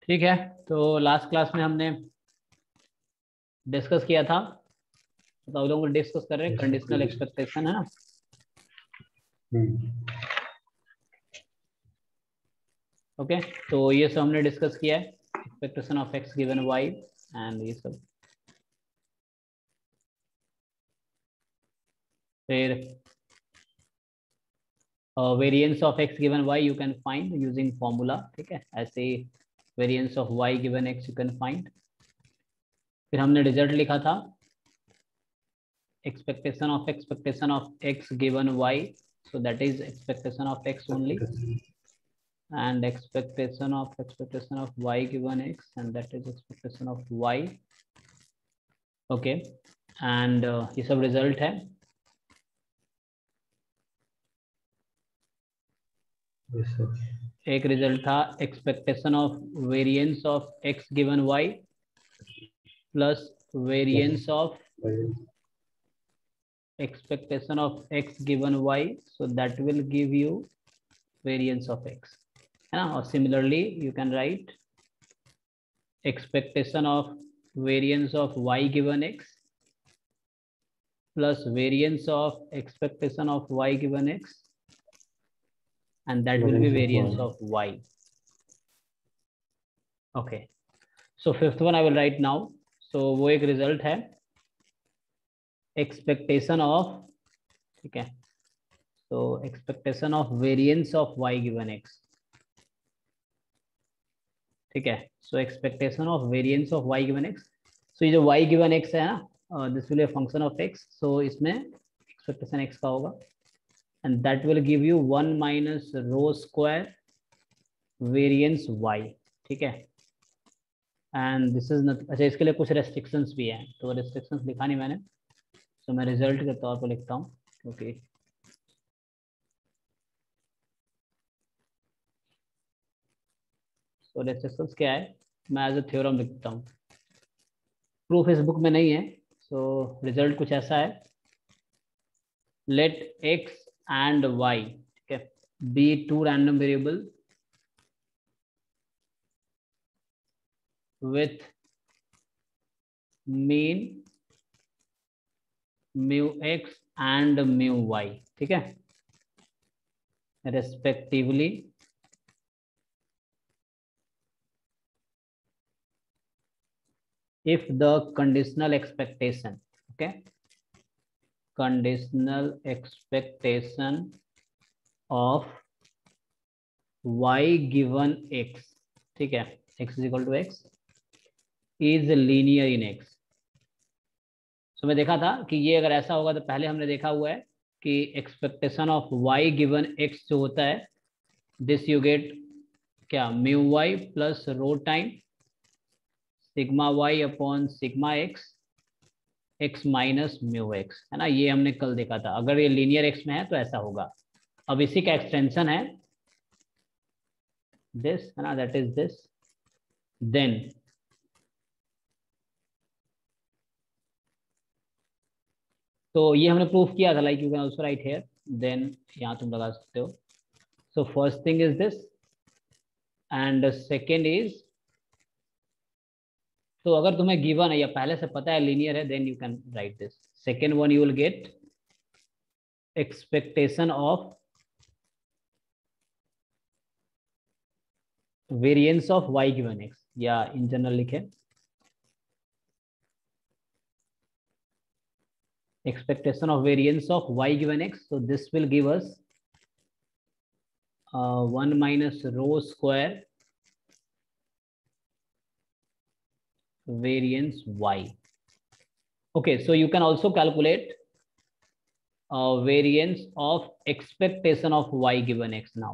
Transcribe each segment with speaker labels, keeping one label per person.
Speaker 1: ठीक है, तो लास्ट क्लास में हमने डिस्कस किया था, तो हम लोग डिस्कस कर रहे हैं कंडीशनल एक्सपेक्टेशन, है ना। ओके, तो ये सब हमने डिस्कस किया है, expectation of X given Y and ये सब। फिर variance of X given Y you can find using formula, ठीक है, ऐसे variance of Y given X you can find. फिर हमने रिजल्ट लिखा था, expectation of x given y, so that is expectation of x only, and expectation of y given x, and that is expectation of y. Okay, and ये सब result है। एक result था expectation of variance of X given Y plus variance of expectation of x given y, so that will give you variance of x, है ना। और similarly you can write expectation of variance of y given x plus variance of expectation of y given x, and that will be variance of y. Okay, so fifth one I will write now. So वो एक result है expectation of, ठीक है, so expectation of variance of y given x, ठीक है। So expectation of variance of y given x, सो ये जो y given x है ना, this will be a function of x, सो इसमें एक्सपेक्टेशन x का होगा, and that will give you 1 minus rho square variance y, ठीक है। एंड दिस इज नॉट, अच्छा इसके लिए कुछ रेस्ट्रिक्शंस भी हैं, तो रेस्ट्रिक्शंस लिखा नहीं मैंने, सो मैं रिजल्ट के तौर पर लिखता हूँ, क्योंकि तो रेस्ट्रिक्शंस क्या है, मैं एज अ थ्योरम लिखता हूँ, प्रूफ इस बुक में नहीं है। सो रिजल्ट कुछ ऐसा है, let x and y, ठीक है, be two random variable with mean mu x and mu y, ठीक है, respectively, if the conditional expectation, okay, conditional expectation of y given x, ठीक है, x is equal to x is linear in x। सो मैं देखा था कि ये अगर ऐसा होगा, तो पहले हमने देखा हुआ है कि expectation of y given x जो होता है, दिस यू गेट क्या, mu Y plus rho time sigma Y upon sigma X, x minus mu x, है ना। ये हमने कल देखा था, अगर ये लीनियर एक्स में है तो ऐसा होगा। अब इसी का एक्सटेंशन है दिस, है ना, दैट इज दिस, देन तो ये हमने प्रूफ किया था, like you can also write here, then यहाँ तुम लगा सकते हो। So first thing is this and second is, तो अगर तुम्हें गिवन है या पहले से पता है लीनियर है, then you can write this. Second one you will get expectation of variance of y given x, या इन जनरल लिखे expectation of variance of y given x, so this will give us 1 minus rho square variance y. Okay, so you can also calculate variance of expectation of y given x now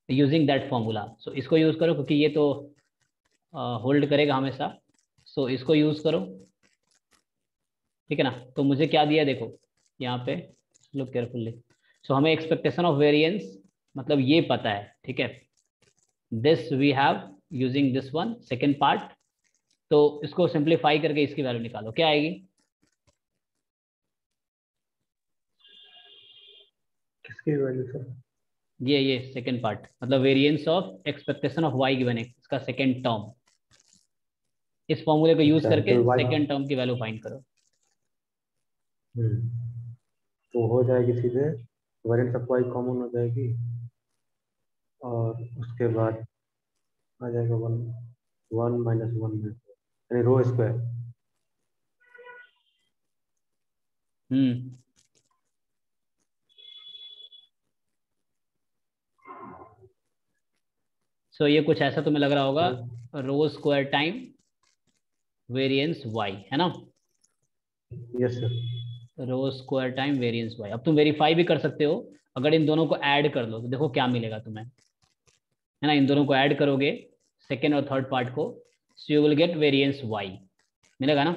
Speaker 1: using that formula. So इसको use करो, क्योंकि ये तो hold करेगा हमेशा, so इसको use करो, ठीक है ना। तो मुझे क्या दिया देखो यहाँ पे, लुक केयरफुल्ली। सो हमें एक्सपेक्टेशन ऑफ वेरिएंस मतलब ये पता है, ठीक है, this we have using this one second part, तो इसको सिंप्लीफाई करके इसकी वैल्यू निकालो, क्या आएगी,
Speaker 2: किसकी वैल्यू सर?
Speaker 1: ये सेकंड पार्ट, मतलब variance of expectation of Y given X, इसका सेकंड टर्म। इस फॉर्मूले को यूज
Speaker 2: अच्छा
Speaker 1: करके
Speaker 2: तो वाई,
Speaker 1: सेकंड टर्म की वैल्यू फाइंड करो।
Speaker 2: तो हो जाएगी सीधे, वेरिएंस ऑफ वाई कॉमन हो जाएगी, और उसके बाद आ जाएगा वन, वन माइनस वन में, यानी रो स्क्वायर।
Speaker 1: हम्म। सो ये कुछ ऐसा तुम्हें लग रहा होगा, rho square time variance y, है ना।
Speaker 2: Yes sir.
Speaker 1: Rho square time variance y. अब तुम वेरीफाई भी कर सकते हो, अगर इन दोनों को ऐड कर लो तो देखो क्या मिलेगा तुम्हें, है ना। इन दोनों को ऐड करोगे, सेकेंड और थर्ड पार्ट को, so you will get variance Y, मिलेगा ना,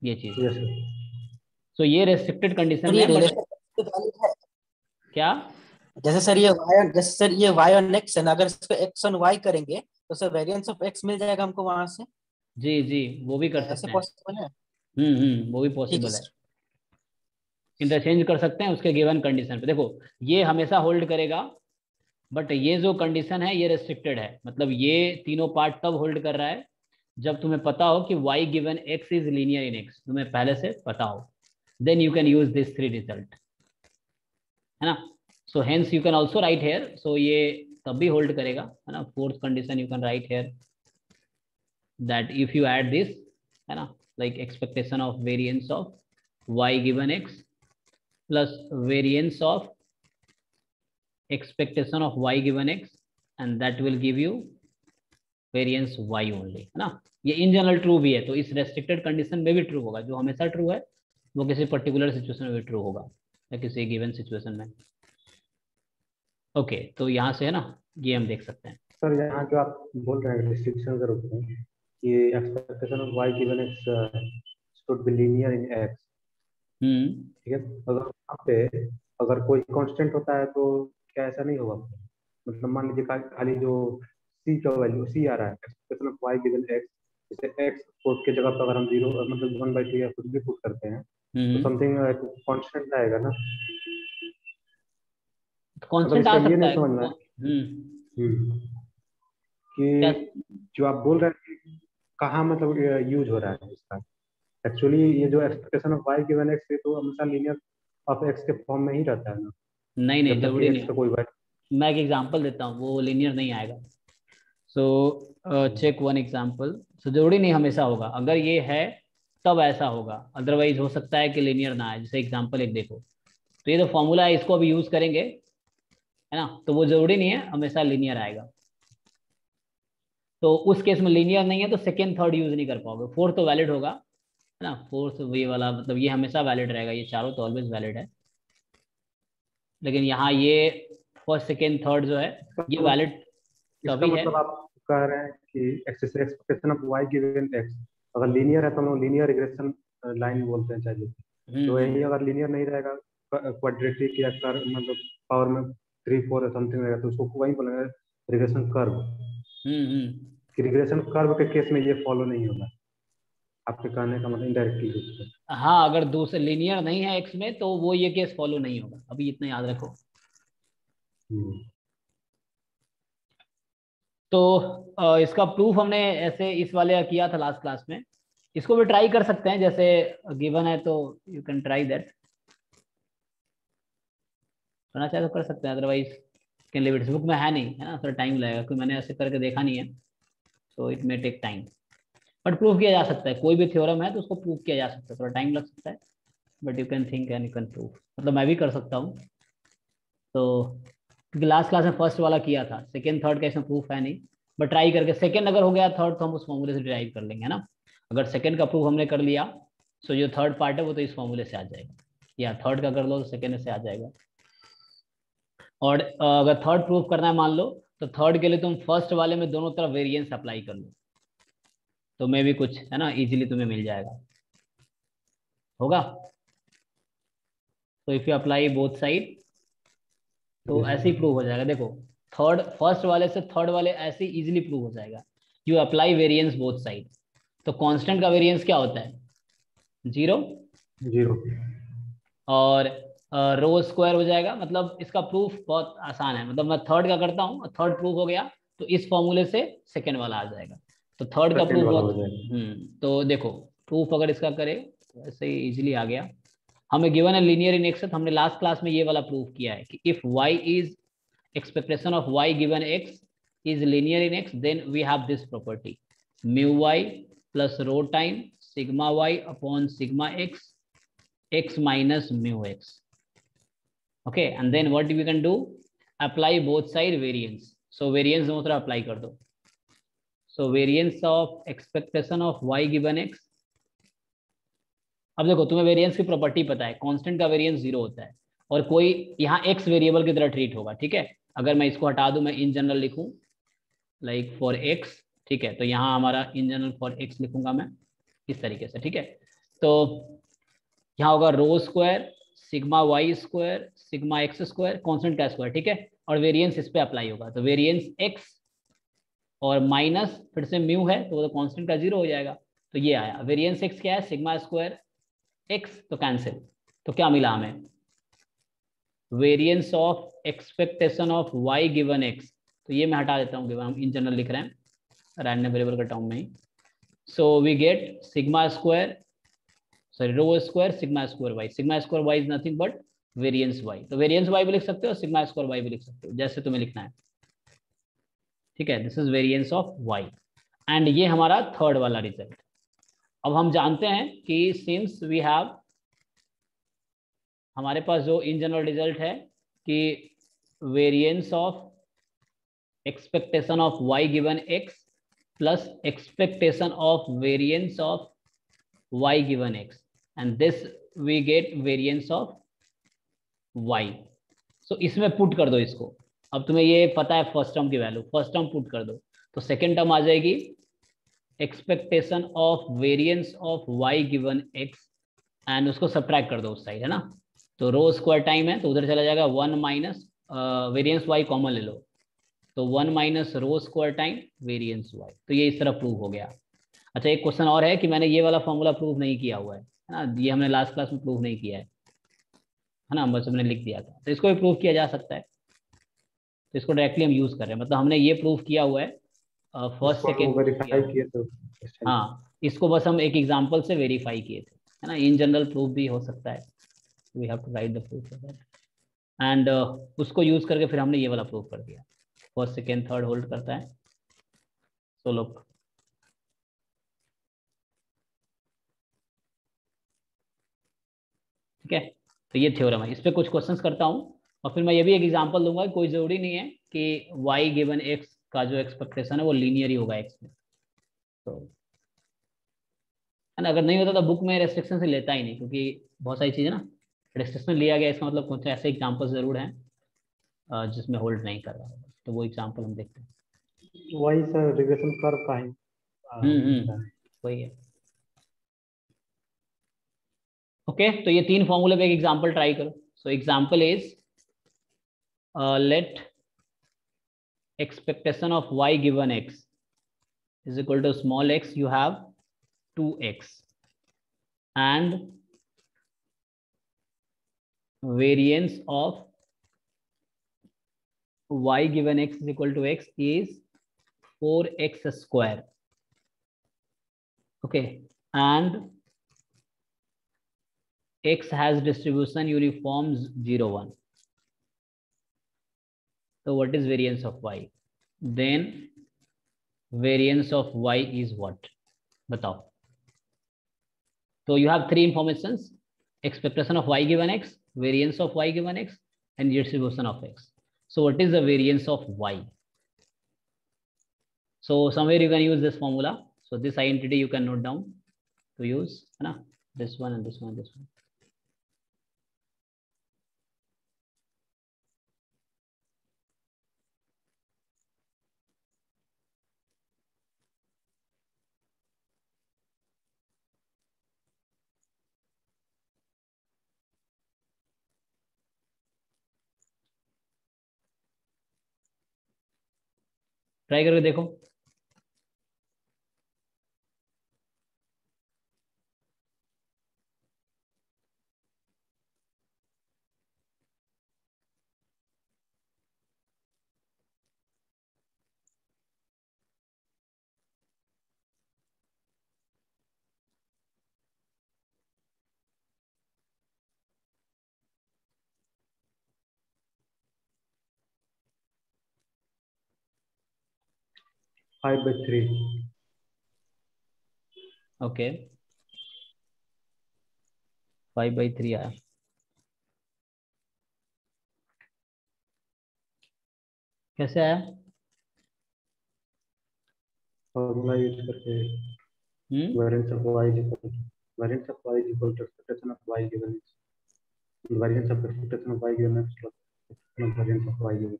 Speaker 1: ये चीज।
Speaker 2: Yes sir.
Speaker 1: सो ये रेस्ट्रिक्टेड कंडीशन
Speaker 3: सर
Speaker 1: में
Speaker 3: ये
Speaker 1: है, बट
Speaker 3: रिलेशन वैलिड है।
Speaker 1: क्या।
Speaker 3: जैसे सर ये जैसे सर ये y और x है ना, अगर इसको x और y करेंगे तो सर वेरिएंस ऑफ x मिल जाएगा हमको वहां से।
Speaker 1: जी जी, वो भी कर
Speaker 3: ऐसे
Speaker 1: सकते हैं।
Speaker 3: पॉसिबल है?
Speaker 1: वो भी
Speaker 3: ठीक है
Speaker 1: पॉसिबल है।
Speaker 3: सर।
Speaker 1: इंटरचेंज कर सकते हैं उसके गिवन कंडीशन पे। देखो ये हमेशा होल्ड करेगा, बट ये जो कंडीशन है ये रेस्ट्रिक्टेड है, मतलब ये तीनों पार्ट तब होल्ड कर रहा है जब तुम्हें पता हो कि y given x is linear in x, तुम्हें पहले से पता हो, then you can use this three result, है ना। So hence you can also write here, so ये तब भी होल्ड करेगा, है ना। Fourth condition you can write here that if you add this, है ना, like expectation of variance of y given x plus variance of expectation of y given x, and that will give you variance y only, है ना। ये in general true भी है, तो इस restricted condition में भी ट्रू होगा, जो हमेशा ट्रू है वो किसी पर्टिकुलर सिचुएशन में भी ट्रू होगा, या किसी गिवन सिचुएशन में। ओके, तो यहाँ से है ना, ये हम देख सकते हैं।
Speaker 2: सर यहाँ जो आप बोल रहे हैं रिस्ट्रिक्शन के रूप में कि expectation of Y given x should be linear in x,
Speaker 1: hmm.
Speaker 2: ठीक है, अगर वहाँ पे अगर कोई कांस्टेंट होता है तो क्या ऐसा नहीं होगा? मतलब मान लीजिए खाली जो सी का वैल्यू सी आ रहा है, expression of Y given X, जैसे एक्स पुट के जगह पर अगर हम जीरो मतलब वन बाई टू या कुछ भी पुट करते हैं तो
Speaker 1: हम्म।
Speaker 2: समथिंग कांस्टेंट आएगा ना। मतलब
Speaker 1: कांस्टेंट
Speaker 2: इसका
Speaker 1: आ
Speaker 2: ये
Speaker 1: सकता
Speaker 2: नहीं
Speaker 1: है।
Speaker 2: समझना है
Speaker 1: क्या।
Speaker 2: कि जो आप बोल रहे हैं कि कहाँ मतलब यूज हो रहा है इसका, एक्चुअली ये जो expectation of Y given X, ये तो हमेशा लीनियर ऑफ एक्स के फॉर्म में ही रहता है ना,
Speaker 1: नहीं नहीं,
Speaker 2: जब तक कि
Speaker 1: जरूरी
Speaker 2: एक्स का कोई
Speaker 1: नहीं।
Speaker 2: वैल्यू।
Speaker 1: मैं एक एग्जांपल देता हूँ, वो लीनियर नहीं आएगा। So check one example. So जरूरी नहीं हमेशा होगा, अगर ये है तब ऐसा होगा, अदरवाइज हो सकता है कि लीनियर ना आए। जैसे एग्जांपल एक देखो, तो ये जो फॉर्मूला है इसको अभी यूज करेंगे, है ना, तो वो जरूरी नहीं है हमेशा लीनियर आएगा। तो उस केस में लीनियर नहीं है तो सेकेंड थर्ड यूज नहीं कर पाओगे, फोर्थ तो वैलिड होगा, है ना। फोर्थ ये वाला मतलब ये हमेशा वैलिड रहेगा, ये चारों तो ऑलवेज वैलिड है, लेकिन यहाँ ये फर्स्ट सेकेंड थर्ड जो है ये वैलिड
Speaker 2: इसका
Speaker 1: तभी है।
Speaker 2: मतलब आप कह रहे हैं कि expectation of Y given X अगर लीनियर है तो हम लोग लीनियर रिग्रेशन लाइन बोलते हैं चाहिए, तो यही
Speaker 1: हम्म।
Speaker 2: अगर लीनियर नहीं रहेगा, क्वाड्रेटिक या कर मतलब पावर में थ्री फोर समथिंग रहेगा, तो उसको वही बोलेंगे रिग्रेशन कर्व।
Speaker 1: हम्म।
Speaker 2: कि रिग्रेशन कर्व के केस में ये फॉलो नहीं होगा, आपके कहने का मतलब इनडायरेक्टली रूप से।
Speaker 1: हाँ, अगर दूसरे लीनियर नहीं है एक्स में तो वो ये केस फॉलो नहीं होगा, अभी इतना याद रखो।
Speaker 2: हम्म।
Speaker 1: तो इसका प्रूफ हमने ऐसे इस वाले किया था लास्ट क्लास में, इसको भी ट्राई कर सकते हैं, जैसे गिवन है तो यू कैन ट्राई दैट, करना चाहे तो कर सकते हैं, otherwise can live it. Book में है नहीं, है ना, थोड़ा टाइम लगेगा क्योंकि मैंने ऐसे करके देखा नहीं है, so it may take time, but prove किया जा सकता है। कोई भी थ्योरम है तो उसको प्रूव किया जा सकता है, थोड़ा टाइम लग सकता है, but you can think and you can prove, मतलब मैं भी कर सकता हूँ। तो क्योंकि लास्ट क्लास में फर्स्ट वाला किया था, सेकेंड थर्ड का इसमें प्रूफ है नहीं, बट ट्राई करके सेकेंड अगर हो गया थर्ड तो हम उस फॉर्मूले से डिराइव कर लेंगे, है ना। अगर सेकेंड का प्रूफ हमने कर लिया तो जो थर्ड पार्ट है वो तो इस फॉर्मूले से आ जाएगा, या थर्ड का कर लो तो सेकेंड से आ जाएगा। और अगर थर्ड प्रूफ करना है मान लो, तो थर्ड के लिए तुम फर्स्ट वाले में दोनों तरफ वेरिएंस अप्लाई कर लो, तो मैं भी कुछ है ना इजीली तुम्हें मिल जाएगा, होगा। तो if you apply both side तो
Speaker 2: Yes,
Speaker 1: ऐसे ही प्रूव हो जाएगा। देखो थर्ड फर्स्ट वाले से थर्ड वाले ऐसे इजीली प्रूव हो जाएगा, you apply variance both side. तो कांस्टेंट का वेरिएंस क्या होता है? जीरो।
Speaker 2: जीरो।
Speaker 1: और रो स्क्वायर हो जाएगा। मतलब इसका प्रूफ बहुत आसान है, मतलब मैं थर्ड का करता हूँ, थर्ड प्रूफ हो गया तो इस फॉर्मूले से सेकेंड वाला आ जाएगा। तो थर्ड का
Speaker 2: सेकंड
Speaker 1: प्रूफ
Speaker 2: वाला
Speaker 1: बहुत,
Speaker 2: हो जाएगा।
Speaker 1: तो देखो प्रूफ अगर इसका करे तो ऐसे ही इजिली आ गया। हमें गिवन है लीनियर इन एक्स, तो हमने लास्ट क्लास में ये वाला प्रूफ किया है कि if Y is expectation of y given x is linear in x, then we have this property mu y plus rho time sigma y upon sigma x, x minus mu x. Okay, and then what we can do, apply both side variance. So variance दोनों तरफ apply कर दो. So variance of expectation of y given x. अब देखो तुम्हें variance की property पता है, कांस्टेंट का वेरिएंस 0 होता है और कोई यहाँ x वेरिएबल की तरह ट्रीट होगा। ठीक है, अगर मैं इसको हटा दूं, मैं इन जनरल लिखूं लाइक फॉर x, ठीक है, तो यहाँ हमारा इन जनरल फॉर x लिखूंगा मैं इस तरीके से। ठीक है, तो यहाँ होगा rho square sigma y square sigma x square constant का स्क्वायर। ठीक है, और वेरिएंस इस पे अप्लाई होगा, तो वेरिएंस x और माइनस फिर से म्यू है तो वो तो कॉन्स्टेंट का 0 हो जाएगा। तो ये आया वेरिएंस x क्या है, सिग्मा स्क्वायर x, तो कैंसिल। तो क्या मिला हमें, variance of expectation of y given x। तो ये मैं हटा देता हूँ, हम इन जनरल लिख रहे हैं रैंडम वेरिएबल का टर्म में ही। So we get sigma square, sorry rho square sigma square y, sigma square y is nothing but variance y। तो वेरिएंस y भी लिख सकते हो, सिग्मा स्क्वायर y भी लिख सकते हो, जैसे तुम्हें लिखना है। ठीक है, this is variance of y and ये हमारा थर्ड वाला रिजल्ट। अब हम जानते हैं कि सिंस वी हैव, हमारे पास जो इन जनरल रिजल्ट है कि variance of expectation of y given x plus expectation of variance of y given x and this we get variance of y। So इसमें पुट कर दो इसको। अब तुम्हें ये पता है फर्स्ट टर्म की वैल्यू, फर्स्ट टर्म पुट कर दो तो सेकेंड टर्म आ जाएगी expectation of variance of y given x and उसको सब्ट्रैक्ट कर दो उस साइड, है ना। तो रो स्क्वायर टाइम है तो उधर चला जाएगा 1 माइनस वेरिएंस y कॉमन ले लो, तो 1 minus rho square time variance y। तो ये इस तरह प्रूव हो गया। अच्छा एक क्वेश्चन और है कि मैंने ये वाला फॉर्मूला प्रूव नहीं किया हुआ है ना, ये हमने लास्ट क्लास में प्रूव नहीं किया है ना, बस हमने लिख दिया था। तो इसको भी प्रूव किया जा सकता है, तो इसको डायरेक्टली हम यूज कर रहे हैं, मतलब हमने ये प्रूव किया हुआ है फर्स्ट
Speaker 2: इसको
Speaker 1: सेकेंड
Speaker 2: वेरीफाई किए थे।
Speaker 1: हाँ, इसको बस हम एक एग्जांपल से वेरीफाई किए थे, है ना। इन जनरल प्रूफ भी हो सकता है, we have to write the proof for that and उसको यूज करके फिर हमने ये वाला प्रूफ कर दिया। फर्स्ट सेकेंड थर्ड होल्ड करता है। सो लुक, ठीक है, तो ये थ्योरम है, इस पे कुछ क्वेश्चंस करता हूँ और फिर मैं ये भी एक एग्जांपल दूंगा। कोई जरूरी नहीं है कि y गिवन x का जो एक्सपेक्टेशन है वो लीनियर ही होगा x में, तो है ना। अगर नहीं होता तो बुक में रेस्ट्रिक्शन से लेता ही नहीं, क्योंकि बहुत सारी चीज़ें ना रेस्ट्रिक्शन लिया गया, इसका मतलब कुछ ऐसे एग्जाम्पल जरूर हैं जिसमें होल्ड नहीं कर रहा होगा, तो वो एग्जाम्पल हम देखते हैं।
Speaker 2: वही सर रिग्रेशन कर्व का ही होता है।
Speaker 1: वही है। ओके, तो ये तीन फॉर्मूले पे एक एग्जाम्पल ट्राई करो। So example is let expectation of y given x is equal to small x, you have 2x and variance of y given x is equal to x is 4x square. Okay, and x has distribution uniform 0 1. So what is variance of y? Then variance of y is what? बताओ। So you have three informations: expectation of y given x, variance of y given x, and distribution of x. So what is the variance of y? So somewhere you can use this formula. So this identity you can note down to use, है ना, this one and this one and this one. Try करके देखो।
Speaker 2: 5/3।
Speaker 1: Okay 5/3 आया। कैसे आया?
Speaker 2: Formula use करके
Speaker 1: हम्म
Speaker 2: variance of y is equal to expectation of y given x, variance of expectation of y given x plus variance of y given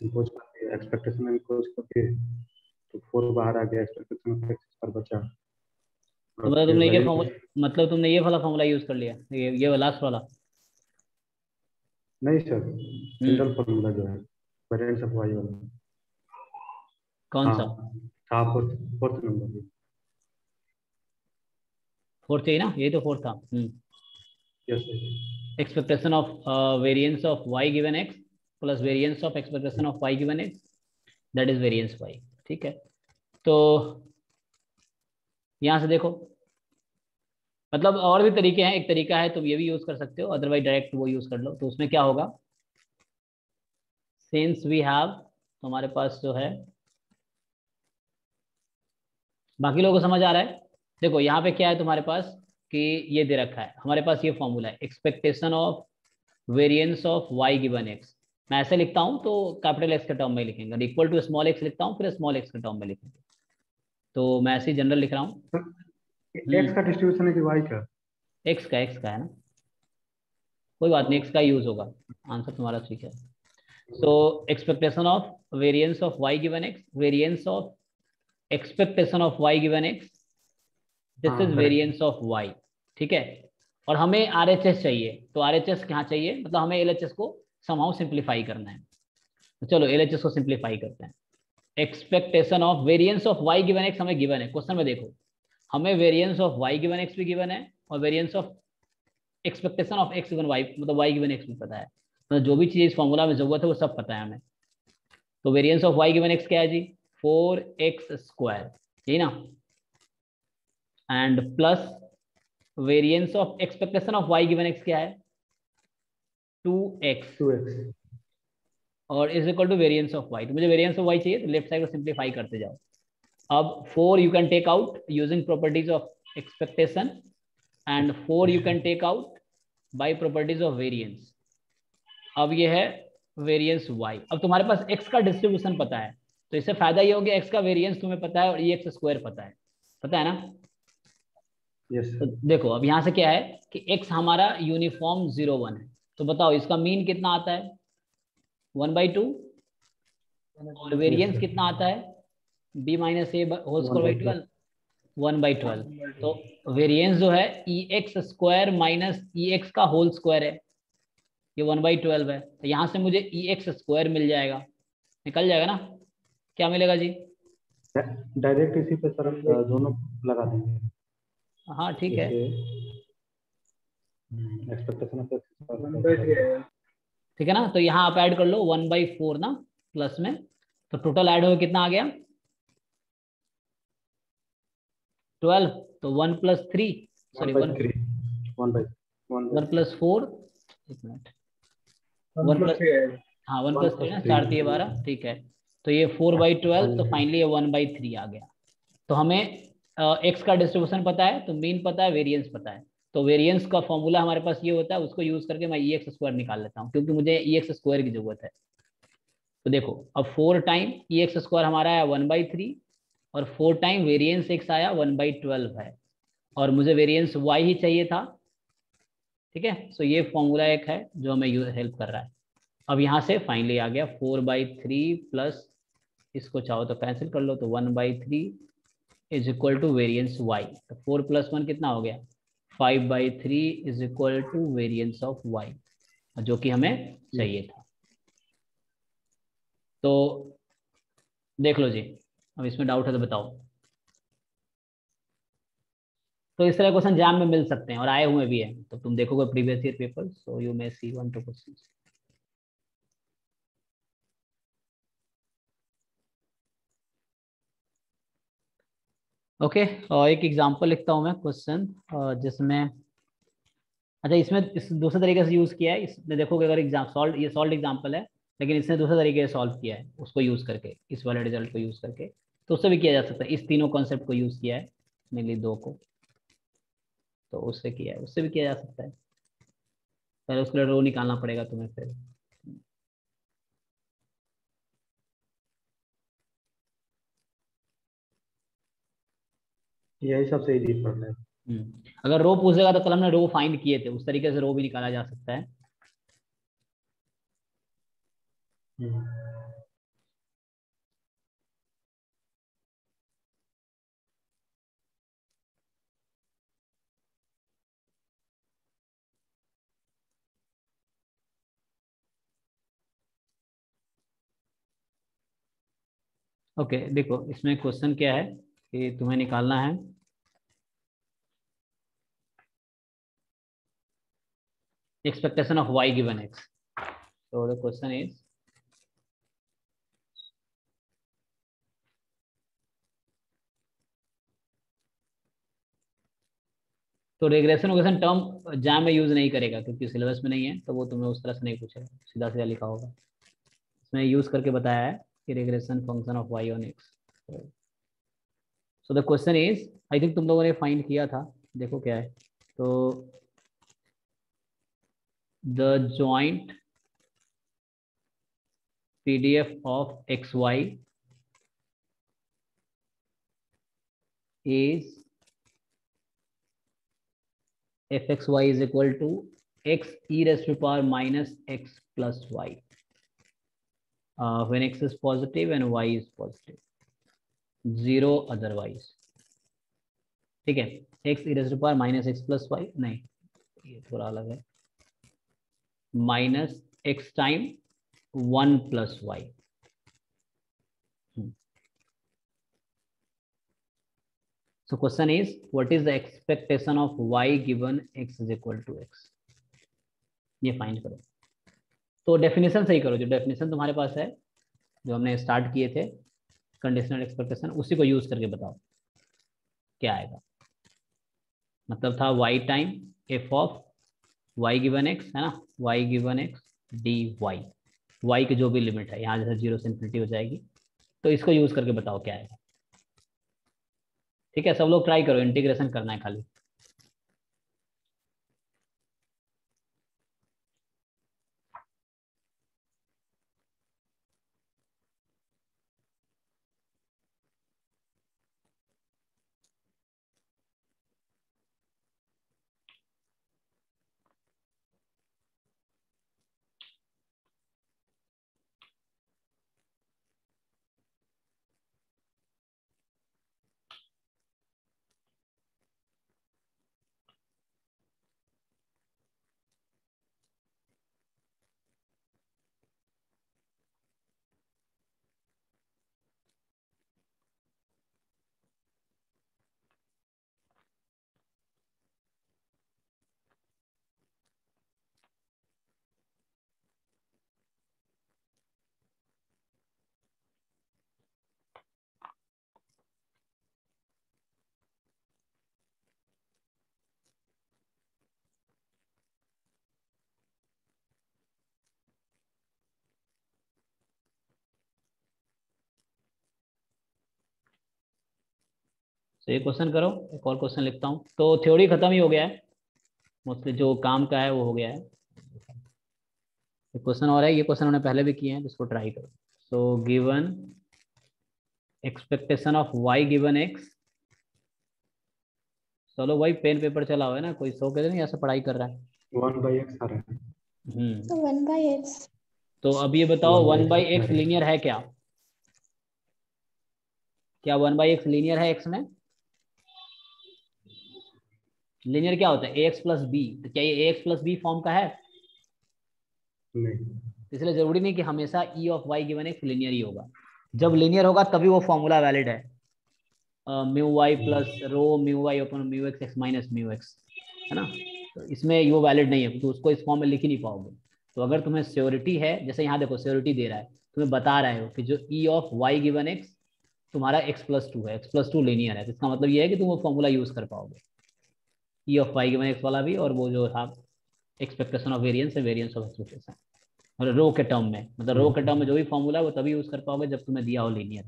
Speaker 2: impose करके expectation में impose करके तो 4 बाहर आ गया, एक्सपेक्टेशन ऑफ x पर बचा।
Speaker 1: तो मतलब तुमने ये फॉर्मूला, मतलब तुमने ये वाला फॉर्मूला यूज कर लिया, ये लास्ट वाला?
Speaker 2: नहीं सर, जनरल फॉर्मूला जो है वेरिएंस ऑफ y वाला।
Speaker 1: कौन सा?
Speaker 2: हाँ फोर्थ नंबर।
Speaker 1: फोर्थ है ना, ये तो फोर्थ था।
Speaker 2: Yes sir.
Speaker 1: Expectation of variance of y given x plus variance of expectation of y given x, that is variance y। ठीक है, तो यहां से देखो, मतलब और भी तरीके हैं, एक तरीका है तुम ये भी यूज कर सकते हो, अदरवाइज डायरेक्ट वो यूज कर लो। तो उसमें क्या होगा, सिंस वी हैव, तुम्हारे पास जो है, बाकी लोगों को समझ आ रहा है? देखो यहाँ पे क्या है तुम्हारे पास कि ये दे रखा है हमारे पास, ये फॉर्मूला है expectation of variance of y given x। मैं ऐसे लिखता हूँ तो कैपिटल एक्स के टर्म में लिखेंगे, इक्वल टू स्मॉल एक्स लिखता हूँ फिर स्मॉल एक्स के टर्म में लिखेंगे। तो मैं ऐसे जनरल लिख रहा हूँ।
Speaker 2: x का डिस्ट्रीब्यूशन है कि y का?
Speaker 1: एक्स का है ना, कोई बात नहीं, एक्स का यूज होगा, आंसर तुम्हारा ठीक है। So expectation of variance of y given x, variance of expectation of y given x, this is variance of y। ठीक है, और हमें RHS चाहिए, तो RHS कहाँ चाहिए, मतलब हमें LHS को समहाउ सिंप्लीफाई करना है। तो चलो LHS को सिंप्लीफाई करते हैं। Expectation of variance of y given x हमें गिवन है क्वेश्चन में, देखो हमें variance of y given x भी गिवन है और variance of expectation of x गिवन y, मतलब y गिवन x भी पता है, मतलब जो भी चीज इस फॉर्मूला में जरूरत है वो सब पता है हमें। तो variance of y given x क्या है जी, 4x², यही ना, and plus variance of expectation of y given x क्या है, 2x, और is equal to variance of y। तो मुझे वेरिएंस ऑफ y चाहिए, तो लेफ्ट साइड को सिंप्लीफाई करते जाओ। अब 4 you can take out using properties of expectation and 4 you can take out by properties of variance. अब ये है वेरिएंस y। अब तुम्हारे पास x का डिस्ट्रीब्यूशन पता है, तो इससे फायदा ये हो गया x का वेरिएंस तुम्हें पता है और x² पता है ना।
Speaker 2: यस
Speaker 1: तो देखो अब यहाँ से क्या है कि x हमारा यूनिफॉर्म 0, 1 है, तो बताओ इसका मीन कितना आता है, 1/2, और वेरिएंस कितना आता है, b minus A whole square by 12, 1/12। तो वेरिएंस जो है EX² माइनस EX का होल स्क्वायर है, ये 1/12 है। तो यहाँ से मुझे EX² मिल जाएगा, निकल जाएगा ना, क्या मिलेगा जी,
Speaker 2: डायरेक्ट इसी पे सर दोनों लगा देंगे।
Speaker 1: हाँ ठीक है,
Speaker 2: एक्सपेक्टेशन ऑफ
Speaker 1: ठीक है ना। तो यहाँ आप ऐड कर लो 1/4 ना प्लस में, तो टोटल ऐड हो कितना आ गया 12, तो 1 + 3, सॉरी 1 + 4, एक मिनट, 1 + हाँ 1 + 3 ना, 4 × 12, ठीक है। तो ये 4/12, तो फाइनली ये 1/3 आ गया। तो हमें x का डिस्ट्रीब्यूशन पता है, तो मीन पता है, वेरिएंस पता है। तो वेरिएंस का फॉर्मूला हमारे पास ये होता है, उसको यूज करके मैं EX² निकाल लेता हूँ, क्योंकि मुझे EX² की जरूरत है। तो देखो अब 4 टाइम EX² हमारा आया 1/3, और 4 टाइम वेरिएंस x आया 1/12 है, और मुझे वेरिएंस y ही चाहिए था। ठीक है, सो ये फॉर्मूला एक है जो हमें हेल्प कर रहा है। अब यहाँ से फाइनली आ गया 4/3 प्लस, इसको चाहो तो कैंसिल कर लो, तो 1/3 is equal to variance y। तो 4 + 1 कितना हो गया, 5/3 is equal to variance of y, जो कि हमें चाहिए था। तो देख लो जी, अब इसमें डाउट है तो बताओ। तो इस तरह क्वेश्चन एग्जाम में मिल सकते हैं और आए हुए भी हैं, तो तुम देखोगे previous year paper, so you may see 1-2 questions. Okay, और एक एग्जांपल लिखता हूं मैं क्वेश्चन, जिसमें, अच्छा इसमें इस दूसरे तरीके से यूज किया है, इसमें देखोगे अगर एग्जाम सॉल्व, ये सॉल्व एग्जांपल है, लेकिन इसने दूसरे तरीके से सॉल्व किया है, उसको यूज करके, इस वाले रिजल्ट को यूज करके, तो उससे भी किया जा सकता है। इस तीनों कॉन्सेप्ट को यूज किया है मेनली, दो को, तो उससे किया है, उससे भी किया जा सकता है। पहले उसके लिए रो निकालना पड़ेगा तुम्हें फिर।
Speaker 2: यही सबसे इजी पड़ रहा है।
Speaker 1: अगर रो पूछेगा तो कल हमने रो फाइंड किए थे, उस तरीके से रो भी निकाला जा सकता है।
Speaker 2: हम्म।
Speaker 1: ओके देखो, इसमें क्वेश्चन क्या है कि तुम्हें निकालना है expectation of y given x. So the question is, तो रेग्रेशन वोग्रेशन टर्म जैम में यूज नहीं करेगा क्योंकि सिलेबस में नहीं है, तो वो तुम्हें उस तरह से नहीं पूछेगा, सीधा सीधा लिखा होगा। इसमें यूज करके बताया है कि regression function of y on x. So the question is, I think तुम लोगों ने फाइंड किया था, देखो क्या है। तो the joint PDF of xy is fxy is equal to x e raised to power minus x plus y when x is positive and y is positive, zero otherwise. ठीक है, x e raised to power minus x plus y, नहीं ये थोड़ा अलग है, minus x time 1 plus y. So question is, what is the expectation of y given x is equal to x? ये find करो। तो डेफिनेशन सही करो, जो डेफिनेशन तुम्हारे पास है, जो हमने स्टार्ट किए थे कंडीशनल एक्सपेक्टेशन, उसी को यूज करके बताओ क्या आएगा। मतलब था y time f of y given x, है ना, y given x dy, y की जो भी लिमिट है, यहाँ जैसे 0 से इन्फिनिटी हो जाएगी, तो इसको यूज करके बताओ क्या आएगा। ठीक है, सब लोग ट्राई करो, इंटीग्रेशन करना है खाली। तो ये क्वेश्चन करो, एक और क्वेश्चन लिखता हूँ। तो थ्योरी खत्म ही हो गया है, मोस्टली जो काम का है वो हो गया है। क्वेश्चन और है, ये क्वेश्चन हमने पहले भी किए हैं, इसको ट्राई करो। So given expectation of y given x, चलो भाई पेन पेपर चला हुआ है ना, कोई सो के नहीं ऐसा पढ़ाई कर रहा है।
Speaker 2: 1/x आ रहा है।
Speaker 4: 1/x।
Speaker 1: तो अब ये बताओ 1/x
Speaker 2: 1/x
Speaker 1: लीनियर है क्या? क्या 1/x लीनियर है x में? लीनियर क्या होता है? ax प्लस बी, तो क्या ये ax प्लस बी फॉर्म का है?
Speaker 2: नहीं।
Speaker 1: इसलिए जरूरी नहीं कि हमेशा e of y given x linear ही होगा। जब लीनियर होगा तभी वो फॉर्मूला वैलिड है, mu Y plus rho mu y open mu x x minus mu x, है ना। तो इसमें वो वैलिड नहीं है, तो उसको इस फॉर्म में लिख ही नहीं पाओगे। तो अगर तुम्हें श्योरिटी है, जैसे यहाँ देखो श्योरिटी दे रहा है, तुम्हें बता रहा है कि जो E of Y given X तुम्हारा x+2 है, x+2 लीनियर है, तो इसका मतलब ये है कि तुम वो फॉर्मूला यूज कर पाओगे, E of Y given X वाला भी, और वो जो था एक्सपेक्टेशन ऑफ वेरियंस है, वेरियंस ऑफ एक्सपेक्टेशन। रो के टर्म में, मतलब रो के टर्म में जो भी फॉर्मूला है वो तभी यूज कर पाओगे जब तुम्हें दिया हो linear.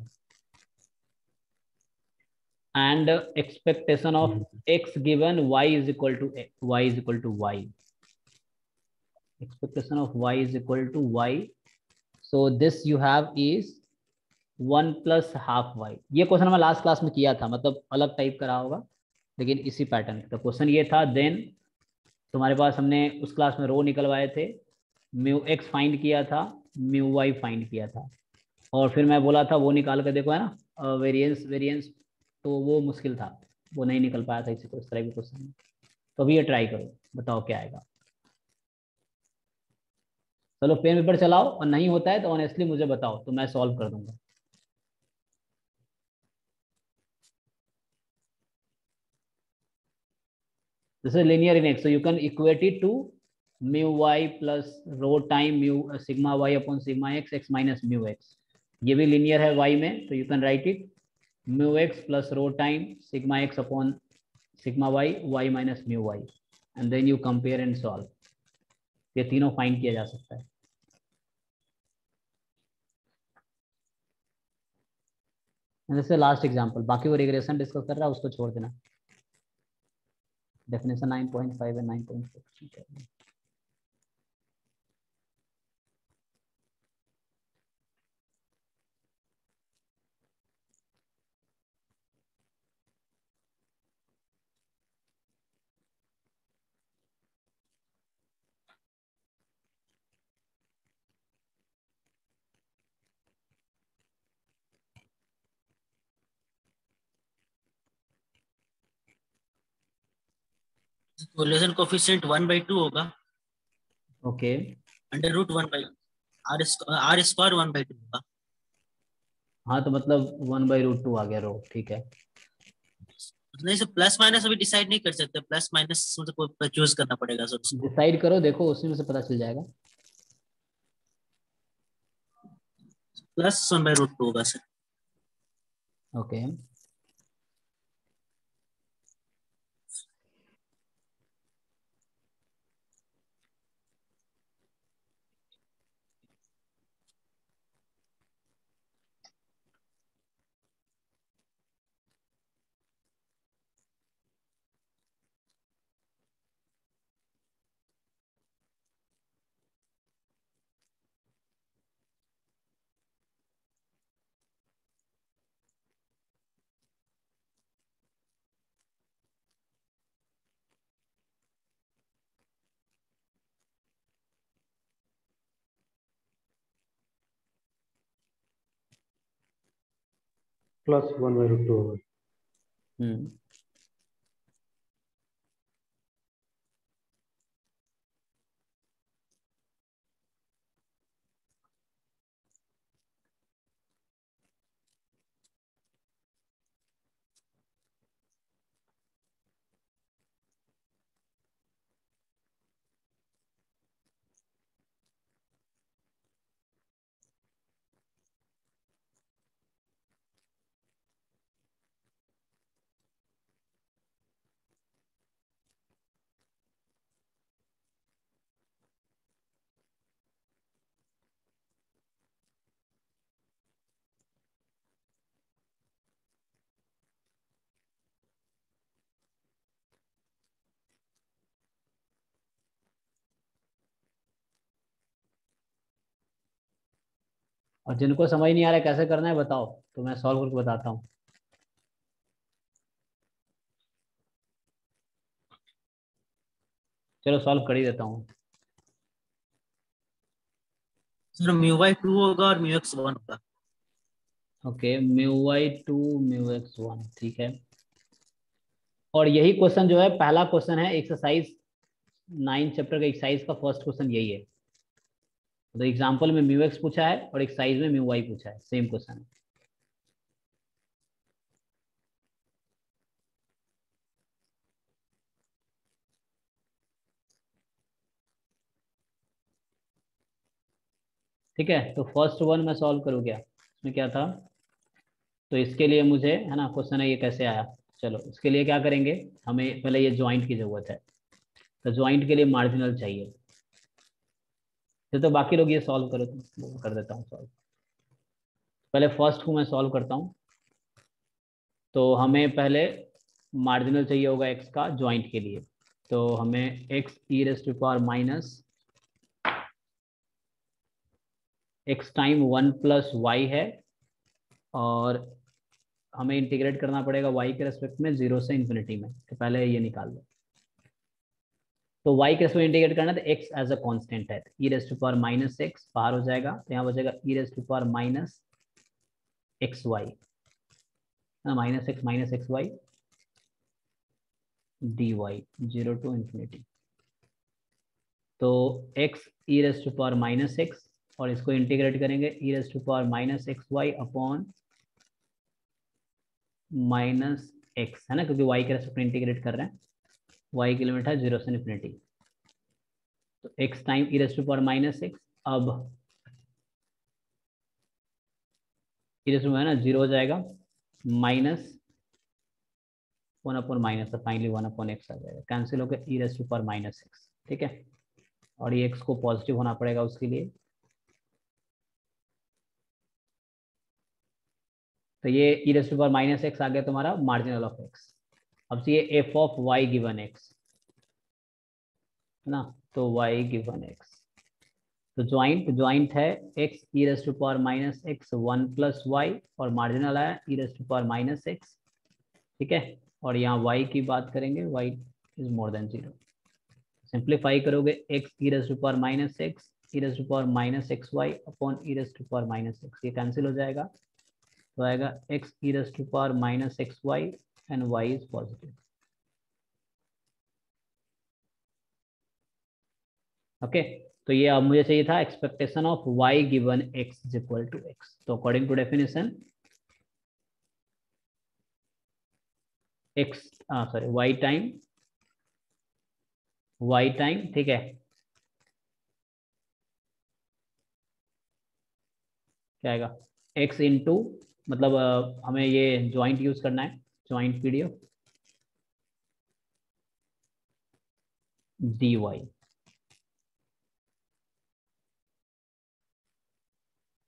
Speaker 1: And expectation of x गिवन y is equal to y, expectation of y is equal to y, so this you have is 1 plus half y। ये क्वेश्चन मैं लास्ट क्लास में किया था, मतलब अलग टाइप का रहा होगा लेकिन इसी पैटर्न का क्वेश्चन ये था। देन तुम्हारे पास हमने उस क्लास में रो निकलवाए थे, म्यू एक्स फाइंड किया था, म्यू वाई फाइंड किया था, और फिर मैं बोला था वो निकाल कर देखो, है ना, वेरिएंस, तो वो मुश्किल था, वो नहीं निकल पाया था इसी को इस तरह के क्वेश्चन में। तो अभी ये ट्राई करो, बताओ क्या आएगा। चलो पेन पेपर चलाओ, और नहीं होता है तो ऑनेस्टली मुझे बताओ, तो मैं सॉल्व कर दूंगा। This is linear in x, so you can equate it to mu y plus rho time mu sigma y upon sigma x minus mu x। ये भी linear है y में, तो you can write it mu x plus rho time sigma x upon sigma y minus mu y, and then you compare and solve। ये तीनों find किया जा सकता है। जैसे लास्ट एग्जांपल, बाकी वो रिग्रेशन डिस्कस कर रहा है उसको छोड़ देना। Definition 9.5 and 9.6।
Speaker 3: कोरिलेशन कोफिशिएंट 1/2 होगा,
Speaker 1: ओके,
Speaker 3: अंडर रूट 1/r² 1/2 होगा।
Speaker 1: हाँ तो मतलब 1/√2 आ गया रो, ठीक है।
Speaker 3: नहीं सर, प्लस माइनस अभी डिसाइड नहीं कर सकते, प्लस माइनस मतलब चूज करना पड़ेगा सर उसको।
Speaker 1: डिसाइड करो, देखो उसी में से पता चल जाएगा।
Speaker 3: प्लस 1/√2 होगा सर।
Speaker 1: ओके,
Speaker 2: प्लस 1/√2 होगा।
Speaker 1: और जिनको समझ नहीं आ रहा है कैसे करना है बताओ, तो मैं सॉल्व करके बताता हूँ। चलो सॉल्व कर ही देता हूँ।
Speaker 3: सर म्यू वाई 2 होगा और म्यू एक्स 1 होगा।
Speaker 1: Okay, mu Y 2 mu X 1, ठीक है। और यही क्वेश्चन जो है पहला क्वेश्चन है एक्सरसाइज 9 चैप्टर का, एक्सरसाइज का फर्स्ट क्वेश्चन यही है। तो एग्जाम्पल में म्यू एक्स पूछा है और एक्सरसाइज में म्यू वाई पूछा है, सेम क्वेश्चन है। ठीक है, तो फर्स्ट वन मैं सॉल्व करूँ क्या, इसमें क्या था, तो इसके लिए मुझे, है ना, क्वेश्चन है ये कैसे आया। चलो इसके लिए क्या करेंगे, हमें पहले ये ज्वाइंट की जरूरत है, तो ज्वाइंट के लिए मार्जिनल चाहिए। तो बाकी लोग ये सॉल्व करो, तो कर देता हूँ सॉल्व। पहले फर्स्ट को मैं सॉल्व करता हूँ। तो हमें पहले मार्जिनल चाहिए होगा एक्स का ज्वाइंट के लिए, तो हमें X E raise to power minus X time 1 plus Y है, और हमें इंटीग्रेट करना पड़ेगा वाई के रेस्पेक्ट में 0 से इन्फिनिटी में। तो पहले ये निकाल लो। तो वाई के रेस्पेक्ट में इंटीग्रेट करना, तो एक्स एज अ कांस्टेंट है, e raise to power minus x बाहर हो जाएगा, तो यहाँ बचेगा e raise to power minus x y, minus x y d y 0 to infinity. तो x E raise to power minus x, और इसको इंटीग्रेट करेंगे e raise to power minus x y upon minus x, है ना, क्योंकि Y के respect में integrate कर रहे हैं, वाई की लिमिट है 0 से इन्फिनिटी। तो X time E raise to power minus x, अब ई रेज़ टू पावर ना 0 हो जाएगा, माइनस 1 अपॉन माइनस, तो फाइनली 1 अपॉन एक्स आ जाएगा, कैंसिल होकर E raise to power minus x. ठीक है, और ये एक्स को पॉजिटिव होना पड़ेगा उसके लिए, तो ये e raise to power minus x आ गया तुम्हारा मार्जिनल ऑफ एक्स। अब चाहिए f of Y given x, है ना, तो वाई गिवन एक्स, तो ज्वाइंट है x E raise to power minus x 1 plus y, और मार्जिनल आया e raise to power minus x. ठीक है, और यहाँ वाई की बात करेंगे, y is more than 0। Simplify करोगे x E raise to power minus x E raise to power minus x y upon e raise to power minus x, ये cancel हो जाएगा, तो आएगा x E raise to power minus x y and Y is positive. Okay, तो ये अब मुझे चाहिए था expectation of Y given x is equal to x. तो according to definition x sorry y time, ठीक है, क्या आएगा एक्स इंटू, मतलब हमें ये ज्वाइंट यूज करना है, joint PDF d y.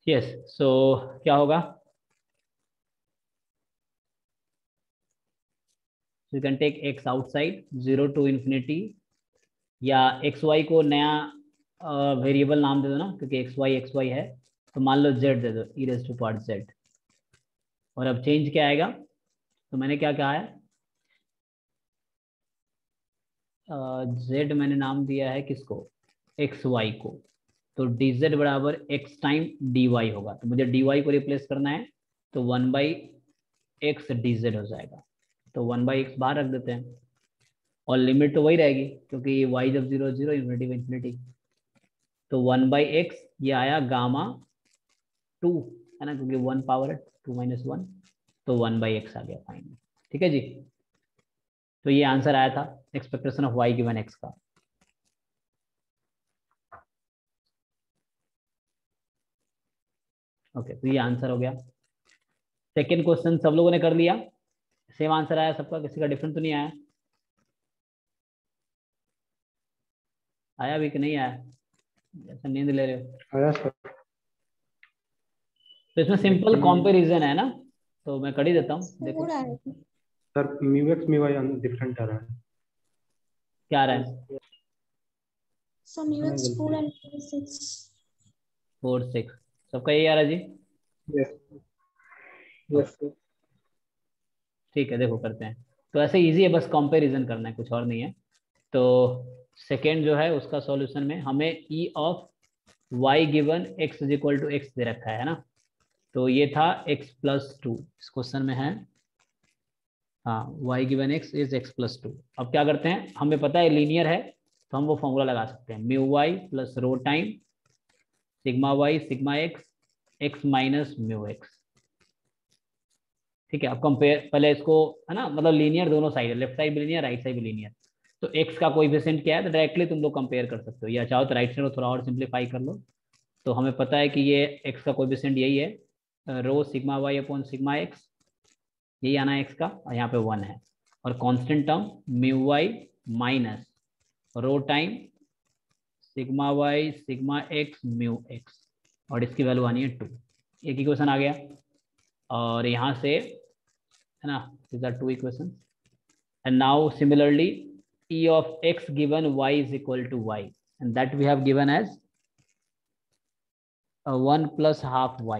Speaker 1: Yes, so क्या होगा, you can take x outside 0 to infinity, या एक्स वाई को नया वेरिएबल नाम दे दो ना, क्योंकि एक्स वाई है, तो मान लो जेड दे दो E raise to power Z. और अब चेंज क्या आएगा, तो मैंने क्या कहा है, जेड मैंने नाम दिया है किसको, एक्स वाई को, तो डी जेड बराबर एक्स टाइम डी वाई होगा, तो मुझे डी वाई को रिप्लेस करना है, तो 1 बाई एक्स डी जेड हो जाएगा, तो 1 बाई एक्स बाहर रख देते हैं, और लिमिट तो वही रहेगी, क्योंकि वाई जब 0 0 इन्फिनिटी इन्फिनिटी, तो 1 बाई एक्स ये आया गामा 2, है ना, क्योंकि 1 पावर है 2 माइनस 1, तो 1 बाई एक्स आ गया फाइनली। ठीक है जी, तो ये आंसर आया था expectation of Y given X का। ओके, तो ये आंसर हो गया। सेकेंड क्वेश्चन सब लोगों ने कर लिया, सेम आंसर आया सबका, किसी का डिफरेंट तो नहीं आया? आया भी कि नहीं आया, जैसा नींद ले रहे हो?
Speaker 2: आया सर।
Speaker 1: तो इसमें सिंपल कंपैरिजन है ना, तो मैं कर ही देता हूँ, देखो
Speaker 2: sir mu x mu y different आ रहा है।
Speaker 1: क्या आ रहा है,
Speaker 4: Some UX 4 and 6.
Speaker 1: 4 6 सबका यही आ रहा है जी?
Speaker 2: Yes yes sir.
Speaker 1: ठीक है, देखो करते हैं, तो ऐसे इजी है, बस कंपैरिजन करना है, कुछ और नहीं है। तो सेकेंड जो है उसका सॉल्यूशन में हमें e of Y given x is equal to x दे रखा है ना, तो ये था x प्लस 2, इस क्वेश्चन में है, हाँ y given x is x plus 2। अब क्या करते हैं, हमें पता है लीनियर है, तो हम वो फॉर्मूला लगा सकते हैं, mu Y plus rho time sigma Y sigma X minus mu X. ठीक है, अब कंपेयर पहले इसको, है ना, मतलब लीनियर दोनों साइड है, लेफ्ट साइड भी लीनियर राइट साइड भी लीनियर, तो x का कोएफिशिएंट क्या है, तो डायरेक्टली तुम लोग कंपेयर कर सकते हो, या चाहो तो राइट साइड को थोड़ा और सिंप्लीफाई कर लो। तो हमें पता है कि ये x का कोएफिशिएंट यही है, rho sigma Y upon sigma x, यही आना है x का, और यहाँ पे 1 है, और constant term mu Y minus rho time sigma Y sigma X mu X, और इसकी वैल्यू आनी है 2। एक इक्वेशन आ गया, और यहाँ से है ना, these are two equations. And now similarly E of x given y is equal to y, and that we have given as 1 plus half y,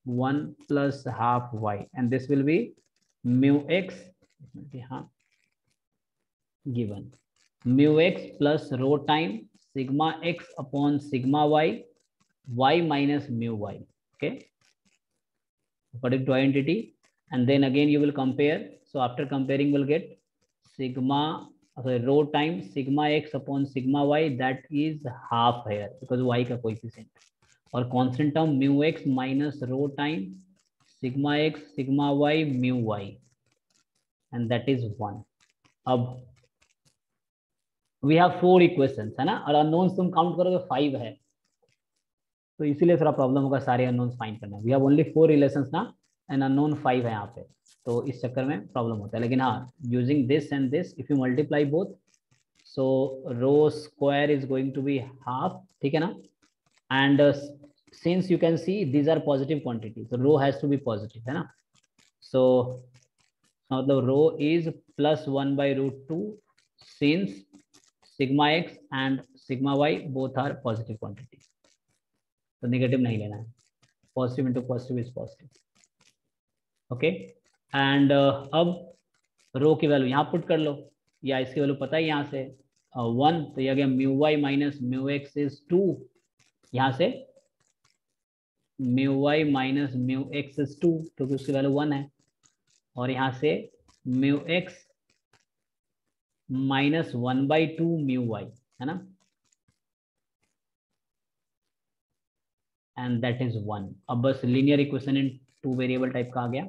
Speaker 1: 1 plus half y, and this will be mu x, हाँ, given mu x plus rho time sigma x upon sigma y, y minus mu y, okay, according to identity. And then again you will compare. So after comparing we'll get sigma, sorry, rho times sigma x upon sigma y, that is half here because y का coefficient, और constant term mu x minus rho time sigma x sigma y mu y, and that is 1. अब we have 4 equations है ना, और unknowns तुम count करोगे 5 है, तो इसीलिए थोड़ा प्रॉब्लम होगा सारे unknowns फाइंड करना। we have only 4 relations ना, and unknown 5 है यहाँ पे, तो इस चक्कर में प्रॉब्लम होता है। लेकिन हाँ, using this and this if you multiply both, so rho square is going to be half, ठीक है ना, and since you can see these are positive quantity, तो rho has to be positive है ना, सो मतलब rho is +1/√2 since sigma x and sigma y both are positive quantity, तो negative नहीं लेना है, positive into positive is positive, okay. And अब rho की वैल्यू यहाँ पुट कर लो, या इसकी वैल्यू पता है यहाँ से 1, तो ये आ गया mu Y minus mu x is 2, यहाँ से mu Y minus mu x is 2 क्योंकि उसकी वैल्यू 1 है, और यहाँ से mu x minus 1/2 mu y है ना, एंड दैट इज 1। अब बस linear equation in 2 variable type का आ गया,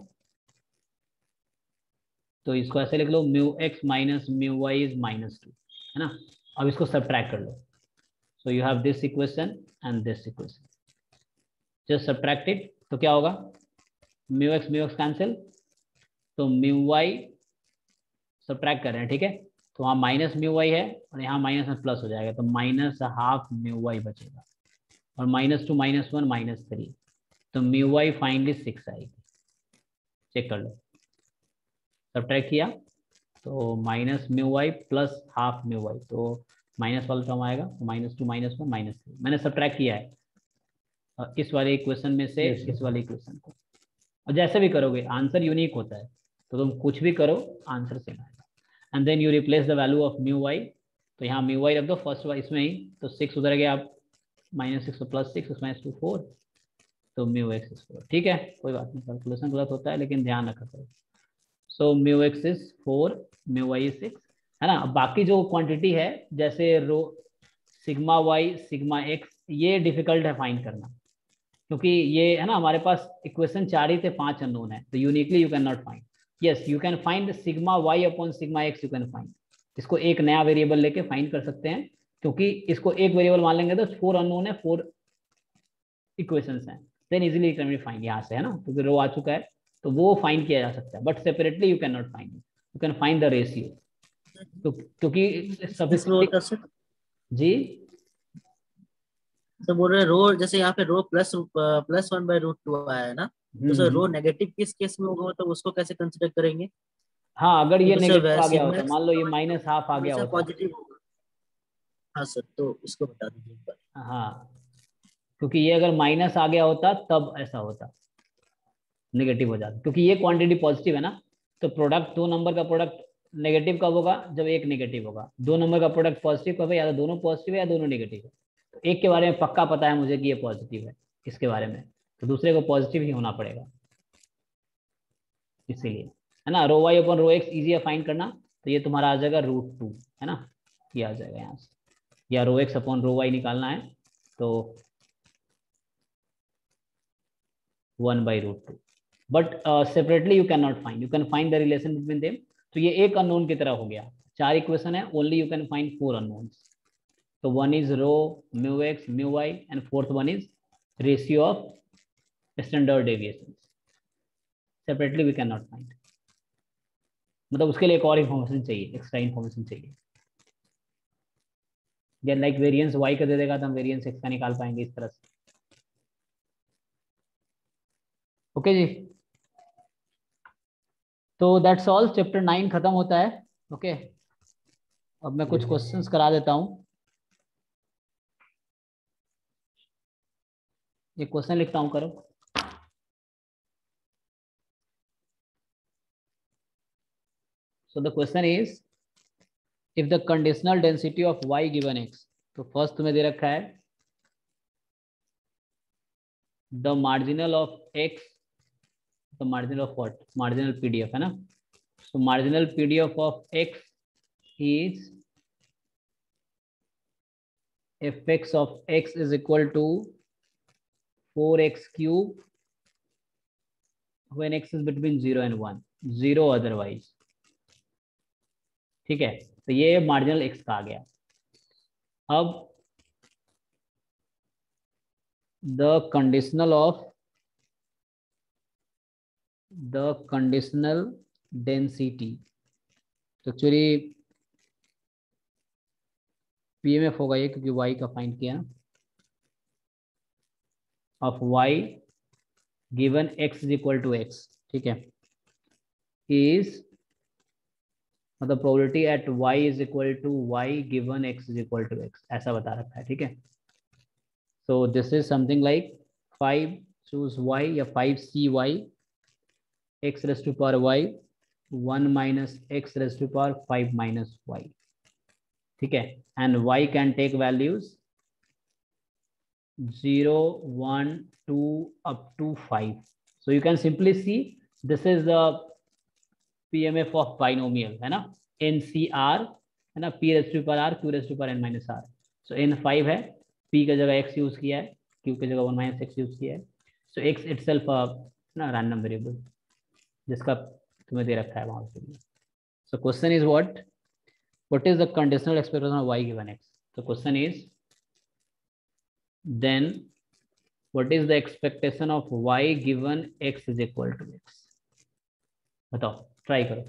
Speaker 1: तो इसको ऐसे लिख लो mu x minus mu Y is -2 है ना। अब इसको सब्ट्रैक्ट कर लो, so you have this equation and this equation, just subtract it, तो क्या होगा, म्यू एक्स कैंसिल, तो म्यू वाई सब्ट्रैक्ट कर रहे हैं, ठीक है, तो वहाँ माइनस म्यू वाई है और यहाँ माइनस में प्लस हो जाएगा, तो -12 म्यू वाई बचेगा, और -2 -1 -3, तो म्यू वाई फाइनली 6 आएगी, चेक कर लो, सब्ट्रैक्ट किया तो minus mu Y plus half mu Y, तो माइनस वाला टर्म आएगा, तो -2 -1 -3, मैंने सब्ट्रैक्ट किया है इस वाले इक्वेशन में से इस वाले इक्वेशन को, और जैसे भी करोगे आंसर यूनिक होता है, तो तुम कुछ भी करो आंसर सेम आएगा। And then you replace the value of mu Y, तो यहाँ म्यू वाई रख दो फर्स्ट वाई इसमें ही, तो 6 उधर गया, आप -6 तो +6 -2 4, तो म्यू एक्स इज 4, ठीक है, कोई बात नहीं, कैलकुलेशन गलत होता है लेकिन ध्यान रखा करो। So mu x is 4, mu Y is 6 है ना। बाकी जो क्वांटिटी है जैसे rho sigma Y sigma X, ये डिफिकल्ट है फाइंड करना, क्योंकि ये है ना हमारे पास इक्वेशन 4 ही थे, 5 अननोन है, तो uniquely you can not find. Yes you can find sigma Y upon sigma X, you can find, इसको एक नया वेरिएबल लेके फाइंड कर सकते हैं, क्योंकि इसको एक वेरिएबल मान लेंगे तो 4 अननोन है, 4 इक्वेशंस हैं, then easily can be find यहाँ से है ना, क्योंकि रो आ चुका है तो वो फाइंड किया जा सकता है, but separately you can not find, you can find the ratio, तो क्योंकि सफिशिएंटली जी
Speaker 3: तो बोल रहे रो, जैसे यहाँ पे रो +1/√2 आया है ना, तो सर रो नेगेटिव किस केस में होगा, तो उसको कैसे कंसिडर करेंगे?
Speaker 1: हाँ, अगर ये
Speaker 3: तो
Speaker 1: नेगेटिव आ गया
Speaker 3: सिग्मा
Speaker 1: होता, मान लो ये -12 आ गया
Speaker 3: हमेशा
Speaker 1: होता,
Speaker 3: पॉजिटिव होगा। हाँ सर, तो इसको बता दीजिए एक बार।
Speaker 1: हाँ, क्योंकि ये अगर माइनस आ गया होता तब ऐसा होता, नेगेटिव हो जाता, क्योंकि ये क्वांटिटी पॉजिटिव है ना, तो प्रोडक्ट 2 नंबर का प्रोडक्ट नेगेटिव कब होगा, जब एक नेगेटिव होगा, 2 नंबर का प्रोडक्ट पॉजिटिव कब है, या तो दोनों पॉजिटिव है या दोनों नेगेटिव है, तो एक के बारे में पक्का पता है मुझे कि ये पॉजिटिव है इसके बारे में, तो दूसरे को पॉजिटिव ही होना पड़ेगा, इसीलिए है ना। Rho y upon rho x easy है फाइंड करना, तो ये तुम्हारा आ जाएगा √2 है ना, ये आ जाएगा यहाँ से, या रो एक्स अपॉन रो वाई निकालना है तो 1/√2, but separately you can not find, you can find the relation between them, तो ये एक अननोन की तरह हो गया, 4 इक्वेशन है, only you can find 4 unknowns, तो 1 is rho mu x mu Y, and 4th one is ratio of standard deviation, separately we can not find, मतलब उसके लिए एक और इन्फॉर्मेशन चाहिए, एक्स्ट्रा इन्फॉर्मेशन चाहिए। या लाइक वेरिएंस y का दे देगा तो हम वेरिएंस x का निकाल पाएंगे इस तरह से। ओके जी, तो दैट्स ऑल, चैप्टर 9 खत्म होता है। ओके, अब मैं कुछ क्वेश्चंस करा देता हूँ। ये क्वेश्चन लिखता हूँ, करो। So the question is, if the conditional density of y given x, तो फर्स्ट तुम्हें दे रखा है the marginal of x, the marginal of what, marginal PDF है ना, so marginal PDF of x is fx of x is equal to 4x cube when x is between 0 and 1, 0 otherwise। ठीक है, तो ये marginal x का आ गया। अब the conditional density, तो एक्चुअली पीएमएफ होगा ये, क्योंकि y का फाइंड किया ना, of y given x is equal to x, ठीक है, इज मतलब probability at y is equal to y given x is equal to x, ऐसा बता रखा है। ठीक है, so this is something like 5 choose y या 5cy x raise to power y 1 minus x raise to power 5 minus y। ठीक है, and y can take values 0 1 2 up to 5, so you can simply see this is the PMF of binomial है ना, NCR है ना, P raise to power R Q raise to power N minus R। So N 5 है, P का जगह X use किया है, Q की जगह 1 माइनस X यूज किया है। सो X इटसेल्फ ना रैंडम वेरिएबल जिसका तुम्हें दे रखा है वहां पे। So question is what is the conditional expectation of y given x? So question is, then what is the expectation of y given x is equal to x? बताओ, try करो।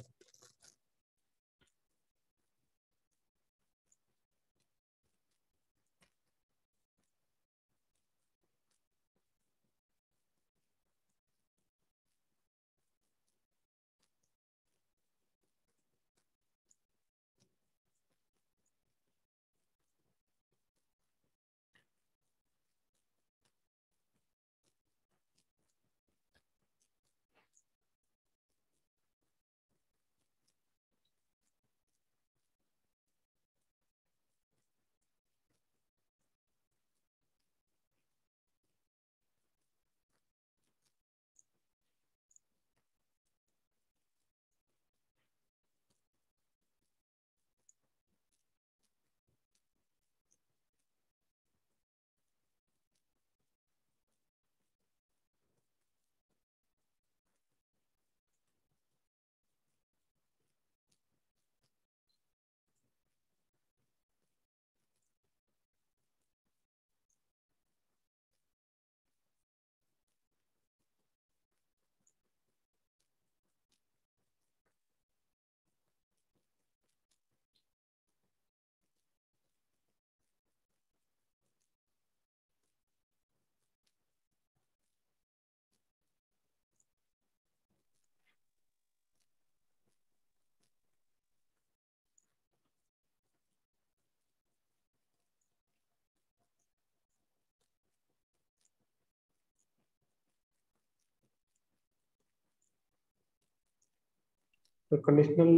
Speaker 2: तो conditional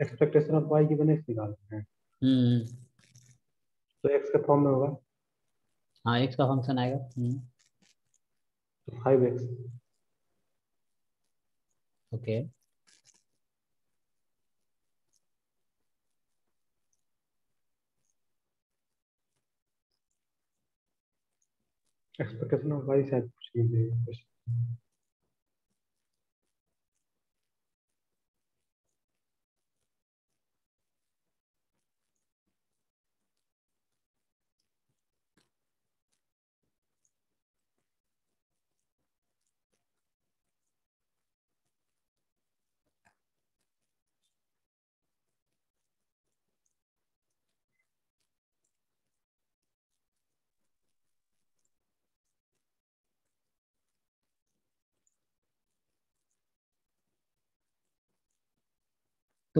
Speaker 2: expectation of y given x निकालते हैं, तो x के form में होगा
Speaker 1: हाँ, x का फंक्शन आएगा।
Speaker 2: तो 5x
Speaker 1: okay,
Speaker 2: expectation of y शायद कुछ नहीं दे।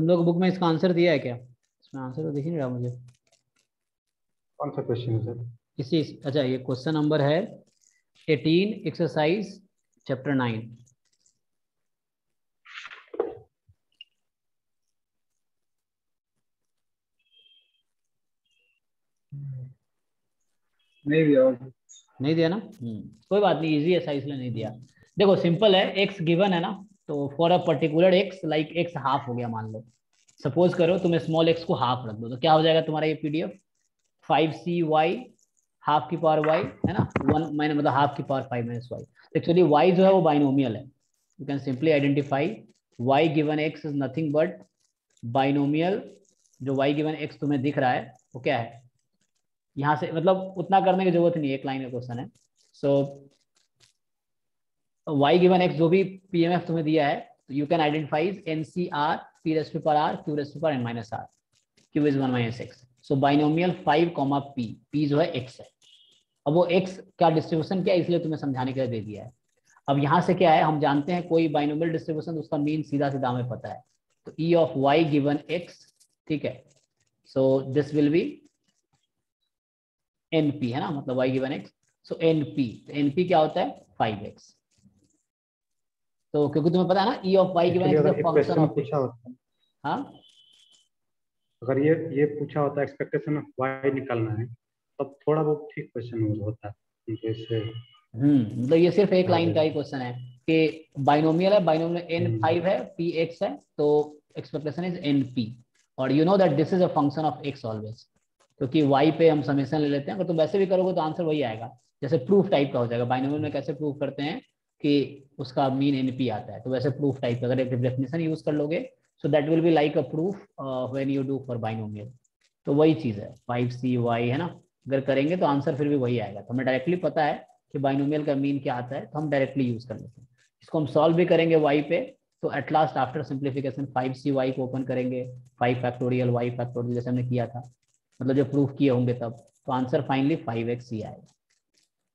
Speaker 1: तुम लोग बुक में इसका आंसर दिया है क्या? इसमें आंसर तो दिख ही नहीं रहा मुझे।
Speaker 2: कौन सा क्वेश्चन है सर?
Speaker 1: इसी अच्छा ये क्वेश्चन नंबर है 18 एक्सरसाइज चैप्टर 9।
Speaker 2: नहीं दिया।
Speaker 1: नहीं दिया ना? कोई बात नहीं, इजी है सा इसलिए नहीं दिया। देखो सिंपल है, एक्स गिवन है ना, तो for a particular x like x half हो गया मान लो। सपोज करो तुम स्मॉल एक्स को हाफ रख दो तो क्या हो जाएगा तुम्हारा ये पीडीएफ 5cy हाफ की पावर y है ना, 1 माइनस मतलब हाफ की power 5 minus y. Actually y जो है वो बाइनोमियल है, you can simply identify y given x is nothing but binomial. जो y गिवन x तुम्हें दिख रहा है वो क्या है, यहाँ से मतलब उतना करने की जरूरत नहीं है, एक लाइन का क्वेश्चन है। सो y गिवन x जो भी पीएमएफ तुम्हें दिया है you can identify NCR p raised to power r q raised to power n minus r q is 1 minus x। So binomial 5 p, p जो है x है। अब वो x का डिस्ट्रीब्यूशन क्या है इसलिए तुम्हें समझाने के लिए दे दिया है। अब यहाँ से क्या है, हम जानते हैं कोई बाइनोमियल डिस्ट्रीब्यूशन उसका मीन सीधा सीधा हमें पता है, तो e of y given x, ठीक है। So this will be NP है ना, मतलब y गिवन x, सो NP, तो NP क्या होता है 5x। तो क्योंकि तुम्हें पता है ना e of y given x is a function of x।
Speaker 2: पूछा होता,
Speaker 1: हाँ
Speaker 2: अगर ये पूछा होता एक्सपेक्टेशन ऑफ वाई निकालना है तब थोड़ा बहुत ठीक क्वेश्चन होता है, क्योंकि इससे
Speaker 1: मतलब ये सिर्फ एक लाइन का ही क्वेश्चन है कि बाइनोमियल है, बाइनोमियल n5 है, px है, तो एक्सपेक्टेशन इज np। और you know that this is a function of x always, क्योंकि y पे हम समेशन ले लेते हैं। अगर तुम वैसे भी करोगे तो आंसर वही आएगा, जैसे प्रूफ टाइप का हो जाएगा। बाइनोमियल में कैसे प्रूफ करते हैं कि उसका मीन np आता है, तो वैसे प्रूफ टाइप का अगर एक डेफिनेशन यूज कर लोगे so that will be like a proof when you do for binomial. तो वही चीज है 5cy है ना, अगर करेंगे तो आंसर फिर भी वही आएगा। तो हमें डायरेक्टली पता है कि बाइनोमियल का मीन क्या आता है, तो हम डायरेक्टली यूज कर लेते हैं। इसको हम सॉल्व भी करेंगे y पे, तो at last after simplification 5cy को ओपन करेंगे, 5 फैक्टोरियल y फैक्टोरियल जैसे हमने किया था, मतलब जब प्रूफ किए होंगे तब, तो आंसर फाइनली 5x ही आएगा।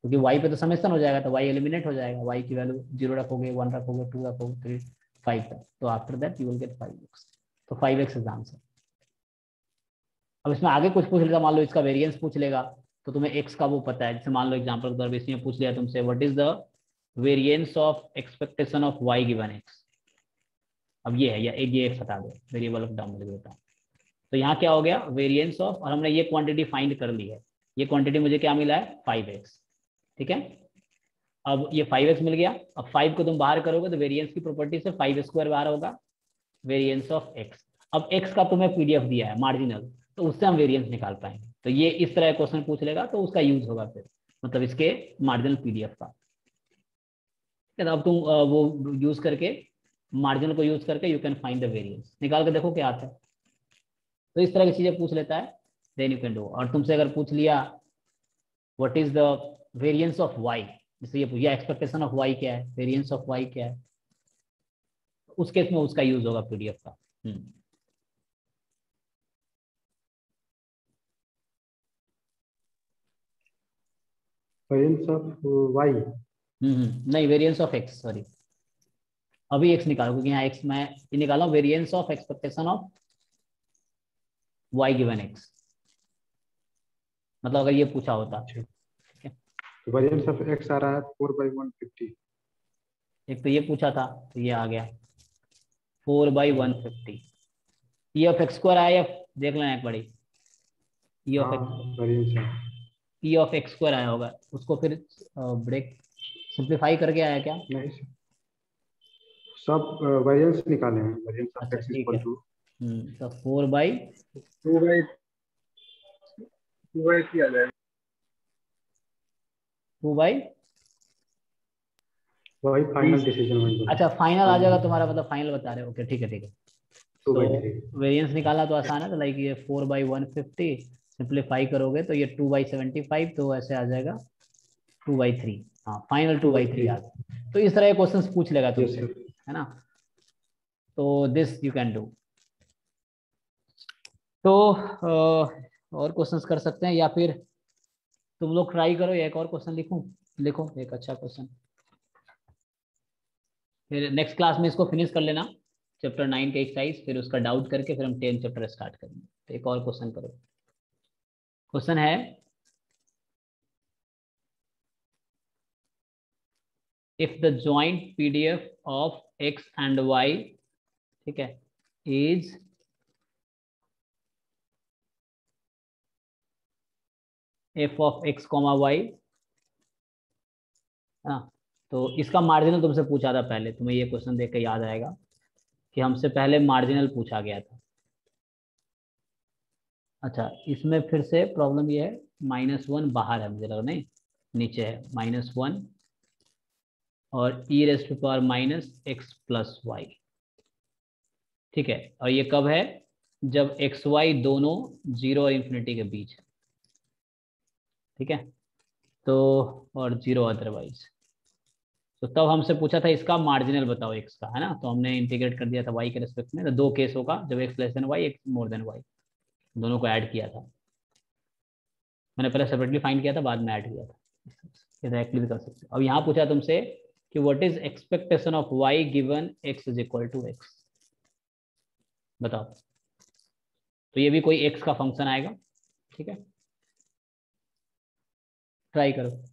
Speaker 1: क्योंकि y पे तो समेशन हो जाएगा, तो y एलिमिनेट हो जाएगा, y की वैल्यू 0 रखोगे, 1 रखोगे, 2 रखोगे, 3 5 तक, तो after that you will gate 5x। तो 5x इज आंसर। अब इसमें आगे कुछ पूछ लेगा, मान लो इसका वेरिएंस पूछ लेगा, तो तुम्हें x का वो पता है। जैसे मान लो एग्जांपल के तौर पे इसमें पूछ लिया तुमसे what is the variance of expectation of y given x। अब ये है, या ये x हटा दो, वेरिएबल ऑफ डाउन लिख देता हूं। तो यहाँ क्या हो गया वेरिएंस ऑफ, और हमने ये क्वांटिटी फाइंड कर ली है। ये क्वांटिटी मुझे क्या मिला है 5x, ठीक है। अब ये 5x मिल गया, अब 5 को तुम बाहर करोगे तो वेरिएंस की प्रॉपर्टी से 5² बाहर होगा, वेरिएंस ऑफ x। अब x का तुम्हें पीडीएफ दिया है मार्जिनल, तो उससे हम वेरिएंस निकाल पाएंगे। तो ये इस तरह क्वेश्चन पूछ लेगा तो उसका यूज होगा फिर, मतलब इसके मार्जिनल पीडीएफ का। अब तुम वो यूज करके, मार्जिनल को यूज करके you can find the variance, निकाल के देखो क्या आता है। तो इस तरह की चीजें पूछ लेता है, देन यू कैन डू। और तुमसे अगर पूछ लिया what is the variance of y, जैसे ये पूछा एक्सपेक्टेशन ऑफ y क्या है, वेरिएंस ऑफ y क्या है, उस केस में उसका यूज होगा पीडीएफ का।
Speaker 2: वेरिएंस ऑफ वाई,
Speaker 1: नहीं वेरिएंस ऑफ x, सॉरी अभी x निकालो, क्योंकि यहाँ x मैं ये निकाला variance of expectation of y given x, मतलब अगर ये पूछा होता।
Speaker 2: वेरिएंस ऑफ एक्स आ रहा है 4/150।
Speaker 1: एक तो ये पूछा था तो ये आ गया 4/150। e ऑफ x स्क्वायर आया, देख लेना एक बड़ी, e ऑफ x,
Speaker 2: वेरिएंस है
Speaker 1: e ऑफ x स्क्वायर आया होगा, उसको फिर ब्रेक सिंप्लीफाई करके आया क्या?
Speaker 2: नहीं सर, सब वेरिएंस निकाले हैं। वेरिएंस ऑफ
Speaker 1: अच्छा
Speaker 2: एक्स
Speaker 1: ठीक
Speaker 2: इक्वल
Speaker 1: है,
Speaker 2: टू
Speaker 1: तो 4/2/3
Speaker 2: आ जाएगा, वही फाइनल डिसीजन वही।
Speaker 1: अच्छा फाइनल आ जाएगा तुम्हारा, मतलब फाइनल बता रहे हो, ओके ठीक है ठीक है। तो
Speaker 2: 2/3
Speaker 1: वेरिएंस निकालना तो आसान है, तो लाइक ये 4/150 सिंप्लीफाई करोगे तो ये 2/75, तो ऐसे आ जाएगा 2/3। हाँ फाइनल 2/3 आ गया। तो इस तरह के क्वेश्चंस पूछ लेगा तुमसे, है ना। तो दिस यू कैन डू। तो और क्वेश्चंस कर सकते हैं, या फिर तुम लोग ट्राई करो, एक और क्वेश्चन लिखूं, लिखो एक अच्छा क्वेश्चन, फिर नेक्स्ट क्लास में इसको फिनिश कर लेना। चैप्टर 9 का एक्सरसाइज, फिर उसका डाउट करके फिर हम 10 चैप्टर स्टार्ट करेंगे। तो एक और क्वेश्चन करो। क्वेश्चन है if the joint PDF of x and y, ठीक है, is f of x comma y, हाँ, तो इसका मार्जिनल तुमसे पूछा था पहले, तुम्हें ये क्वेश्चन देख के याद आएगा कि हमसे पहले मार्जिनल पूछा गया था। अच्छा, इसमें फिर से प्रॉब्लम ये है, -1 बाहर है, मुझे लग रहा नहीं, नीचे है -1 और e raise to power -x plus y, ठीक है। और ये कब है? जब एक्स वाई दोनों 0 और इन्फिनिटी के बीच है, ठीक है, तो और 0 अदरवाइज। तो तब हमसे पूछा था इसका मार्जिनल बताओ एक्स का, है ना, तो हमने इंटीग्रेट कर दिया था वाई के रिस्पेक्ट में। तो दो केस होगा, जब x less than y, x more than y, दोनों को ऐड किया था। मैंने पहले सेपरेटली फाइंड किया था, बाद में ऐड किया था, डायरेक्टली भी कर सकते हो। अब यहाँ पूछा तुमसे कि what is expectation of Y given x is equal to x, बताओ। तो ये भी कोई एक्स का फंक्शन आएगा, ठीक है, ट्राई करो।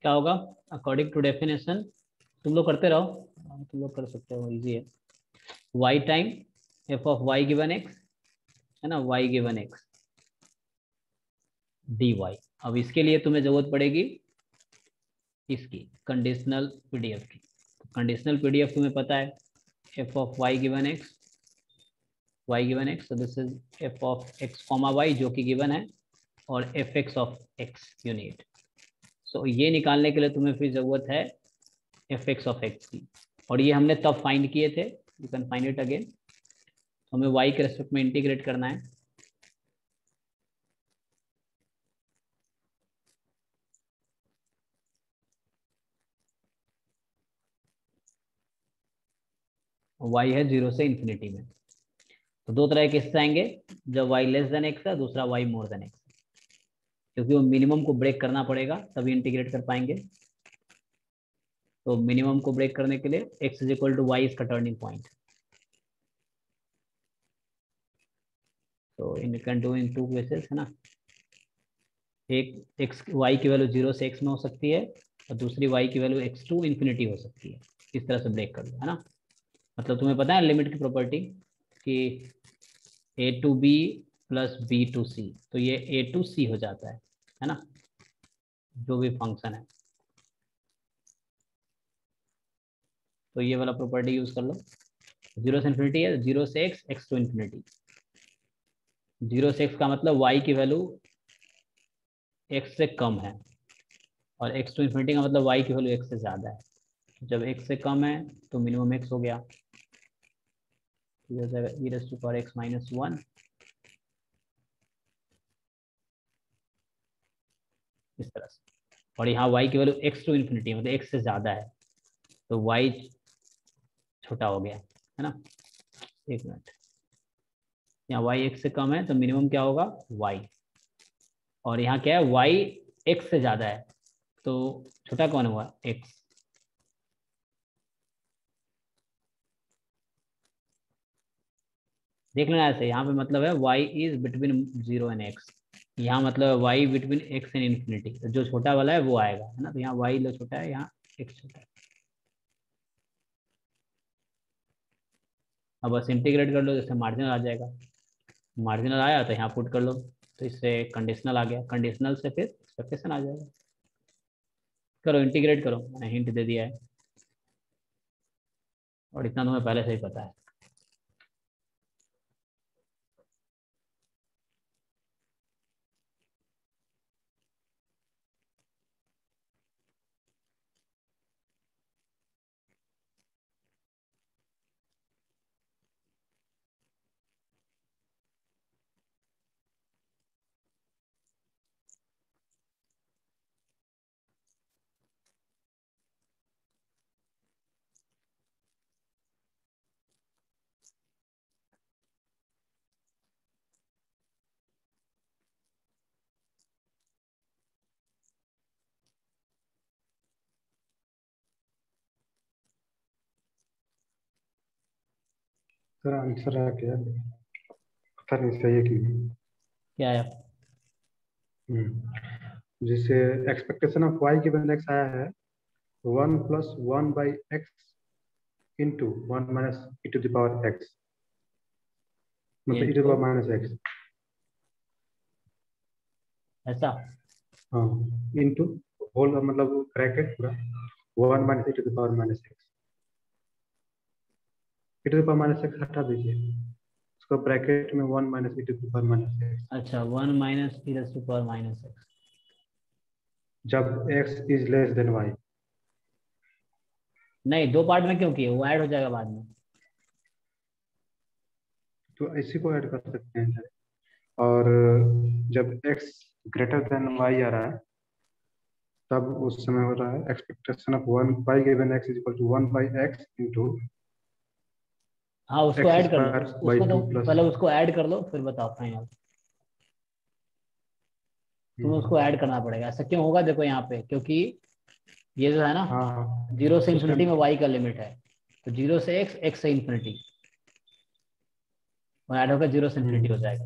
Speaker 1: क्या होगा अकॉर्डिंग टू डेफिनेशन? तुम लोग करते रहो, तुम लोग कर सकते हो, इजी है। Y time f of Y given x, है ना, वाई गिवन एक्स dy, अब इसके लिए तुम्हें जरूरत पड़ेगी इसकी कंडीशनल पीडीएफ की। कंडीशनल पीडीएफ तुम्हें पता है f of Y given x, y given x, so this is f of x comma y जो कि गिवन है, और f x of x unit. So ये निकालने के लिए तुम्हें फिर जरूरत है एफ एक्स ऑफ एक्स की, और ये हमने तब फाइंड किए थे, you can find it again. तो हमें वाई के रेस्पेक्ट में इंटीग्रेट करना है। वाई है 0 से इन्फिनिटी में। तो दो तरह के केसेस आएंगे, जब वाई लेस देन एक्स है, दूसरा वाई मोर देन एक्स, क्योंकि वो मिनिमम को ब्रेक करना पड़ेगा तभी इंटीग्रेट कर पाएंगे। तो मिनिमम को ब्रेक करने के लिए x is equal to y इसका टर्निंग पॉइंट। तो in can do in two cases, है ना। एक एक्स वाई की वैल्यू 0 से एक्स में हो सकती है, और दूसरी वाई की वैल्यू एक्स टू इन्फिनिटी हो सकती है। इस तरह से ब्रेक कर लो, है ना। मतलब तुम्हें पता है लिमिट की प्रॉपर्टी कि a to b plus b to c, तो ये ए टू सी हो जाता है ना, जो भी फंक्शन है। तो ये वाला प्रॉपर्टी यूज कर लो। 0 से इन्फिनिटी है, 0 से एक्स, एक्स टू इन्फिनिटी। 0 से एक्स का मतलब वाई की वैल्यू एक्स से कम है, और एक्स टू इन्फिनिटी का मतलब वाई की वैल्यू एक्स से ज़्यादा है। जब एक्स से कम है तो मिनिमम एक्स हो गया, ये हो जाएगा e raise to power x minus 1, इस तरह से। और यहाँ वाई की वैल्यू एक्स टू इन्फिनिटी मतलब एक्स से ज़्यादा है, तो वाई छोटा हो गया, है ना। एक मिनट, यहाँ वाई एक्स से कम है तो मिनिमम क्या होगा वाई, और यहाँ क्या है वाई एक्स से ज़्यादा है, तो छोटा कौन हुआ एक्स। देख लेना ऐसे, यहाँ पे मतलब है y is between 0 and x, यहाँ मतलब y between x and infinity, तो जो छोटा वाला है वो आएगा, है ना। तो यहाँ y लो छोटा है, यहाँ x छोटा है। अब बस इंटीग्रेट कर लो, जैसे मार्जिनल आ जाएगा, मार्जिनल आया तो यहाँ पुट कर लो, तो इससे कंडीशनल आ गया, कंडीशनल से फिर एक्सपेक्टेशन आ जाएगा। करो इंटीग्रेट करो, मैंने हिंट दे दिया है, और इतना तुम्हें पहले से ही पता है।
Speaker 2: सर आंसर आ गया, पता नहीं सही है कि नहीं।
Speaker 1: क्या है
Speaker 2: जिससे expectation of Y given x आया है 1 + 1/x into 1 - e to the power x, मतलब e टू द
Speaker 1: इनको
Speaker 2: पावर माइनस एक्स।
Speaker 1: ऐसा,
Speaker 2: हाँ, इंटू होल मतलब ब्रैकेट पूरा 1 - e to the power minus x. e to the power minus x हटा दीजिए, उसको ब्रैकेट में 1 - e to the power minus x.
Speaker 1: अच्छा 1 minus e raise to power minus x.
Speaker 2: जब x is less than y।
Speaker 1: नहीं, दो part में क्यों किए, वो ऐड हो जाएगा बाद में।
Speaker 2: तो इसी को ऐड कर सकते हैं। और जब x ग्रेटर देन y आ रहा है, तब उस समय हो रहा है expectation of 1 y given x is equal to 1/x into
Speaker 1: हाँ उसको
Speaker 2: एक्स
Speaker 1: ऐड कर लो,
Speaker 2: स्क्वायर बाई
Speaker 1: उसको तो
Speaker 2: 2 प्लस।
Speaker 1: पहले उसको ऐड कर लो फिर बताओ फाइनल। तुम्हें उसको ऐड करना पड़ेगा, ऐसा क्यों होगा देखो यहाँ पे, क्योंकि ये जो है ना
Speaker 2: हाँ
Speaker 1: 0 से
Speaker 2: उस
Speaker 1: इन्फिनिटी
Speaker 2: टाइम
Speaker 1: में y का लिमिट है, तो 0 से x, x से इन्फिनिटी, वो ऐड होकर 0 से इन्फिनिटी हो जाएगा।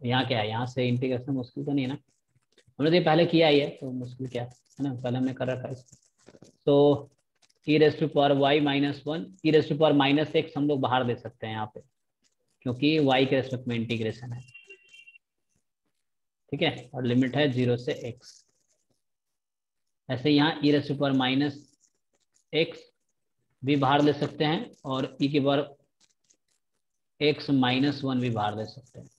Speaker 1: यहाँ क्या है, यहाँ से इंटीग्रेशन मुश्किल तो नहीं है ना, हमने तो ये पहले किया ही है तो मुश्किल क्या है ना, पहले हमने कर रखा है इसको। तो e raise to power y minus one, e raise to power minus x हम लोग बाहर दे सकते हैं यहाँ पे, क्योंकि वाई के रेस्पेक्ट में इंटीग्रेशन है, ठीक है, और लिमिट है 0 से x। ऐसे यहाँ e raise to power minus x भी बाहर ले सकते हैं और ई की पावर x माइनस वन भी बाहर ले सकते हैं,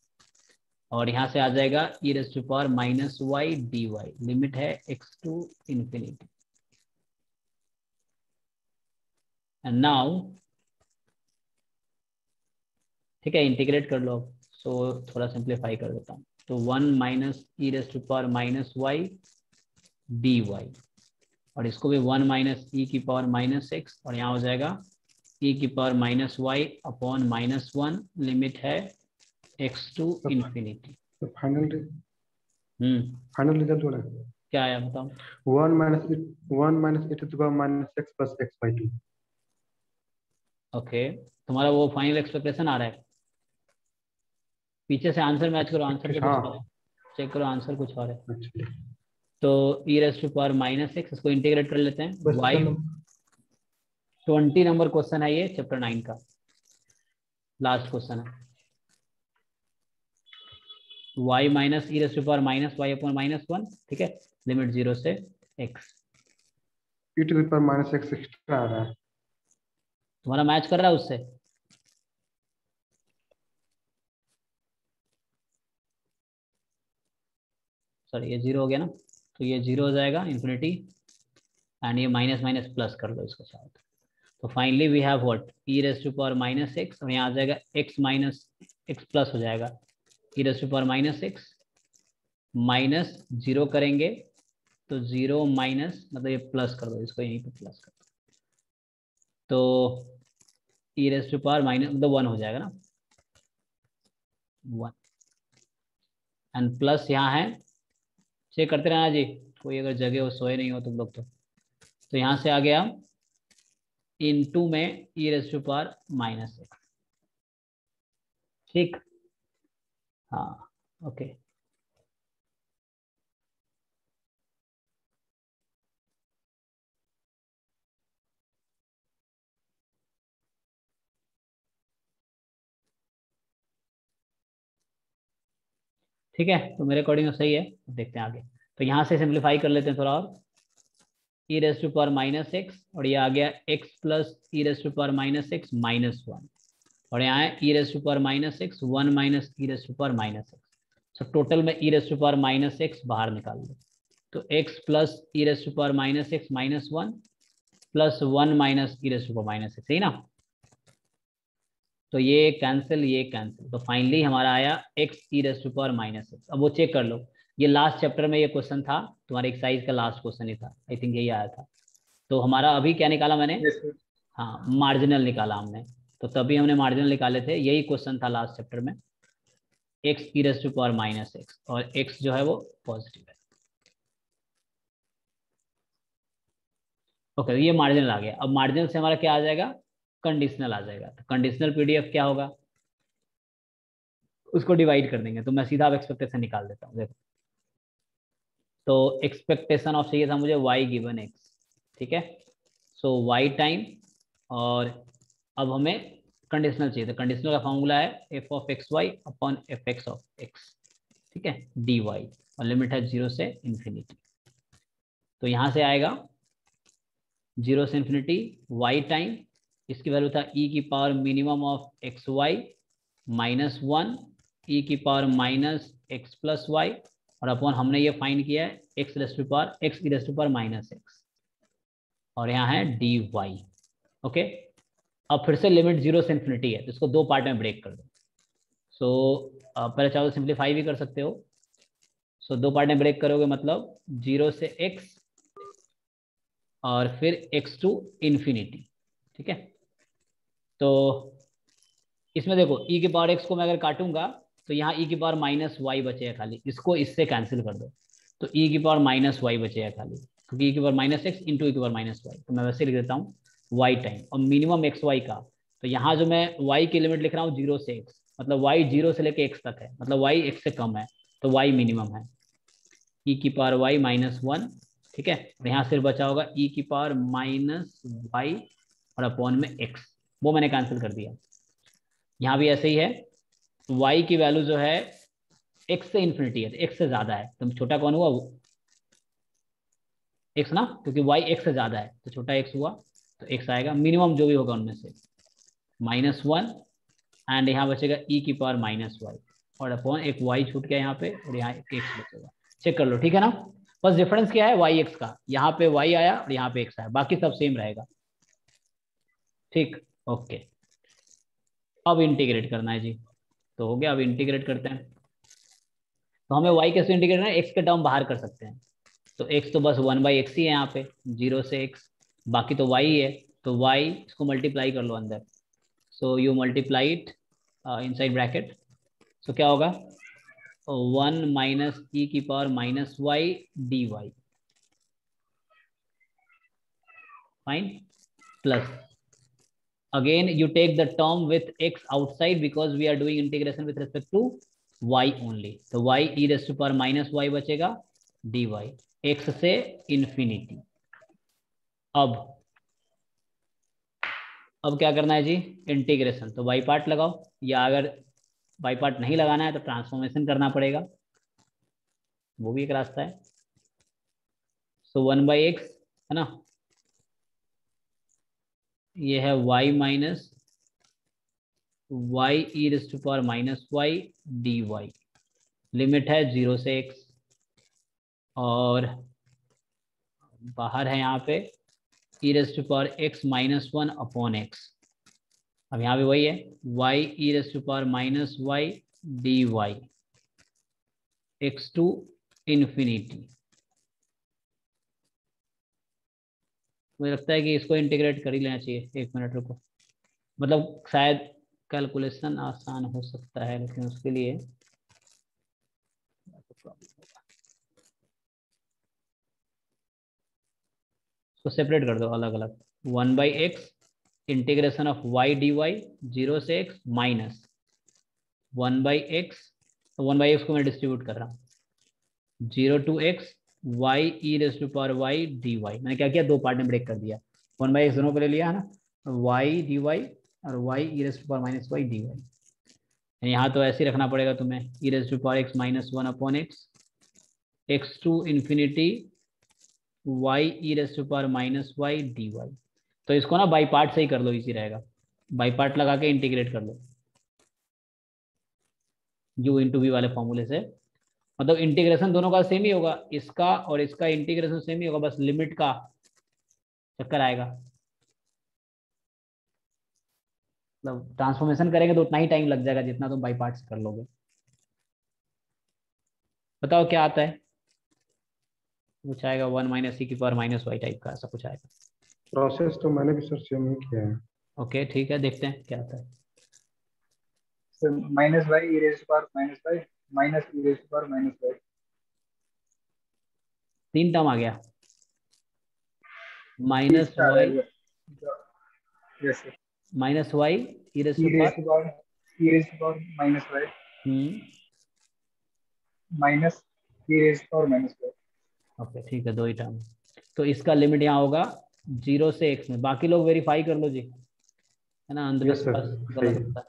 Speaker 1: और यहाँ से आ जाएगा e raise to power minus y d y, limit है x to infinity. And now ठीक है, इंटीग्रेट कर लो अब। सो थोड़ा सिंप्लीफाई कर देता हूँ, तो 1 minus e raise to power minus y d y, और इसको भी 1 माइनस ई की पावर माइनस एक्स, और यहाँ हो जाएगा ई की power minus y upon minus one, limit है x टू इंफिनिटी।
Speaker 2: तो फाइनल रिजल्ट हो रहा है
Speaker 1: क्या आया बताओ?
Speaker 2: 1 minus e to the power minus x plus x by 2।
Speaker 1: Okay, तुम्हारा वो फाइनल एक्सपेक्टेशन आ रहा है, पीछे से आंसर मैच करो, आंसर तो कुछ और है, चेक करो आंसर कुछ और है।
Speaker 2: अच्छा,
Speaker 1: तो e raise to power minus x, इसको इंटीग्रेट कर लेते हैं, वाई 20 नंबर क्वेश्चन है ये चैप्टर 9 का, लास्ट क्वेश्चन है। y minus e raise to power minus y upon minus one, ठीक है, लिमिट 0 से x।
Speaker 2: e to the power minus x extra आ रहा है।
Speaker 1: तुम्हारा मैच कर रहा है उससे? सॉरी ये 0 हो गया ना, तो ये 0 हो जाएगा इंफिनिटी, एंड ये माइनस माइनस प्लस कर दो इसको साथ। तो finally we have what, e raise to power minus x, और यहाँ आ जाएगा x माइनस एक्स प्लस हो जाएगा e raise to power minus x, minus 0 करेंगे तो 0 माइनस, मतलब ये प्लस कर दो इसको, यहीं पे प्लस कर दो, तो e raise to power minus मतलब 1 हो जाएगा ना, 1, एंड प्लस यहाँ है, चेक करते रहना जी, कोई अगर जगह हो, सोए नहीं हो तुम लोग तो यहाँ से आ गया इनटू में e raise to power minus x, ठीक, हाँ ओके। ठीक है, तो मेरे अकॉर्डिंग सही है, देखते हैं आगे। तो यहाँ से सिंप्लीफाई कर लेते हैं थोड़ा और, e raise to power minus x, और ये आ गया x plus e raise to power minus x minus one, और यहाँ है e raise to power minus x 1 minus e raise to power minus x. So total में e raise to power minus x बाहर निकाल दो, तो x plus e raise to power minus x minus one plus 1 minus e raise to power minus x, सही ना? तो ये cancel, ये कैंसिल, तो फाइनली हमारा आया x e raise to power minus x. अब वो चेक कर लो, ये लास्ट चैप्टर में ये क्वेश्चन था, तुम्हारे एक्सरसाइज का लास्ट क्वेश्चन ही था, आई थिंक यही आया था। तो हमारा अभी क्या निकाला मैंने? हाँ, मार्जिनल निकाला हमने, तो तभी हमने मार्जिनल निकाले थे, यही क्वेश्चन था लास्ट चैप्टर में, x e raise to power minus x, और एक्स जो है वो पॉजिटिव है। ओके, ये मार्जिनल आ गया। अब मार्जिनल से हमारा क्या आ जाएगा? कंडीशनल आ जाएगा। तो कंडीशनल पीडीएफ क्या होगा, उसको डिवाइड कर देंगे, तो मैं सीधा अब एक्सपेक्टेशन निकाल देता हूँ, देखो। तो एक्सपेक्टेशन ऑफ चाहिए था मुझे y गिवन x, ठीक है, सो y टाइम, और अब हमें कंडीशनल चाहिए, तो कंडीशनल का फॉर्मूला है f of x y upon f x of x, ठीक है, dy, और लिमिट है 0 से इंफिनिटी। तो यहाँ से आएगा 0 से इंफिनिटी y टाइम, इसकी वैल्यू था e की पावर minimum of x y minus one, e की power minus x plus y, और अपॉन हमने ये फाइंड किया है x raise to power x e raise to power minus x, और यहाँ है डी वाई। ओके, अब फिर से लिमिट 0 से इंफिनिटी है, तो इसको दो पार्ट में ब्रेक कर दो। सो पहले चाहो तो सिंप्लीफाई भी कर सकते हो। सो दो पार्ट में ब्रेक करोगे, मतलब 0 से x और फिर x टू इंफिनिटी, ठीक है। तो इसमें देखो e की पावर x को मैं अगर काटूंगा तो यहाँ e की पावर माइनस वाई बचेगा खाली, इसको इससे कैंसिल कर दो, तो e की पावर माइनस वाई बचेगा खाली, क्योंकि e की power minus x into e की पावर माइनस वाई, तो मैं वैसे लिख देता हूँ y टाइम, और मिनिमम एक्स वाई का, तो यहाँ जो मैं y की लिमिट लिख रहा हूँ 0 से x, मतलब y 0 से लेके x तक है, मतलब y x से कम है तो y मिनिमम है, e की पावर y माइनस 1, ठीक है। और यहाँ सिर्फ बचा होगा e की पावर माइनस y और अपॉन में x, वो मैंने कैंसिल कर दिया। यहाँ भी ऐसे ही है, y की वैल्यू जो है x से इन्फिनिटी है, x से ज्यादा है, तो छोटा कौन हुआ, x ना, क्योंकि y x से ज्यादा है तो छोटा x हुआ, तो x आएगा मिनिमम जो भी होगा उनमें से माइनस 1, एंड यहाँ बचेगा e की पावर माइनस वाई और अपॉन एक y छूट गया यहाँ पे और यहाँ एक x बचेगा। चेक कर लो, ठीक है ना। बस डिफरेंस क्या है y x का, यहाँ पे y आया और यहाँ पे x आया, बाकी सब सेम रहेगा, ठीक। ओके, अब इंटीग्रेट करना है जी, तो हो गया। अब इंटीग्रेट करते हैं, तो हमें y कैसे इंटीग्रेट करना है, x के टर्म बाहर कर सकते हैं, तो x तो बस 1/x ही है यहाँ पे, 0 से x, बाकी तो y ही है, तो y इसको मल्टीप्लाई कर लो अंदर, so you multiply it inside bracket, so क्या होगा 1 माइनस ई की power minus y d y, fine, plus again you take the term with x outside because we are doing integration with respect to y only, तो y e raised to power minus y बचेगा dy x से infinity. अब क्या करना है जी, integration, तो by part लगाओ, या अगर बाई पार्ट नहीं लगाना है तो ट्रांसफॉर्मेशन करना पड़ेगा, वो भी एक रास्ता है। सो 1/x है ना, ये है y minus y e raise to power minus y d y, limit है 0 से x, और बाहर है यहाँ पे e raise to power x minus 1 upon x, अब यहाँ भी वही है y e raise to power minus y d y x to infinity. मुझे लगता है कि इसको इंटीग्रेट कर ही लेना चाहिए, एक मिनट रुको, मतलब शायद कैलकुलेशन आसान हो सकता है, लेकिन उसके लिए इसको सेपरेट कर दो अलग अलग, 1/x integration of y dy 0 से x माइनस 1/x, तो 1/x को मैं डिस्ट्रीब्यूट कर रहा हूँ 0 to x y e raise to power y dy, मैंने क्या किया, दो पार्ट में ब्रेक कर दिया, 1/x दोनों को ले लिया है ना, y dy और y e raise to power minus y dy, यहाँ तो ऐसे ही रखना पड़ेगा तुम्हें, e raise to power x minus 1 upon x to infinity y e raise to power minus y dy। तो इसको ना बाई पार्ट से ही कर लो, इजी रहेगा, बाई पार्ट लगा के इंटीग्रेट कर लो u इंटू वी वाले फॉर्मूले से, मतलब इंटीग्रेशन दोनों का सेम ही होगा, इसका और इसका इंटीग्रेशन सेम ही होगा, बस लिमिट का चक्कर आएगा, मतलब ट्रांसफॉर्मेशन करेंगे तो उतना ही टाइम लग जाएगा जितना तुम बाई पार्ट से कर लोगे। बताओ क्या आता है, कुछ आएगा 1 माइनस ई की पावर माइनस वाई टाइप का, ऐसा कुछ आएगा।
Speaker 2: प्रोसेस तो मैंने भी सर सेम ही किया है।
Speaker 1: ओके ठीक है, देखते हैं क्या आता है।
Speaker 5: Sir minus y e raise to power minus y minus e raise to power minus y,
Speaker 1: 3 term आ गया, minus y,
Speaker 5: yes sir,
Speaker 1: minus y e raise
Speaker 5: e
Speaker 1: to
Speaker 5: raise to power minus y minus e raise to power minus y.
Speaker 1: Okay ठीक है, दो ही term, तो इसका limit यहाँ होगा 0 से x में, बाकी लोग वेरीफाई कर लो जी, है ना,
Speaker 2: यस सर,
Speaker 1: गलत होता है।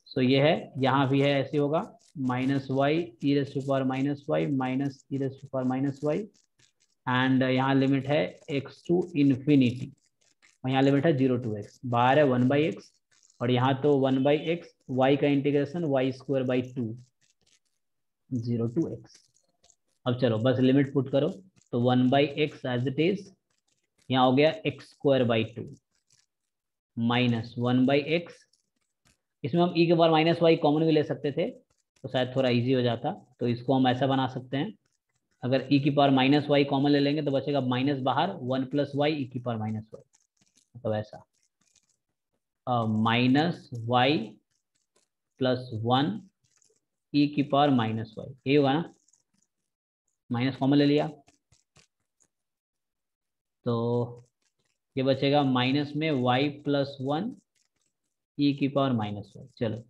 Speaker 1: सो ये है, यहाँ भी है ऐसे होगा, minus y e raise to power minus y minus e raise to power minus y, and यहाँ लिमिट है x टू इन्फिनिटी, और यहाँ लिमिट है 0 to x, बाहर है 1/x, और यहाँ तो 1/x y का integration y square by 2 0 to x। अब चलो बस लिमिट पुट करो, तो 1/x एज इट इज, यहाँ हो गया x square by 2 minus 1/x, इसमें हम e के पावर माइनस वाई कॉमन भी ले सकते थे तो शायद थोड़ा इजी हो जाता, तो इसको हम ऐसा बना सकते हैं, अगर e की पावर माइनस वाई कॉमन ले लेंगे तो बचेगा माइनस बाहर 1 प्लस वाई ई की पावर माइनस वाई, मतलब ऐसा माइनस वाई प्लस 1 ई की पावर माइनस वाई, यही होगा ना, माइनस कॉमन ले लिया तो ये बचेगा माइनस में y प्लस 1 ई की पावर माइनस वाई। चलो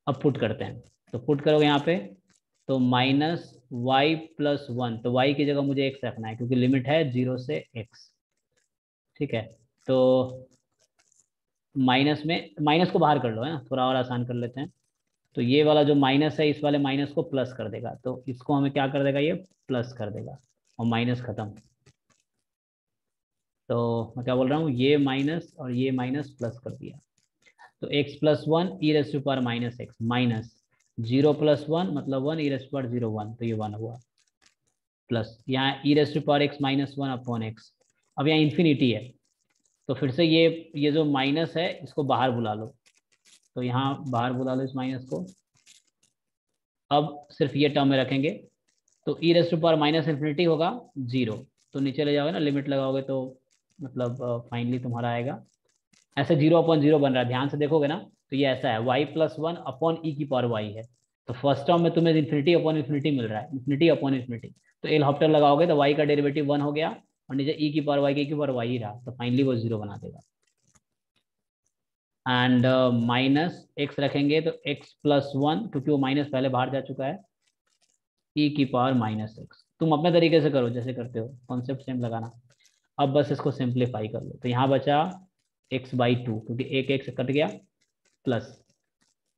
Speaker 1: अब पुट करते हैं, तो पुट करोगे यहाँ पे तो माइनस वाई प्लस वन, तो y की जगह मुझे एक्स रखना है क्योंकि लिमिट है 0 से x। ठीक है, तो माइनस में माइनस को बाहर कर लो है ना, थोड़ा और आसान कर लेते हैं। तो ये वाला जो माइनस है इस वाले माइनस को प्लस कर देगा, तो इसको हमें क्या कर देगा, ये प्लस कर देगा और माइनस खत्म। तो मैं क्या बोल रहा हूँ, ये माइनस और ये माइनस प्लस कर दिया, तो x plus one e raise to power minus x minus 0 plus one मतलब 1 ई रेस टू पावर 0 1, तो ये 1 हुआ प्लस यहाँ e raise to power x minus one upon x. अब यहाँ इन्फिनिटी है तो फिर से ये जो माइनस है इसको बाहर बुला लो, तो यहाँ बाहर बुला लो इस माइनस को। अब सिर्फ ये टर्म में रखेंगे तो e raise to power minus infinity होगा 0, तो नीचे ले जाओगे ना, लिमिट लगाओगे तो मतलब फाइनली तुम्हारा आएगा ऐसे 0 अपॉन 0 बन रहा है, ध्यान से देखोगे ना तो ये ऐसा है y प्लस वन अपॉन ई की पावर y है। तो फर्स्ट टर्म में तुम्हें इन्फिनिटी अपॉन इन्फिनिटी मिल रहा है, इन्फिनिटी अपॉन इन्फिनिटी, तो एल हॉप्टर लगाओगे तो y का डेरिवेटिव 1 हो गया और नीचे ई की पावर y की पावर y ही रहा, तो फाइनली वो 0 बना देगा। एंड माइनस एक्स रखेंगे तो x प्लस वन, क्योंकि वो माइनस पहले बाहर जा चुका है, ई की पावर माइनस एक्स। तुम अपने तरीके से करो जैसे करते हो, कॉन्सेप्ट सेम लगाना। अब बस इसको सिंप्लीफाई कर लो, तो यहाँ बचा x बाई टू, क्योंकि एक एक्स कट गया, प्लस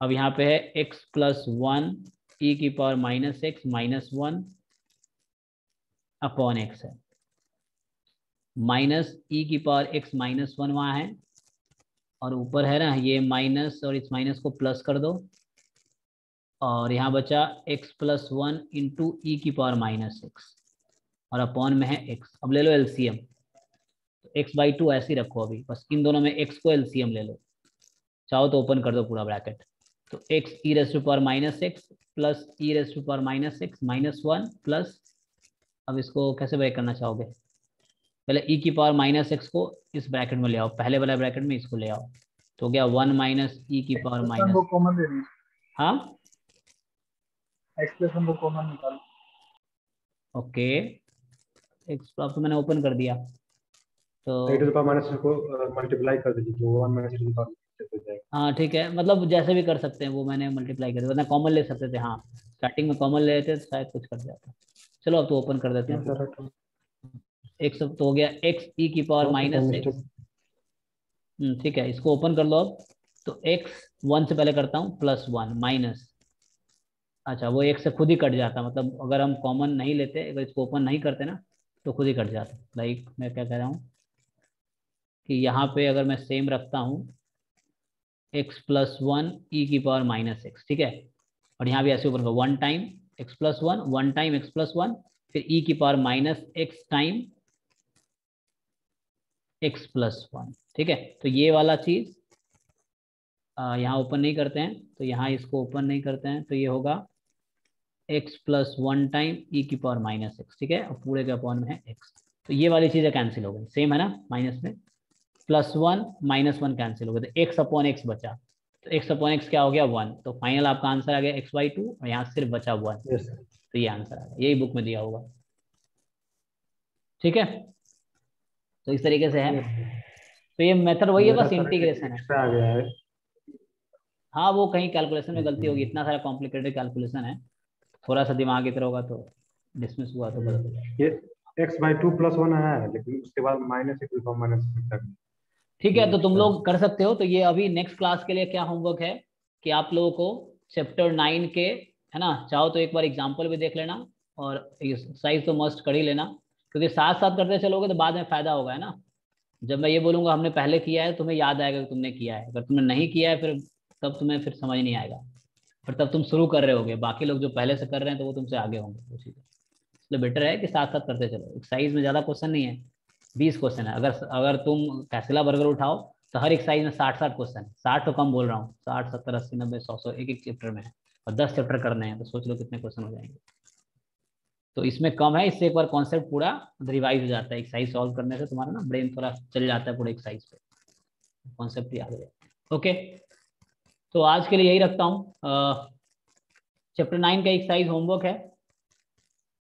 Speaker 1: अब यहाँ पे है x प्लस वन ई की power minus x minus one upon x है, माइनस ई की पावर एक्स माइनस वन वहाँ है और ऊपर है ना ये माइनस, और इस माइनस को प्लस कर दो और यहाँ बचा x प्लस वन इंटू ई की पावर माइनस एक्स और अपॉन में है x। अब ले लो एलसीएम, तो x बाई टू ऐसे ही रखो अभी, बस इन दोनों में x को एलसीएम ले लो, चाहो तो ओपन कर दो पूरा ब्रैकेट, तो x e raise to power minus x plus e raise to power minus x minus one plus, अब इसको कैसे ब्रेक करना चाहोगे, पहले ई की पावर माइनस एक्स को इस ब्रैकेट में ले आओ, पहले वाला ब्रैकेट में इसको ले आओ, तो हो गया वन माइनस ई की पावर माइनस,
Speaker 5: वो कॉमन ले लीजिए,
Speaker 1: हाँ
Speaker 5: एक्सप्रेशन वो कॉमन निकालो।
Speaker 1: ओके, एक्स तो मैंने ओपन कर दिया, तो
Speaker 2: e to the power minus को मल्टीप्लाई कर दीजिए तो 1 minus e to the power हो जाएगा।
Speaker 1: हाँ ठीक है, मतलब जैसे भी कर सकते हैं, वो मैंने मल्टीप्लाई कर दिया, वरना कॉमन ले सकते थे, हाँ स्टार्टिंग में कॉमन ले लेते तो शायद कुछ कर जाता। चलो अब तो ओपन कर देते हैं, एक्स तो हो गया एक्स ई की पावर माइनस एक्स, ठीक है, इसको ओपन कर लो अब, तो एक्स वन से पहले करता हूँ प्लस वन माइनस, अच्छा वो एक से खुद ही कट जाता, मतलब अगर हम कॉमन नहीं लेते, अगर इसको ओपन नहीं करते ना तो खुद ही कट जाता। लाइक मैं क्या कह रहा हूँ कि यहाँ पे अगर मैं सेम रखता हूँ एक्स प्लस वन ई की पावर माइनस एक्स, ठीक है, और यहाँ भी ऐसे ऊपर का one time x plus one time x plus one, फिर ई की power minus X time x plus one, ठीक है। तो ये वाला चीज यहाँ ओपन नहीं करते हैं, तो यहाँ इसको ओपन नहीं करते हैं, तो ये होगा एक्स प्लस वन टाइम ई की पावर माइनस एक्स, ठीक है, और पूरे के अपॉन में है एक्स, तो ये वाली चीजें कैंसिल हो गई, सेम है ना, माइनस में plus one minus one cancel हो गए, तो एक्स अपॉन एक्स बचा, तो एक्स अपॉन एक्स क्या हो गया वन, तो फाइनल आपका आंसर आ गया एक्स बाई टू और यहाँ सिर्फ बचा वन, तो ये आंसर आ गया, यही बुक में दिया होगा, ठीक है। तो इस तरीके से है, तो ये मेथड वही है,
Speaker 2: मेरा
Speaker 1: बस
Speaker 2: सर
Speaker 1: इंटीग्रेशन है।
Speaker 2: एक्स्ट्रा आ गया है।
Speaker 1: हाँ वो कहीं कैलकुलेशन में गलती होगी, इतना सारा कॉम्प्लिकेटेड कैलकुलेशन है, थोड़ा सा दिमाग इधर होगा तो डिसमिस हुआ तो गलत हो जाएगा।
Speaker 2: ये x by two plus one आया है, लेकिन उसके बाद माइनस एक माइनस तक।
Speaker 1: ठीक है, तो तुम लोग कर सकते हो, तो ये अभी नेक्स्ट क्लास के लिए क्या होमवर्क है कि आप लोगों को चैप्टर 9 के, है ना, चाहो तो एक बार एग्जाम्पल भी देख लेना और एक्सरसाइज तो मस्ट कर ही लेना, क्योंकि साथ साथ करते चलोगे तो बाद में फायदा होगा, है ना। जब मैं ये बोलूंगा हमने पहले किया है, तुम्हें याद आएगा कि तुमने किया है, अगर तुमने नहीं किया है फिर तब तुम्हें फिर समझ नहीं आएगा, फिर तब तुम शुरू कर रहे होगे, बाकी लोग जो पहले से कर रहे हैं तो वो तुमसे आगे होंगे वो चीज़ें, इसलिए बेटर है कि साथ साथ करते चलो। एक्सरसाइज में ज़्यादा क्वेश्चन नहीं है, 20 क्वेश्चन है, अगर अगर तुम कैसिला बर्गर उठाओ तो हर एक्सरसाइज में 60 क्वेश्चन है, 60 तो कम बोल रहा हूँ, 60 70 80 90 100 एक एक चैप्टर में है, और 10 चैप्टर करने हैं, तो सोच लो कितने क्वेश्चन हो जाएंगे। तो इसमें कम है, इससे एक बार कॉन्सेप्ट पूरा रिवाइज हो जाता है, एक्सरसाइज सॉल्व करने से तुम्हारा ना ब्रेन थोड़ा चल जाता है पूरे एक्सरसाइज पे, कॉन्सेप्ट याद हो जाता है। ओके, तो आज के लिए यही रखता हूँ, चैप्टर 9 का एक्सरसाइज होमवर्क है,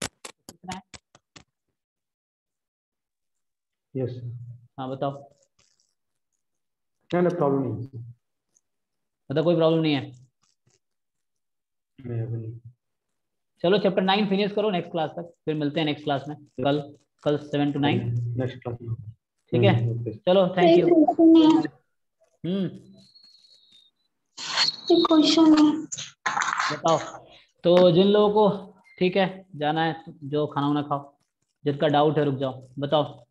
Speaker 1: कितना है?
Speaker 2: यस
Speaker 1: हाँ बताओ,
Speaker 2: ना प्रॉब्लम नहीं।
Speaker 1: मतलब कोई प्रॉब्लम नहीं है,
Speaker 2: नहीं अभी नहीं।
Speaker 1: चलो चैप्टर 9 फिनिश करो नेक्स्ट क्लास तक, फिर मिलते हैं नेक्स्ट क्लास में कल कल 7 to 9।
Speaker 2: नेक्स्ट क्लास में।
Speaker 1: ठीक है
Speaker 2: ओके।
Speaker 1: चलो थैंक
Speaker 4: एक
Speaker 1: यू।
Speaker 4: क्वेश्चन है, एक क्वेश्चन है।
Speaker 1: बताओ। तो जिन लोगों को ठीक है जाना है, जो खाना वाना खाओ, जिसका डाउट है रुक जाओ, बताओ।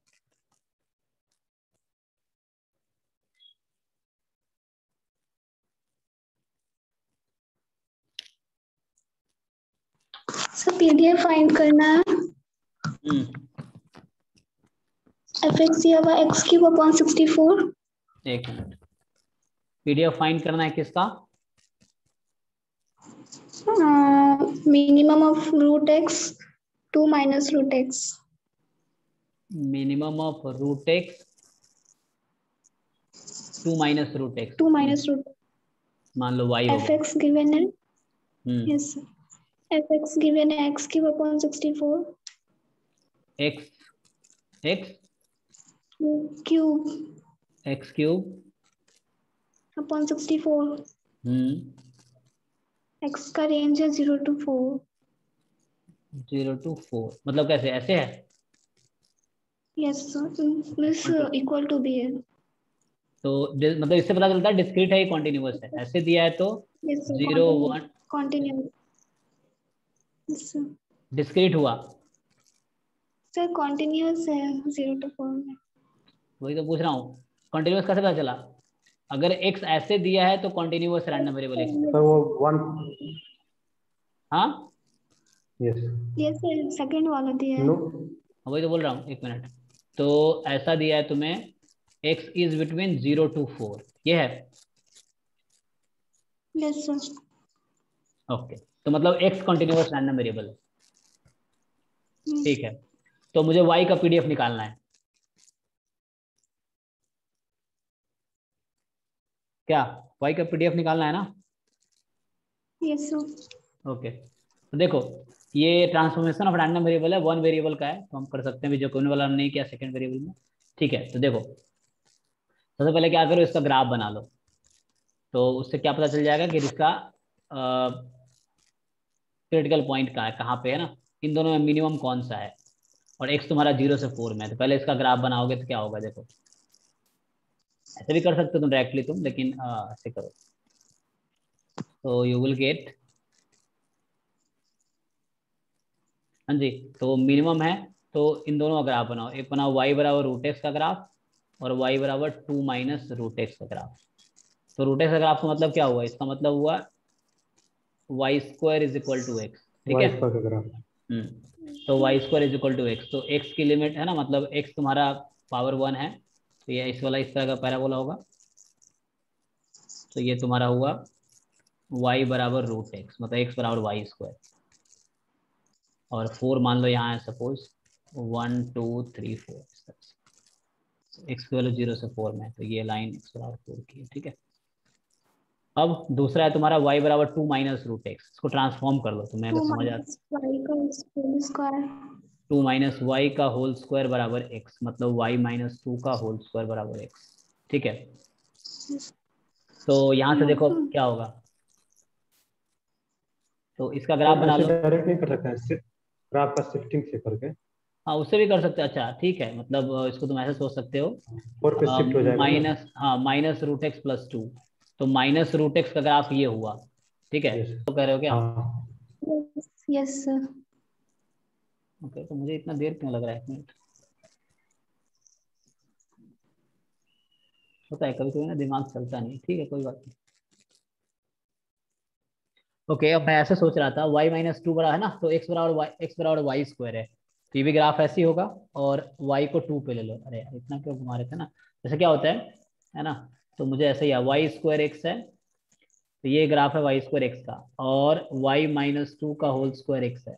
Speaker 4: सर पीडीएफ फाइंड करना है, fx दिया हुआ x³/64।
Speaker 1: एक मिनट, पीडीएफ फाइंड करना है किसका?
Speaker 4: Minimum of root x 2 minus root x।
Speaker 1: Minimum of root x 2 minus root x,
Speaker 4: 2 minus root
Speaker 1: मान लो y होगा।
Speaker 4: fx गिवन है,
Speaker 1: हम्म
Speaker 4: यस fx गिवन है x³/64
Speaker 1: x
Speaker 4: cube
Speaker 1: x cube
Speaker 4: upon 64। x का range है 0 to 4।
Speaker 1: 0 to 4 मतलब कैसे, ऐसे है?
Speaker 4: Yes miss equal to b है।
Speaker 1: तो मतलब इससे पता चलता है डिस्क्रीट है, कॉन्टिन्यूअस है। ऐसे दिया है तो
Speaker 4: यस
Speaker 1: 0 1
Speaker 4: कंटिन्यू
Speaker 1: डिस्क्रीट हुआ।
Speaker 4: सर कंटिन्यूअस है 0 to 4 में।
Speaker 1: वही तो पूछ रहा हूँ, कॉन्टिन्यूअस कैसे पता चला? अगर x ऐसे दिया है तो continuous random variable x।
Speaker 2: Sir वो 1।
Speaker 1: हाँ
Speaker 2: यस।
Speaker 4: यस सर सेकंड वाला दिया है।
Speaker 2: नो।
Speaker 1: वही तो बोल रहा हूँ, एक मिनट। तो ऐसा दिया है तुम्हें x इज बिटवीन 0 to 4, ये है।
Speaker 4: Yes sir.
Speaker 1: ओके तो मतलब x कॉन्टिन्यूअस रैंडम वेरिएबल है। ठीक है तो मुझे y का पीडीएफ निकालना है। क्या y का पीडीएफ निकालना है ना?
Speaker 4: Yes sir.
Speaker 1: ओके तो देखो, ये ट्रांसफॉर्मेशन ऑफ रैंडम वेरिएबल है, वन वेरिएबल का है, तो हम कर सकते हैं भी, जैकोबियन वाला हमने नहीं किया सेकंड वेरिएबल में। ठीक है तो देखो, सबसे पहले क्या करो, इसका ग्राफ बना लो। तो उससे क्या पता चल जाएगा कि इसका क्रिटिकल पॉइंट कहाँ है, कहाँ पे है ना, इन दोनों में मिनिमम कौन सा है। और x तुम्हारा 0 से 4 में है, तो पहले इसका ग्राफ बनाओगे तो क्या होगा देखो। ऐसे भी कर सकते हो तुम डायरेक्टली तुम, लेकिन ऐसे करो। तो यू विल गेट, हाँ जी, तो मिनिमम है तो इन दोनों का ग्राफ बनाओ। एक बनाओ y बराबर रूट एक्स का ग्राफ, और y बराबर 2 माइनस रूट एक्स का ग्राफ। तो रूट एक्स का ग्राफ का मतलब क्या हुआ, इसका मतलब हुआ y² is equal to x. ठीक है
Speaker 2: वाइस का ग्राफ।
Speaker 1: तो y² is equal to x, तो x की लिमिट है ना, मतलब x तुम्हारा पावर 1 है, तो ये इस वाला इस तरह का पैराबोला होगा। तो ये तुम्हारा हुआ y बराबर रूट एक्स, मतलब x बराबर y²। और 4 मान लो यहाँ है सपोज, 1 2 3 4, एक्स की वैल्यू 0 से 4 में, तो ये लाइन x बराबर 4 की है। ठीक है अब दूसरा है तुम्हारा y बराबर 2 माइनस रूट एक्स, इसको ट्रांसफॉर्म कर लो तुम्हें अगर
Speaker 4: 2
Speaker 1: समझ आता।
Speaker 4: माइनस y का होल स्क्वायर
Speaker 1: 2 माइनस वाई का होल स्क्वायर बराबर x, मतलब y माइनस 2 का होल स्क्वायर बराबर x। ठीक है तो यहाँ से देखो क्या होगा, तो इसका ग्राफ
Speaker 2: तो
Speaker 1: बना
Speaker 2: ऐसे
Speaker 1: लो।
Speaker 2: डायरेक्ट नहीं कर सकते हैं, ग्राफ का शिफ्टिंग से करके।
Speaker 1: हाँ उससे भी कर सकते हो, अच्छा ठीक है, मतलब इसको तुम ऐसे सोच सकते हो,
Speaker 2: 4 पे शिफ्ट हो जाएगा ना।
Speaker 1: माइनस, हाँ माइनस रूट एक्स प्लस 2, तो माइनस रूट एक्स का ग्राफ ये हुआ। ठीक है
Speaker 2: यस।
Speaker 1: तो कह रहे हो क्या?
Speaker 2: हाँ।
Speaker 4: Yes sir.
Speaker 1: ओके तो मुझे इतना देर क्यों लग रहा है, एक मिनट, होता है कभी कभी ना दिमाग चलता नहीं। ठीक है कोई बात नहीं। ओके अब मैं ऐसे सोच रहा था, y माइनस 2 बड़ा है ना, तो x बराबर y² है, तो ये भी ग्राफ ऐसे ही होगा। और y को 2 पे ले लो, अरे यार इतना क्यों घुमा रहे थे ना, जैसे क्या होता है ना, तो मुझे ऐसे ही y² x है, तो ये ग्राफ है y² x का, और y माइनस 2 का होल स्क्वायर x है।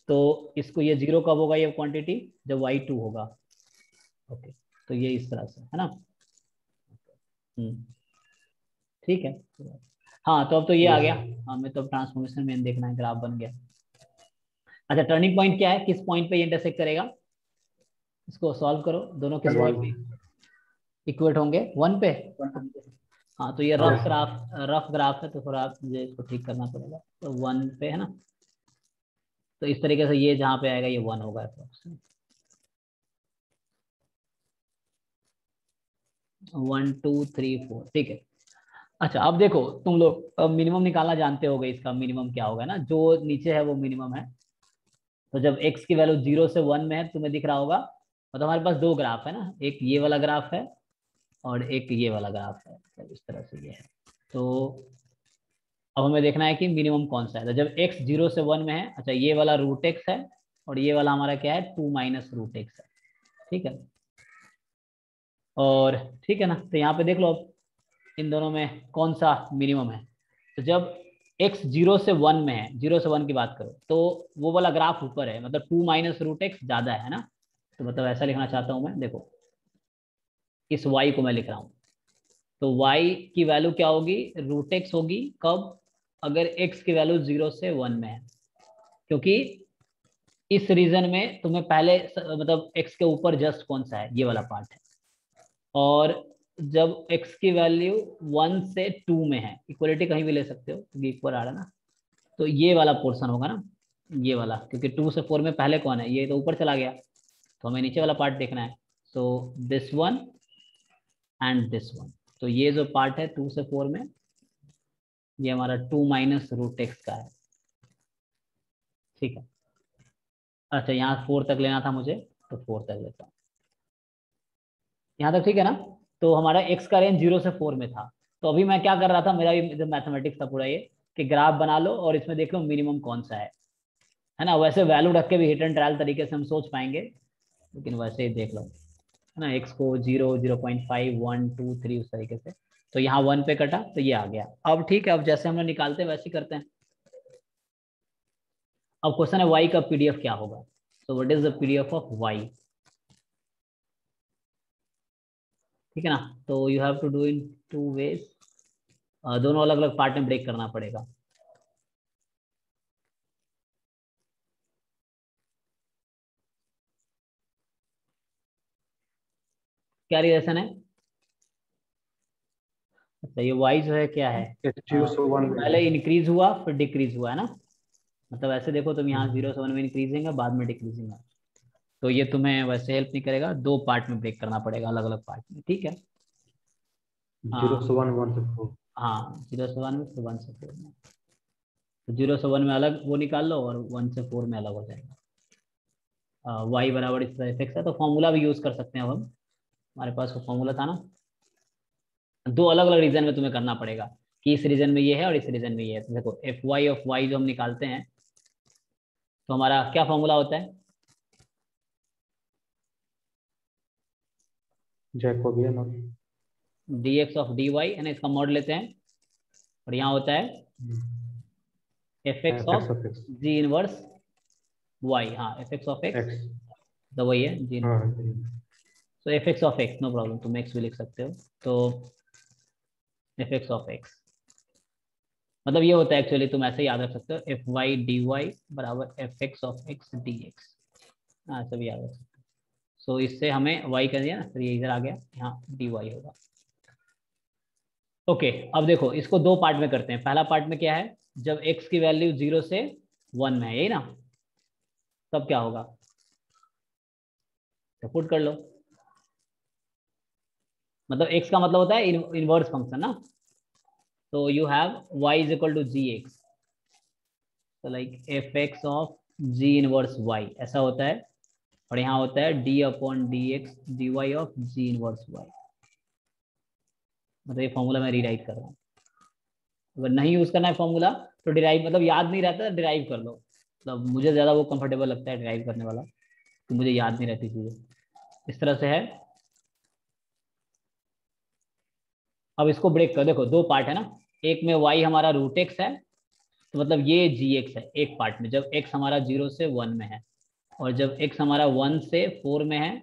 Speaker 1: तो इसको ये 0 कब होगा ये क्वांटिटी, जब y 2 होगा। ओके तो ये इस तरह से है ना। ठीक है हाँ तो अब तो ये आ
Speaker 2: यस
Speaker 1: गया,
Speaker 2: सर।
Speaker 1: हमें तो ट्रांसफॉर्मेशन में देखना है, ग्राफ बन गया। अच्छा टर्निंग पॉइंट क्या है, किस पॉइंट पे ये इंटरसेक्ट करेगा, इसको सॉल्व करो, दोनों किस पॉइंट पे
Speaker 2: 1।
Speaker 1: इक्वेट होंगे, 1 पे। हाँ तो ये
Speaker 2: हाँ।
Speaker 1: रफ ग्राफ है, तो थोड़ा मुझे इसको ठीक करना पड़ेगा। तो 1 पे है ना, तो इस तरीके से ये जहाँ पे आएगा ये 1 होगा अप्रोक्सीमेट। 1 2 3 4 ठीक है। अच्छा अब देखो तुम लोग मिनिमम निकालना जानते होगे, इसका मिनिमम क्या होगा ना, जो नीचे है वो मिनिमम है। तो जब x की वैल्यू 0 से 1 में है, तुम्हें दिख रहा होगा, तो हमारे पास दो ग्राफ है ना, एक ये वाला ग्राफ है और एक ये वाला ग्राफ है, तो इस तरह से ये है। तो अब हमें देखना है कि मिनिमम कौन सा है। तो जब x 0 से 1 में है, अच्छा ये वाला रूट एक्स है और ये वाला हमारा क्या है 2 माइनस रूट एक्स है, ठीक है। और ठीक है ना, तो यहाँ पे देख लो अब इन दोनों में कौन सा मिनिमम है। तो जब x 0 से 1 में है, 0 से 1 की बात करो, तो वो वाला ग्राफ ऊपर है, मतलब 2 माइनस रूट एक्स ज्यादा है ना। तो मतलब ऐसा लिखना चाहता हूं मैं, देखो इस y को मैं लिख रहा हूं, तो y की वैल्यू क्या होगी, रूट एक्स होगी कब, अगर x की वैल्यू 0 से 1 में है। क्योंकि इस रीजन में तुम्हें पहले मतलब x के ऊपर जस्ट कौन सा है, ये वाला पार्ट है। और जब x की वैल्यू 1 से 2 में है, इक्वलिटी कहीं भी ले सकते हो क्योंकि इक्वल आ रहा है ना, तो ये वाला पोर्शन होगा ना, ये वाला, क्योंकि 2 से 4 में पहले कौन है, ये तो ऊपर चला गया, तो हमें नीचे वाला पार्ट देखना है। So this one and this one, तो ये जो पार्ट है 2 से 4 में, ये हमारा 2 माइनस रूट एक्स का है, ठीक है। अच्छा यहाँ 4 तक लेना था मुझे, तो 4 तक लेता हूँ, यहाँ तक ठीक है ना। तो हमारा x का रेंज 0 से 4 में था। तो अभी मैं क्या कर रहा था, मेरा भी मैथमेटिक्स था पूरा ये, कि ग्राफ बना लो और इसमें देख लो मिनिमम कौन सा है ना। वैसे वैल्यू रख के भी हिट एंड ट्रायल तरीके से हम सोच पाएंगे, लेकिन वैसे ही देख लो है ना, x को 0 0.5 1 2 3 उस तरीके से। तो यहाँ 1 पे कटा तो ये आ गया। अब ठीक है, अब जैसे हम लोग निकालते हैं वैसे ही करते हैं। अब क्वेश्चन है y का पीडीएफ क्या होगा। So what is the PDF of y, ठीक है ना। तो you have to do in 2 ways, दोनों अलग अलग पार्ट में ब्रेक करना पड़ेगा। क्या रिलेशन है, अच्छा ये y जो है क्या है,
Speaker 2: H0 से 1 में
Speaker 1: पहले इंक्रीज हुआ फिर डिक्रीज हुआ है ना। मतलब ऐसे देखो तुम यहाँ 0 से 1 में इंक्रीजिंग है, बाद में डिक्रीजिंग है। तो ये तुम्हें वैसे हेल्प नहीं करेगा, दो पार्ट में ब्रेक करना पड़ेगा, अलग अलग पार्ट में, ठीक है।
Speaker 2: 0
Speaker 1: हाँ
Speaker 2: से 1 1 से 4।
Speaker 1: हाँ 0 से 1 में फिर 1 से 4 में, तो 0 से 1 में अलग वो निकाल लो और 1 से 4 में अलग हो जाएगा। y बराबर इस तरह एफ है, तो फॉर्मूला भी यूज कर सकते हैं। अब हम हमारे पास वो फॉर्मूला था ना, दो अलग अलग रीजन में तुम्हें करना पड़ेगा कि इस रीजन में ये है और इस रीजन में ये है। तो देखो एफ वाई ऑफ वाई जो हम निकालते हैं, तो हमारा क्या फॉर्मूला होता है,
Speaker 2: जैकोबियन और
Speaker 1: d x of d y है ना, इसका मॉड लेते हैं। और यहाँ होता है f x
Speaker 2: fx
Speaker 1: of
Speaker 2: of x
Speaker 1: g inverse y, हाँ f x of x,
Speaker 2: x।
Speaker 1: तो वही है जी
Speaker 2: हाँ
Speaker 1: इनवर्स।
Speaker 2: जी।
Speaker 1: तो F x of x no problem, तुम एक्स भी लिख सकते हो। तो एफ एक्स ऑफ एक्स मतलब ये होता है, एक्चुअली तुम ऐसे ही याद रख सकते हो, एफ वाई डी वाई बराबर F x of x D x, हाँ ऐसे भी याद रख सकते हो। सो इससे हमें y कर दिया ना, फिर ये इधर आ गया, यहाँ डी वाई होगा। ओके अब देखो इसको दो पार्ट में करते हैं। पहला पार्ट में क्या है, जब x की वैल्यू 0 से 1 में है, यही ना, तब क्या होगा, तो पुट कर लो। मतलब x का मतलब होता है इनवर्स फंक्शन ना। तो you have y is equal to g x, तो like f x of g inverse y ऐसा होता है। और यहाँ होता है d upon d x d y of g inverse y। मतलब ये फॉर्मूला मैं रीराइट कर रहा हूँ। अगर नहीं यूज करना है फॉर्मूला तो डिराइव, मतलब याद नहीं रहता डिराइव कर लो। मतलब मुझे ज्यादा वो कंफर्टेबल लगता है डिराइव करने वाला, तो मुझे याद नहीं रहती चीजें, इस तरह से है। अब इसको ब्रेक कर, देखो दो पार्ट है ना, एक में y हमारा रूट एक्स है, तो मतलब ये जी एक्स है एक पार्ट में, जब x हमारा 0 से 1 में है। और जब x हमारा 1 से 4 में है,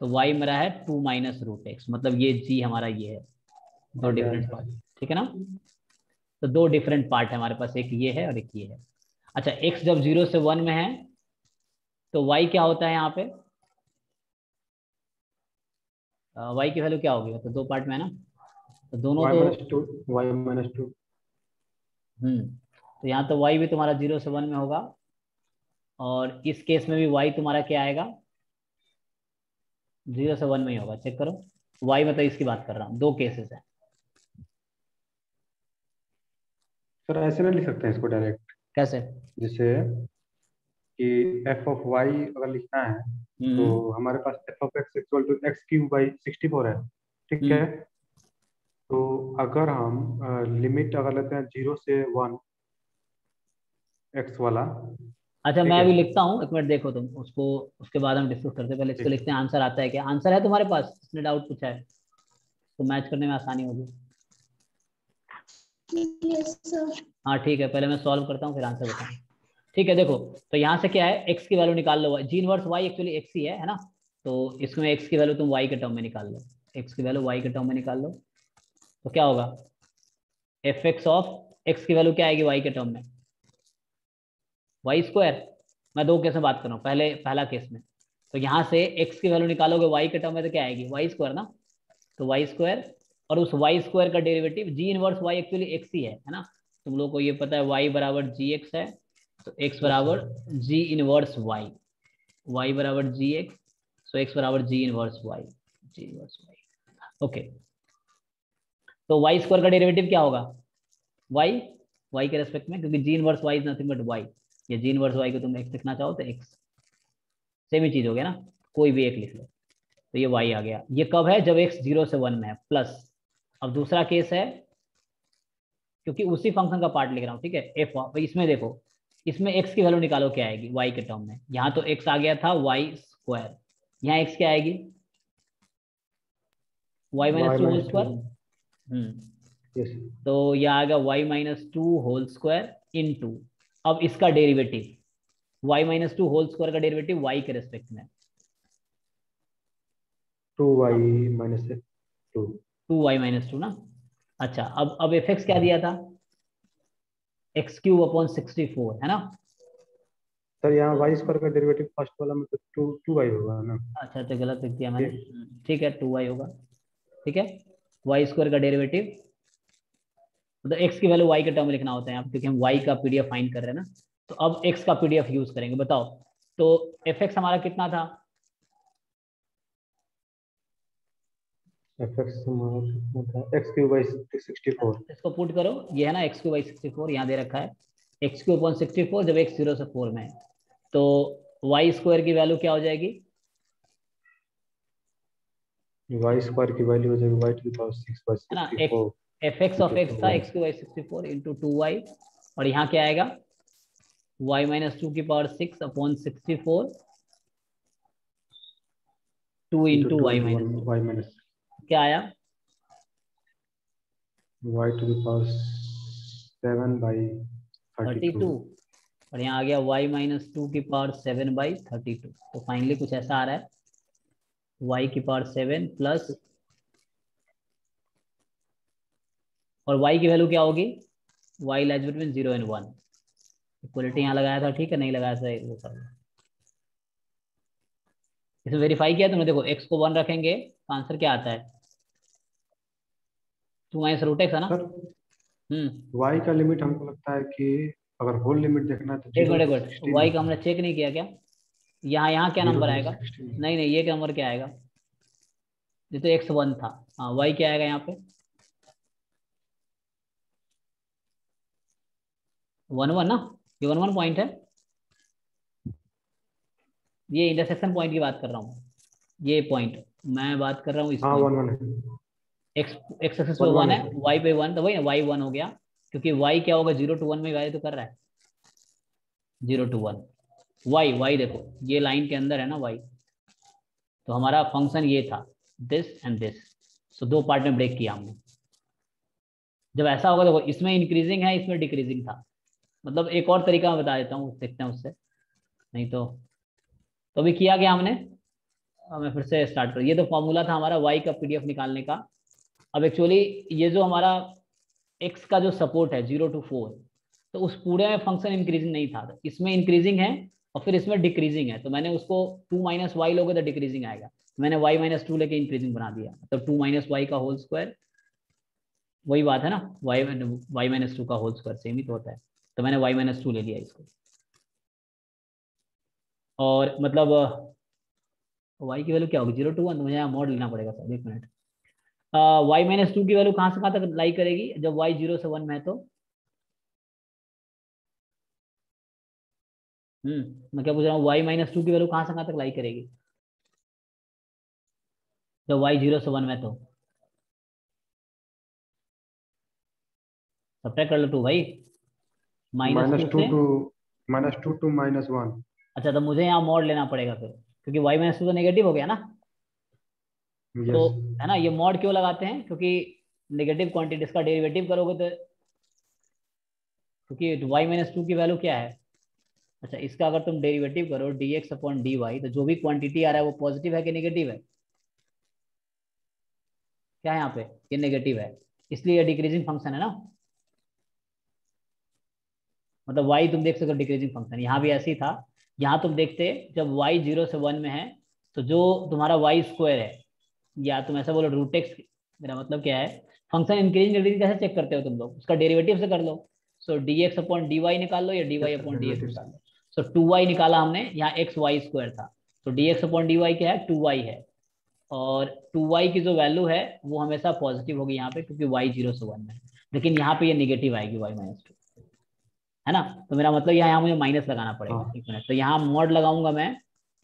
Speaker 1: तो y मेरा है 2 माइनस रूट एक्स, मतलब ये g हमारा ये है। दो
Speaker 2: आ गया
Speaker 1: डिफरेंट
Speaker 2: आंसर।
Speaker 1: पार्ट, ठीक है ना। तो दो डिफरेंट पार्ट है हमारे पास, एक ये है और एक ये है। अच्छा x जब 0 से 1 में है, तो y क्या होता है यहाँ पे, y की वैल्यू क्या होगी, तो दो पार्ट में है ना। तो दोनों
Speaker 2: y माइनस टू।
Speaker 1: तो यहाँ तो y भी तुम्हारा 0 से 1 में होगा, और इस केस में भी y तुम्हारा क्या आएगा, 0 से 1 में ही होगा। चेक करो, y मतलब इसकी बात कर रहा हूँ, दो केसेस है।
Speaker 2: सर ऐसे नहीं लिख सकते हैं इसको डायरेक्ट,
Speaker 1: कैसे?
Speaker 2: जैसे कि f ऑफ y अगर लिखना है तो हमारे पास f of x equal to x cube by 64 है, ठीक है। तो अगर हम लिमिट अगर लेते हैं 0 से 1 x वाला,
Speaker 1: अच्छा
Speaker 2: ठीक
Speaker 1: मैं
Speaker 2: है।
Speaker 1: अभी लिखता हूँ, एक मिनट देखो तुम उसको, उसके बाद हम डिस्कस करते हैं। पहले इसको
Speaker 2: ठीक।
Speaker 1: लिखते हैं, आंसर आता है क्या? आंसर है तुम्हारे पास? इसने डाउट पूछा है तो मैच करने में आसानी होगी।
Speaker 4: Yes sir.
Speaker 1: हाँ ठीक है, पहले मैं सॉल्व करता हूँ फिर आंसर बताऊँ। ठीक है देखो, तो यहाँ से क्या है, x की वैल्यू निकाल लो। G inverse y actually x ही है ना, तो इसमें x की वैल्यू तुम y के टर्म में निकाल लो, x की वैल्यू y के टर्म में निकाल लो। तो क्या होगा, एफ एक्स ऑफ x की वैल्यू क्या आएगी y के टर्म में, वाई स्क्वायर। मैं दो केस में बात कर रहा हूँ, पहला केस में तो यहाँ से x की वैल्यू निकालोगे y के टर्म में तो क्या आएगी, वाई स्क्वायर ना। तो वाई स्क्वायर, और उस वाई स्क्वायर का derivative g inverse y actually x ही है ना। तुम लोग को ये पता है y बराबर जी एक्स है, तो x बराबर जी इनवर्स वाई, y बराबर जी एक्स, सो x बराबर g inverse y, g inverse y. Okay, तो वाई स्क्वायर का डेरिवेटिव क्या होगा, y के रेस्पेक्ट में, क्योंकि जी inverse y is nothing but y, या जी इनवर्स y को तुम x लिखना चाहो तो x, सेम ही चीज हो गया ना, कोई भी एक लिख लो। तो ये y आ गया। ये कब है, जब x 0 से 1 में है, प्लस। अब दूसरा केस है, क्योंकि उसी फंक्शन का पार्ट लिख रहा हूँ, ठीक है। एफ इसमें देखो, इसमें x की वैल्यू निकालो क्या आएगी y के टर्म में। यहाँ तो x आ गया था वाई स्क्वायर, यहाँ x क्या आएगी, y minus two whole square. तो यह आएगा y minus two whole square into, अब इसका derivative y minus two whole square का डेरिवेटिव y के रेस्पेक्ट में
Speaker 2: 2y minus two,
Speaker 1: 2y minus two ना। अच्छा अब एफ एक्स क्या दिया था, एक्स क्यूब अपॉन 64 है ना।
Speaker 2: सर यहाँ वाई स्क्वायर का डेरिवेटिव फर्स्ट वाला में तो टू वाई होगा ना।
Speaker 1: अच्छा तो गलत लिख दिया मैंने,
Speaker 2: ये
Speaker 1: ठीक है 2y होगा, ठीक है। वाई स्क्वायर का डेरिवेटिव, मतलब x की वैल्यू y के टर्म में लिखना होता है यहाँ, क्योंकि हम y का पीडीएफ फाइंड कर रहे हैं ना। तो अब x का पीडीएफ यूज करेंगे, बताओ। तो एफ एक्स हमारा कितना था,
Speaker 2: fx हमारा कितना था, x क्यूब बाई 64।
Speaker 1: इसको पुट करो, ये है ना x क्यूब बाई 64 यहाँ दे रखा है, x क्यूब अपॉन 64 जब x 0 से 4 में है, तो y स्क्वायर की वैल्यू क्या हो जाएगी,
Speaker 2: वाई स्क्वायर की वैल्यू हो जाएगी y to the power 6 by
Speaker 1: है ना।
Speaker 2: 64
Speaker 1: एफ एक्स ऑफ एक्स था x cube by 64 into 2y, और यहाँ क्या आएगा y माइनस टू की power 6 upon 64 2 into Y minus, क्या आया,
Speaker 2: y to the power 7 by
Speaker 1: 32, और यहाँ आ गया y माइनस टू की पावर 7 बाई 32। तो फाइनली कुछ ऐसा आ रहा है, y की पावर 7 प्लस, और y की वैल्यू क्या होगी, y lies between 0 and 1। Equality यहाँ लगाया था, ठीक है, नहीं लगाया था वो कर लो। इसमें वेरीफाई किया तुमने, देखो x को 1 रखेंगे तो आंसर क्या आता है, 2 माइनस रूट एक्स है ना।
Speaker 2: y का लिमिट हमको लगता है कि अगर होल लिमिट देखना है तो
Speaker 1: एक
Speaker 2: 0
Speaker 1: मिनट,
Speaker 2: to 16
Speaker 1: y का हमने चेक नहीं किया क्या, यहाँ क्या
Speaker 2: 0
Speaker 1: नंबर
Speaker 2: to
Speaker 1: आएगा,
Speaker 2: 16
Speaker 1: नहीं ये क्या नंबर क्या आएगा, ये तो x1 था, हाँ y क्या आएगा यहाँ पे 1 1 ना, ये 1 1 पॉइंट है, ये इंटरसेक्शन पॉइंट की बात कर रहा हूँ, ये पॉइंट मैं बात कर रहा हूँ इस
Speaker 2: हाँ
Speaker 1: पॉइंट,
Speaker 2: 1 1 है,
Speaker 1: एक्स एक्सेस पे 1 है, y पे 1, तो वही ना y 1 हो गया, क्योंकि y क्या होगा 0 to 1 में वैल्यू तो कर रहा है 0 to 1। y देखो ये लाइन के अंदर है ना y, तो हमारा फंक्शन ये था दिस एंड दिस, सो दो पार्ट में ब्रेक किया हमने। जब ऐसा होगा देखो, इसमें इंक्रीजिंग है इसमें डिक्रीजिंग था, मतलब एक और तरीका मैं बता देता हूँ, देखते हैं उससे, नहीं तो अभी किया गया हमने। मैं फिर से स्टार्ट करूँ, ये तो फॉर्मूला था हमारा y का पीडीएफ निकालने का। अब एक्चुअली ये जो हमारा x का जो सपोर्ट है 0 to 4, तो उस पूरे में फंक्शन इंक्रीजिंग नहीं था, तो इसमें इंक्रीजिंग है और फिर इसमें डिक्रीजिंग है, तो मैंने उसको 2 माइनस वाई लोगे तो डिक्रीजिंग आएगा, मैंने y माइनस टू लेके इंक्रीजिंग बना दिया, तो 2 माइनस वाई का होल स्क्वायर वही बात है ना, y माइनस टू का होल स्क्वायर सेम ही तो होता है, तो मैंने y माइनस टू ले लिया इसको। और मतलब y की वैल्यू क्या होगी, 0 to 1, तो मुझे यहाँ मॉड लेना पड़ेगा sir, 1 minute. y minus two की वैल्यू कहाँ से कहाँ तक लाई करेगी, जब y 0 से 1 में है तो मैं क्या पूछ रहा हूँ, y माइनस टू की वैल्यू कहाँ से कहाँ तक लाई करेगी जब y 0 से 1 में है तो, सब्ट्रैक्ट कर लो 2 भाई, माइनस टू से।
Speaker 2: Minus two to -1।
Speaker 1: अच्छा, तो मुझे यहाँ मॉड लेना पड़ेगा फिर, क्योंकि y माइनस टू तो नेगेटिव हो गया ना, तो
Speaker 2: यस।
Speaker 1: है ना, ये मॉड क्यों लगाते हैं, क्योंकि नेगेटिव क्वांटिटीज का डेरिवेटिव करोगे तो, क्योंकि y माइनस टू की वैल्यू क्या है, अच्छा इसका अगर तुम डेरिवेटिव करो dx अपॉन dy, तो जो भी क्वांटिटी आ रहा है वो पॉजिटिव है कि नेगेटिव है, क्या है यहाँ पे, ये नेगेटिव है, इसलिए ये डिक्रीजिंग फंक्शन है ना, मतलब y तुम देख सकते हो डिक्रीजिंग फंक्शन, यहाँ भी ऐसे ही था, यहाँ तुम देखते जब y 0 से 1 में है तो जो तुम्हारा y स्क्वायर है, या तुम ऐसा बोलो रूट एक्स, मेरा मतलब क्या है, फंक्शन इंक्रीजिंग डिक्रीजिंग कैसे चेक करते हो तुम लोग, उसका डेरिवेटिव से कर लो, सो dx अपॉन dy निकाल लो या dy अपॉन dx निकाल लो, सो 2y निकाला हमने, यहाँ x y स्क्वायर था, तो dx अपॉन dy क्या है, 2y है, और 2y की जो वैल्यू है वो हमेशा पॉजिटिव होगी यहाँ पे, क्योंकि y 0 से 1 में है, लेकिन यहाँ पे ये नेगेटिव आएगी y माइनस टू, है ना, तो मेरा मतलब यहाँ मुझे माइनस लगाना पड़ेगा,
Speaker 2: हाँ।
Speaker 1: 1 मिनट, तो यहाँ मॉड लगाऊंगा मैं,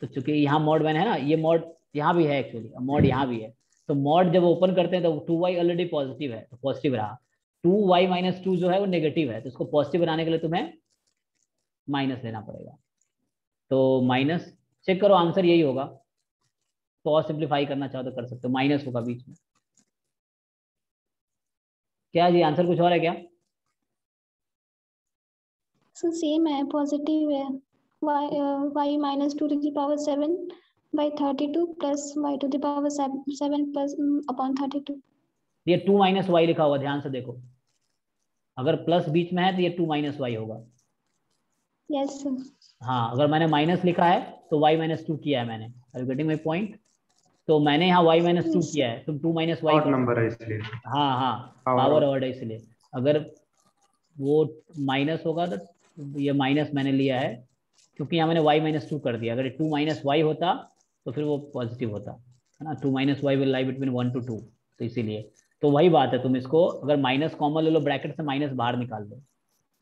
Speaker 1: तो चूंकि यहाँ मॉड मैंने है ना, ये मॉड यहाँ भी है एक्चुअली, मॉड यहाँ भी है, तो मॉड जब ओपन करते हैं तो 2y ऑलरेडी पॉजिटिव है, तो पॉजिटिव रहा, 2y माइनस टू जो है वो नेगेटिव है, तो इसको पॉजिटिव बनाने के लिए तुम्हें माइनस लेना पड़ेगा, तो माइनस, चेक करो आंसर यही होगा, तो और सिंप्लीफाई करना चाहो तो कर सकते हो, माइनस होगा बीच में, क्या जी आंसर कुछ और है क्या,
Speaker 4: सो सेम है, पॉजिटिव है। y minus two to the power 7 by 32 plus y to the power 7 plus upon 32।
Speaker 1: ये 2 माइनस वाई लिखा हुआ, ध्यान से देखो, अगर प्लस बीच में है तो ये 2 माइनस वाई होगा,
Speaker 4: यस सर।
Speaker 1: हाँ अगर मैंने माइनस लिखा है तो y माइनस टू किया है मैंने, are you getting my point, तो मैंने यहाँ y माइनस टू
Speaker 4: यस
Speaker 1: किया है, तुम 2 माइनस वाई
Speaker 2: ऑड
Speaker 1: करो,
Speaker 2: नंबर है इसलिए।
Speaker 1: हाँ हाँ,
Speaker 2: पावर
Speaker 1: पावर
Speaker 2: ऑफ।
Speaker 1: ऑर्ड है इसलिए, अगर वो माइनस होगा तो ये माइनस मैंने लिया है, क्योंकि यहाँ मैंने y माइनस टू कर दिया, अगर 2 माइनस वाई होता तो फिर वो पॉजिटिव होता, है ना, 2 minus y will lie between 1 to 2, तो इसीलिए, तो वही बात है, तुम इसको अगर माइनस कॉमन ले लो, ब्रैकेट से माइनस बाहर निकाल दो,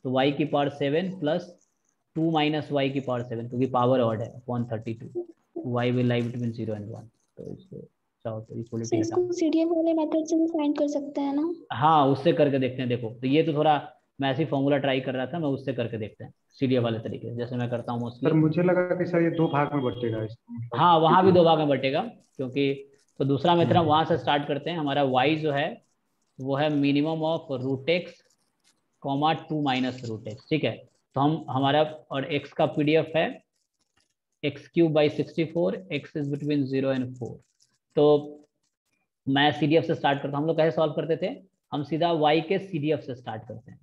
Speaker 1: तो y की पावर 7 प्लस 2 माइनस वाई की पावर 7, क्योंकि पावर ऑड है, upon 32, y will lie between 0 and 1, तो इसको चाहो तो
Speaker 4: सो
Speaker 1: इक्वलिटी हटा,
Speaker 4: इसको सीडीएफ वाले मेथड से भी फाइंड कर सकते हैं ना।
Speaker 1: हाँ उससे करके देखते हैं, देखो तो ये तो थोड़ा मैं ऐसी फॉर्मूला ट्राई कर रहा था, मैं उससे करके देखते हैं सीडीएफ वाले तरीके से, जैसे मैं करता हूँ
Speaker 2: सर
Speaker 1: मोस्टली,
Speaker 2: मुझे लगा कि सर ये दो भाग में बटेगा इसको, मतलब
Speaker 1: हाँ वहां भी 2
Speaker 2: PDF।
Speaker 1: भाग में बटेगा, क्योंकि तो दूसरा मेथड हम वहां से स्टार्ट करते हैं, हमारा y जो है वो है minimum of root x comma 2 minus root x, ठीक है, तो हम हमारा और x का पीडीएफ है x³/64, x is between 0 and 4, तो मैं सीडीएफ से स्टार्ट करता हूँ, हम लोग कैसे सॉल्व करते थे, हम सीधा y के सीडीएफ से स्टार्ट करते हैं,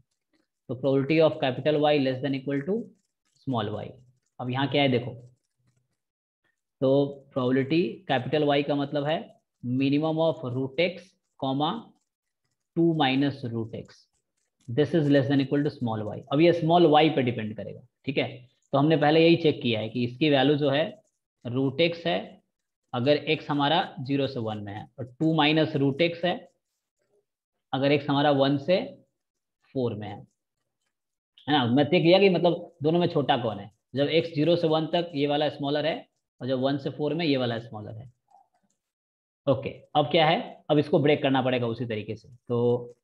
Speaker 1: तो probability of capital Y less than equal to small y, अब यहाँ क्या है देखो, तो प्रोबेबिलिटी कैपिटल Y का मतलब है minimum of root x comma 2 minus root x, this is less than equal to small y, अब ये स्मॉल y पे डिपेंड करेगा, ठीक है, तो हमने पहले यही चेक किया है कि इसकी वैल्यू जो है रूट एक्स है, अगर x हमारा 0 से 1 में है, और 2 माइनस रूट एक्स है अगर x हमारा 1 से 4 में है ना, मैं चेक किया कि मतलब दोनों में छोटा कौन है, जब x 0 से 1 तक ये वाला स्मॉलर है, और जब 1 से 4 में ये वाला स्मॉलर है, ओके, अब क्या है, अब इसको ब्रेक करना पड़ेगा उसी तरीके से, तो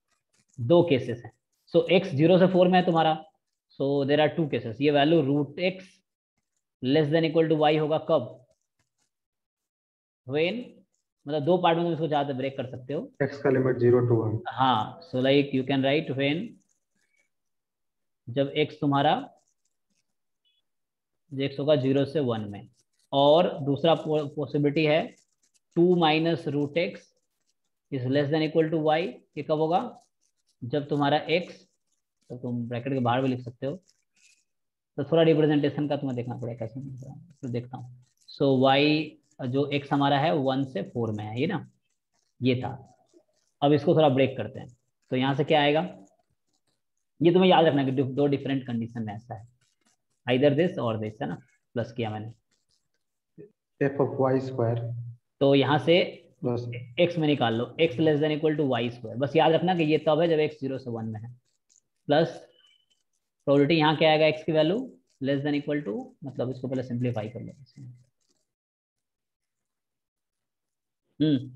Speaker 1: 2 केसेस हैं, सो x 0 से 4 में है तुम्हारा, सो देर आर 2 केसेस, ये value root x less than equal to y होगा कब, व्हेन, मतलब 2 पार्ट में तुम इसको चाहते ब्रेक कर सकते हो,
Speaker 2: x का लिमिट 0 to 1।
Speaker 1: हाँ, so like you can right when, जब x तुम्हारा x होगा 0 से 1 में, और दूसरा पॉसिबिलिटी है 2 minus root x is less than equal to y, ये कब होगा, जब तुम्हारा x, तो तुम ब्रैकेट के बाहर भी लिख सकते हो, तो थोड़ा रिप्रेजेंटेशन का तुम्हें देखना पड़ेगा कैसे मिल रहा है, तो देखता हूँ, सो y जो x हमारा है 1 से 4 में है, ये ना, ये था, अब इसको थोड़ा ब्रेक करते हैं, तो यहाँ से क्या आएगा, ये तुम्हें याद रखना कि दो डिफरेंट कंडीशन में ऐसा है, आइदर दिस और दिस, है ना, प्लस किया मैंने।
Speaker 2: एफ ऑफ वाई स्क्वायर
Speaker 1: तो यहाँ से
Speaker 2: प्लस
Speaker 1: x में निकाल लो, x less than equal to y square, बस याद रखना कि ये तब है जब x 0 से 1 में है, प्लस प्रोबेबिलिटी यहाँ क्या आएगा, x की value less than equal to, मतलब इसको पहले सिंप्लीफाई कर लो।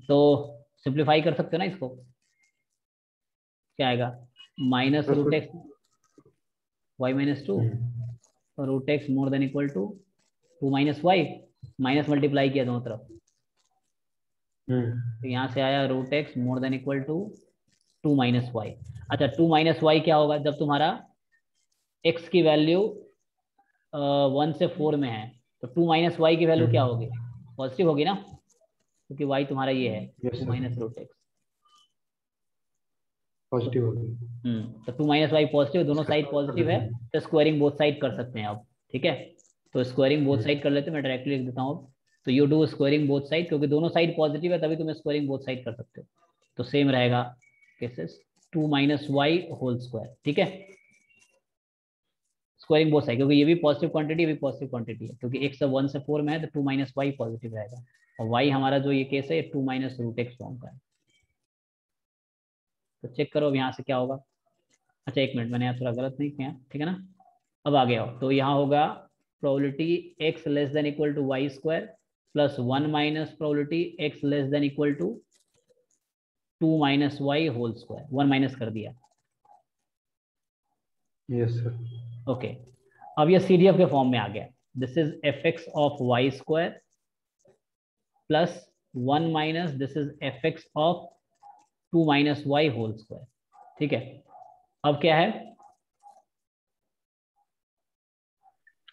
Speaker 1: तो सिंप्लीफाई कर सकते हो ना इसको, क्या आएगा, minus root x y minus two, root x more than equal to 2 minus y, minus multiply किया दोनों तरफ, तो यहाँ से आया root x more than equal to 2 minus y. अच्छा 2 माइनस वाई क्या होगा, जब तुम्हारा x की वैल्यू 1 से 4 में है तो 2 माइनस वाई की वैल्यू क्या होगी, पॉजिटिव होगी ना, क्योंकि y तुम्हारा ये है 2 माइनस रूट एक्स,
Speaker 2: पॉजिटिव होगी।
Speaker 1: तो 2 माइनस वाई पॉजिटिव, दोनों साइड पॉजिटिव है, तो स्क्वायरिंग बोथ साइड कर सकते हैं अब, ठीक है। तो स्क्वायरिंग बोथ साइड कर लेते हैं, मैं डायरेक्टली लिख देता हूँ अब। तो you do squaring both side, क्योंकि दोनों साइड पॉजिटिव है तभी तुम स्क्वायरिंग बोथ साइड कर सकते हो, तो सेम रहेगा cases 2 minus Y whole square, ठीक है, स्क्वायरिंग बोथ साइड, क्योंकि ये भी पॉजिटिव क्वांटिटी, ये भी पॉजिटिव क्वांटिटी है, क्योंकि x 1 से 4 में है तो 2 माइनस वाई पॉजिटिव रहेगा, और y हमारा जो ये केस है 2 माइनस रूट एक्स फॉर्म का है। तो चेक करो अब यहाँ से क्या होगा। अच्छा एक मिनट, मैंने यहाँ थोड़ा गलत नहीं किया, ठीक है ना, अब आ गया हो, तो यहाँ होगा probability x less than equal to y square plus 1 minus probability x less than equal to 2 minus Y whole square, 1 minus कर दिया।
Speaker 2: Yes sir.
Speaker 1: ओके, अब ये CDF के फॉर्म में आ गया, this is fx of Y square plus 1 minus this is fx of 2 minus Y whole square, ठीक है। अब क्या है,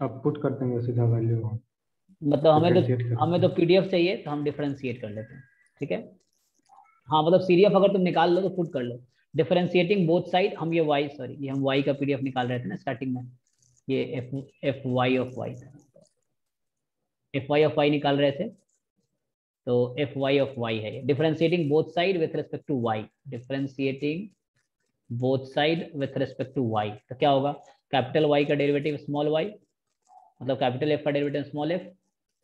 Speaker 2: अब पुट कर देंगे सीधा वैल्यू,
Speaker 1: मतलब
Speaker 2: differentiate
Speaker 1: हमें तो PDF चाहिए तो हम डिफरेंशिएट कर लेते हैं, ठीक है। हाँ मतलब CDF अगर तुम निकाल लो तो पुट कर लो, डिफरेंशिएटिंग बोथ साइड, हम ये y, सॉरी ये हम y का PDF निकाल रहे थे ना स्टार्टिंग में, ये F Y of Y, F Y of Y निकाल रहे थे, तो एफ वाई ऑफ वाई है, differentiating both side with respect to Y, differentiating both side with respect to Y, तो क्या होगा, कैपिटल वाई का डेरिवेटिव स्मॉल वाई, मतलब कैपिटल एफ का डेरिवेटिव स्मॉल एफ,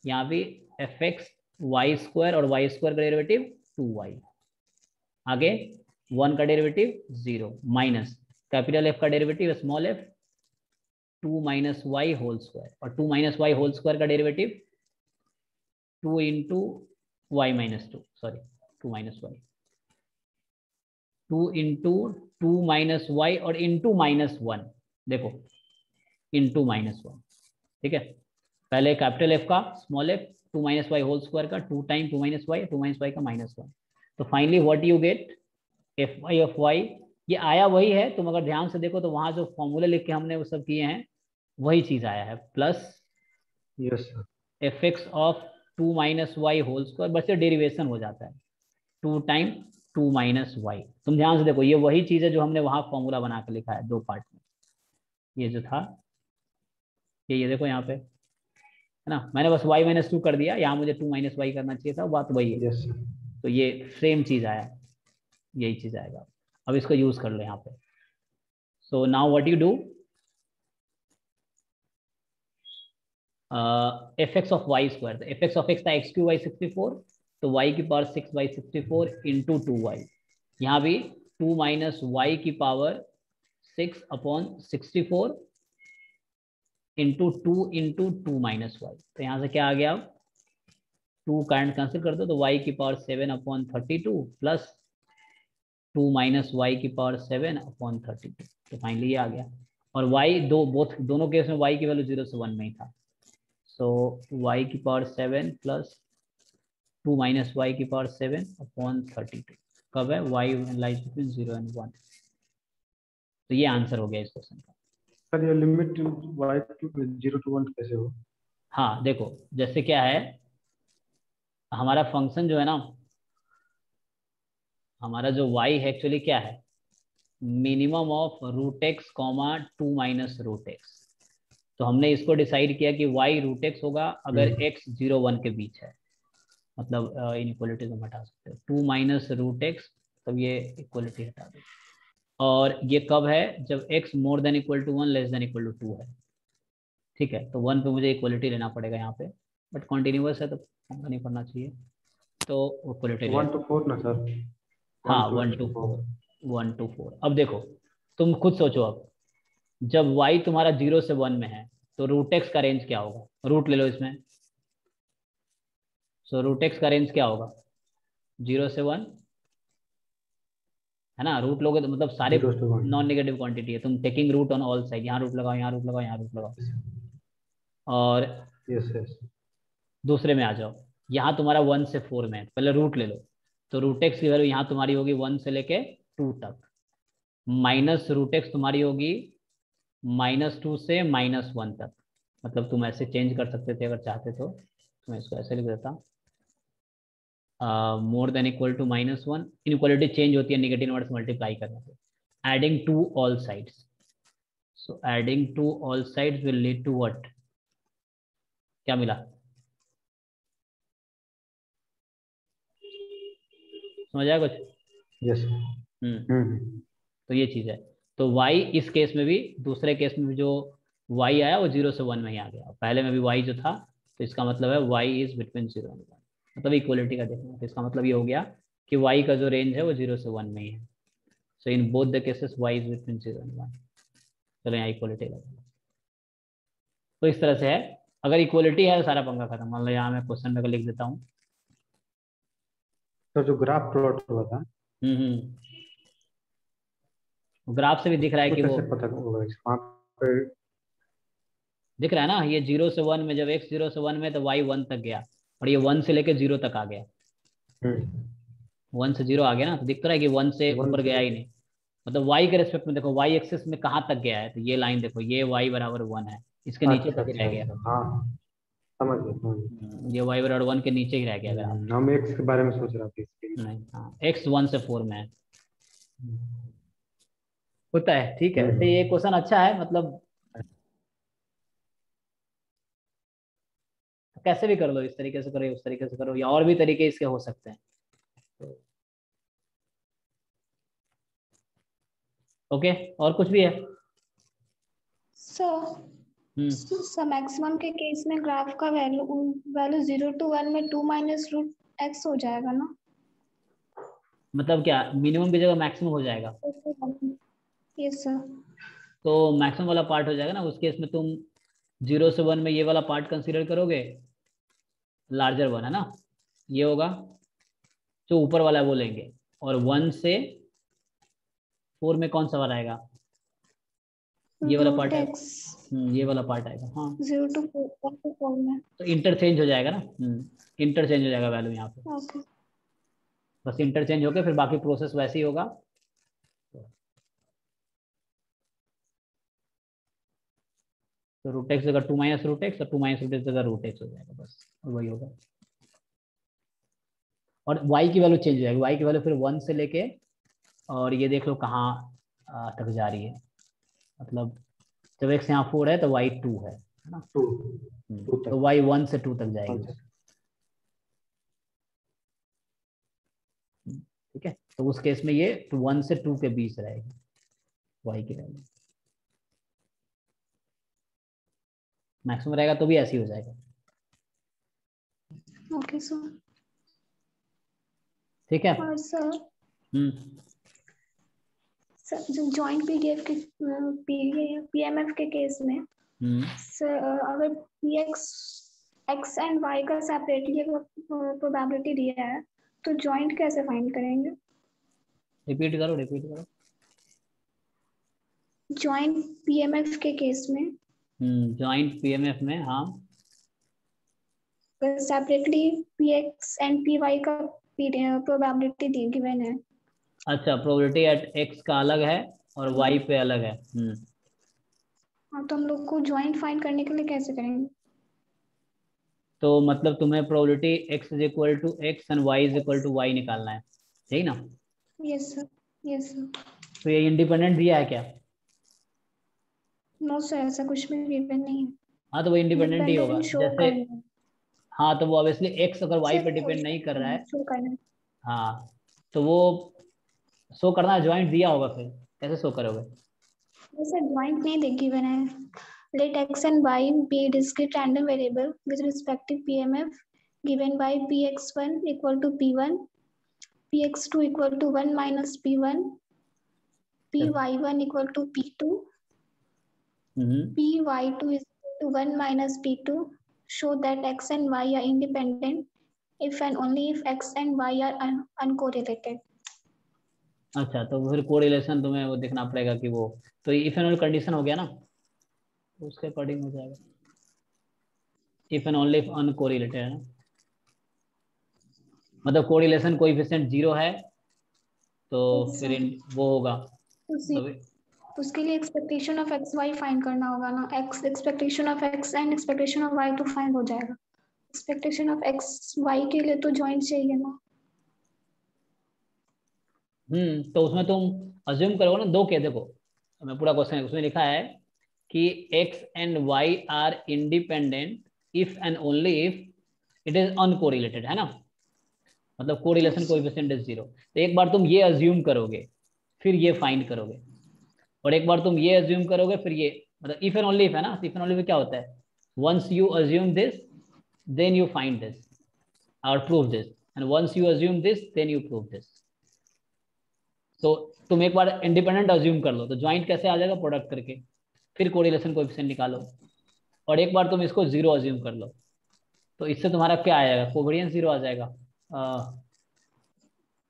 Speaker 1: यहाँ भी एफ एक्स वाई स्क्वायर और वाई स्क्वायर का डेरिवेटिव 2y, आगे 1 का डेरिवेटिव 0 माइनस कैपिटल एफ का derivative small F 2 minus Y whole square, और 2 माइनस वाई होल स्क्वायर का derivative 2 into Y minus 2, sorry 2 minus Y, 2 into 2 minus Y और into minus 1, देखो into minus 1, ठीक है। पहले कैपिटल एफ का small F 2 minus Y whole square का 2 time 2 minus Y, 2 minus Y का minus 1, तो finally what you gate F Y of Y, ये आया वही है, तुम अगर ध्यान से देखो तो वहां जो फॉर्मूले लिख के हमने वो सब किए हैं वही चीज आया है, plus
Speaker 2: yes sir,
Speaker 1: F x of 2 minus Y whole square, बस ये डेरिवेशन हो जाता है 2 टाइम 2 माइनस वाई, तुम ध्यान से देखो ये वही चीज है जो हमने वहां फॉर्मूला बना के लिखा है 2 पार्ट में, ये जो था ये देखो यहाँ पे है ना, मैंने बस y माइनस 2 कर दिया, यहाँ मुझे 2 माइनस वाई करना चाहिए था, बात वही है।
Speaker 2: Yes sir.
Speaker 1: तो ये सेम चीज आया, यही चीज आएगा, अब इसको यूज कर लो यहाँ पे। So now what you do, F x of Y square, तो एफ एक्स ऑफ एक्स था एक्स क्यू वाई 64, तो वाई की पावर 6 बाई 64 इंटू 2y, यहाँ भी 2 माइनस वाई की power 6 upon 64 into 2 minus Y, तो यहाँ से क्या आ गया, 2 करंट कैंसिल कर दो तो y की power 7 upon 32 plus 2 minus Y की पावर 7 अपॉन 32, तो फाइनली ये आ गया, और y दोनों केस में y की वैल्यू 0 से 1 में ही था, सो y की पावर 7 प्लस 2 माइनस वाई की पावर 7 अपॉन 32, कब है, y लाइज बिटवीन 0 एंड 1, तो ये आंसर हो गया इस क्वेश्चन का।
Speaker 2: सर ये लिमिट y टू 0 to 1 कैसे हो?
Speaker 1: हाँ देखो जैसे क्या है, हमारा फंक्शन जो है ना, हमारा जो y है एक्चुअली क्या है, minimum of root x comma 2 minus root X, तो हमने इसको डिसाइड किया कि y रूट एक्स होगा अगर x 0 1 के बीच है, मतलब इनइक्वालिटी को हटा सकते हो, 2 माइनस रूट एक्स, तब ये इक्वालिटी हटा दो, और ये कब है, जब x more than equal to 1 less than equal to 2 है। ठीक है, तो 1 पे मुझे इक्वलिटी लेना पड़ेगा यहाँ पे, बट कॉन्टिन्यूअस है तो पंगा नहीं पड़ना चाहिए, तो इक्वलिटी ले।
Speaker 2: 1 to 4 ना सर?
Speaker 1: हाँ 1 to 4, 1 to 4। अब देखो तुम खुद सोचो, अब जब y तुम्हारा 0 से 1 में है तो रूट एक्स का रेंज क्या होगा, रूट ले लो इसमें। सो रूट एक्स का रेंज क्या होगा, 0 से 1 है ना। रूट लोगे तो मतलब सारे
Speaker 2: 0 to 1।
Speaker 1: नॉन नेगेटिव क्वांटिटी है, तुम taking root on all side, यहाँ रूट लगाओ, यहाँ रूट लगाओ, यहाँ रूट लगाओ। और
Speaker 2: यस यस।
Speaker 1: दूसरे में आ जाओ, यहाँ तुम्हारा 1 से 4 में है, पहले रूट ले लो, तो रूट एक्स की वैल्यू यहाँ तुम्हारी होगी 1 से लेके 2 तक, माइनस रूट एक्स तुम्हारी होगी -2 से -1 तक। मतलब तुम ऐसे चेंज कर सकते थे अगर चाहते तो मैं इसको ऐसे लिख देता, more than equal to -1। Inequality change होती है नेगेटिव नंबर से मल्टीप्लाई करने से। Adding to all sides, so adding to all sides will lead to what, क्या मिला, समझ आया कुछ?
Speaker 2: यस।
Speaker 1: तो ये चीज है। तो y इस केस में भी, दूसरे केस में भी जो y आया वो 0 से 1 में ही आ गया, पहले में भी y जो था, तो इसका मतलब है y इज बिटवीन 0 एंड 1, मतलब इक्वलिटी का देखना। तो इसका मतलब ये हो गया कि y का जो रेंज है वो 0 से 1 में ही है। So in both the cases y is between 0 and 1। चलो यहाँ इक्वलिटी लगा, तो इस तरह से है। अगर इक्वलिटी है तो सारा पंगा खत्म। मान लो यहाँ मैं क्वेश्चन में लिख देता हूँ,
Speaker 2: तो जो ग्राफ प्लॉट हुआ था,
Speaker 1: ग्राफ से भी दिख रहा है
Speaker 2: तो
Speaker 1: कि वो
Speaker 2: कैसे पता होगा वहाँ पे?
Speaker 1: दिख रहा है ना, ये 0 से 1 में, जब x 0 से 1 में तो y 1 तक गया, और ये 1 से लेके 0 तक आ गया। 1 से 0 आ गया ना, तो दिख तो रहा है कि 1 से ऊपर गया ही नहीं। मतलब y के रेस्पेक्ट में देखो, y एक्सिस में कहाँ तक गया है, तो ये लाइन देखो, ये y बराबर 1 है, इसके नीचे
Speaker 2: अच्छा
Speaker 1: तक ही रह
Speaker 2: अच्छा
Speaker 1: गया।
Speaker 2: अच्छा, हाँ समझ गया।
Speaker 1: ये y बराबर 1 के नीचे ही रह गया ग्राफ।
Speaker 2: हम एक्स के बारे में सोच रहा था इसके
Speaker 1: नहीं, हाँ x 1 से 4 में है, होता है। ठीक है, तो ये क्वेश्चन अच्छा है, मतलब कैसे भी कर लो, इस तरीके से करो, उस तरीके से करो, या और भी तरीके इसके हो सकते हैं। ओके, और कुछ भी है?
Speaker 4: सर मैक्सिमम के केस में ग्राफ का वैल्यू 0 to 1 में 2 माइनस रूट एक्स हो जाएगा ना?
Speaker 1: मतलब क्या मिनिमम की जगह मैक्सिमम हो जाएगा?
Speaker 4: Yes sir.
Speaker 1: तो मैक्सिमम वाला पार्ट हो जाएगा ना, उस केस में तुम 0 से 1 में ये वाला पार्ट कंसीडर करोगे, लार्जर 1 है ना, ये होगा जो ऊपर वाला है वो लेंगे, और 1 से 4 में कौन सा वाला आएगा, ये वाला पार्ट है, ये वाला पार्ट आएगा। हाँ
Speaker 4: 0 to 4 में
Speaker 1: तो इंटरचेंज हो जाएगा ना, इंटरचेंज हो जाएगा वैल्यू यहाँ पे।
Speaker 4: ओके।
Speaker 1: बस इंटरचेंज होके फिर बाकी प्रोसेस वैसे ही होगा। तो रूट एक्स जगह 2 माइनस रूट एक्स, और 2 माइनस रूट एक्स जगह रूट एक्स हो जाएगा, बस और वही होगा। और y की वैल्यू चेंज हो जाएगी, y की वैल्यू फिर 1 से लेके, और ये देख लो कहाँ तक जा रही है, मतलब जब x यहाँ 4 है तो y 2 है ना,
Speaker 2: 2 तक।
Speaker 1: तो y 1 से 2 तक जाएगी।
Speaker 2: अच्छा।
Speaker 1: ठीक है, तो उस केस में ये 1 से 2 के बीच रहेगी y की वैल्यू। मैक्सिमम रहेगा तो भी ऐसे ही हो जाएगा।
Speaker 4: Okay sir.
Speaker 1: ठीक है।
Speaker 4: और सर जो जॉइंट पीडीएफ के पीएमएफ के केस में सर, अगर एक्स एंड वाई का सेपरेटली प्रोबेबिलिटी दिया है तो जॉइंट कैसे फाइंड करेंगे?
Speaker 1: रिपीट करो।
Speaker 4: जॉइंट पीएमएफ के केस में,
Speaker 1: जॉइंट पीएमएफ में, हाँ
Speaker 4: सेपरेटली पीएक्स एंड पीवाई का प्रोबेबिलिटी गिवन है।
Speaker 1: अच्छा, प्रोबेबिलिटी एट एक्स का अलग है और वाई पे अलग है।
Speaker 4: हाँ, तो हम लोग को जॉइंट फाइंड करने के लिए कैसे करेंगे?
Speaker 1: तो मतलब तुम्हें probability X is equal to X and Y is equal to Y निकालना है, सही ना?
Speaker 4: Yes sir, yes sir.
Speaker 1: तो ये इंडिपेंडेंट दिया है क्या?
Speaker 4: नो सर, ऐसा कुछ भी गिवन नहीं है।
Speaker 1: हाँ तो वो इंडिपेंडेंट ही होगा, जैसे हाँ तो वो ऑब्वियसली एक्स अगर वाई पे डिपेंड नहीं कर रहा है, हाँ तो वो शो करना है, ज्वाइंट दिया होगा फिर, कैसे शो करोगे?
Speaker 4: सर ज्वाइंट नहीं दे गिवन है। Let x and y be discrete random variable with respective PMF given by px1 equal to p1, px2 equal to 1 minus p1, py1 equal to p2, py2 is equal to 1 minus p2. Show that x and y are independent if and only if x and y are uncorrelated.
Speaker 1: अच्छा, तो फिर correlation तुम्हें वो देखना पड़ेगा कि वो, तो इफ एंड ओनली कंडीशन हो गया ना, तो उसके अकॉर्डिंग हो जाएगा। If and only if uncorrelated है ना, मतलब कोरिलेशन कोएफिशिएंट 0 है तो फिर वो होगा।
Speaker 4: तो उसके लिए expectation of x Y find करना होगा ना, X expectation of x and expectation of Y तो फाइंड हो जाएगा। एक्सपेक्टेशन ऑफ एक्स वाई के लिए तो जॉइंट चाहिए ना।
Speaker 1: तो उसमें तुम अज्यूम करोगे ना, दो के देखो मैं पूरा क्वेश्चन उसमें लिखा है कि X and Y are independent if and only if it is uncorrelated, है ना, मतलब कोरिलेशन कोएफिशिएंट इज 0। तो एक बार तुम ये अज्यूम करोगे फिर ये फाइंड करोगे, और एक बार तुम ये अज्यूम करोगे फिर ये, मतलब इफ एंड ओनली इफ है ना। इफ एंड ओनली इफ क्या होता है, once you assume this then you find this और prove this, and once you assume this then you prove this. तो तुम एक बार इंडिपेंडेंट अज्यूम कर लो तो ज्वाइंट कैसे आ जाएगा, प्रोडक्ट करके, फिर कोरिलेशन कोएफिशिएंट निकालो, और एक बार तुम इसको 0 अज्यूम कर लो तो इससे तुम्हारा क्या आएगा, कोवेरिएंस 0 आ जाएगा।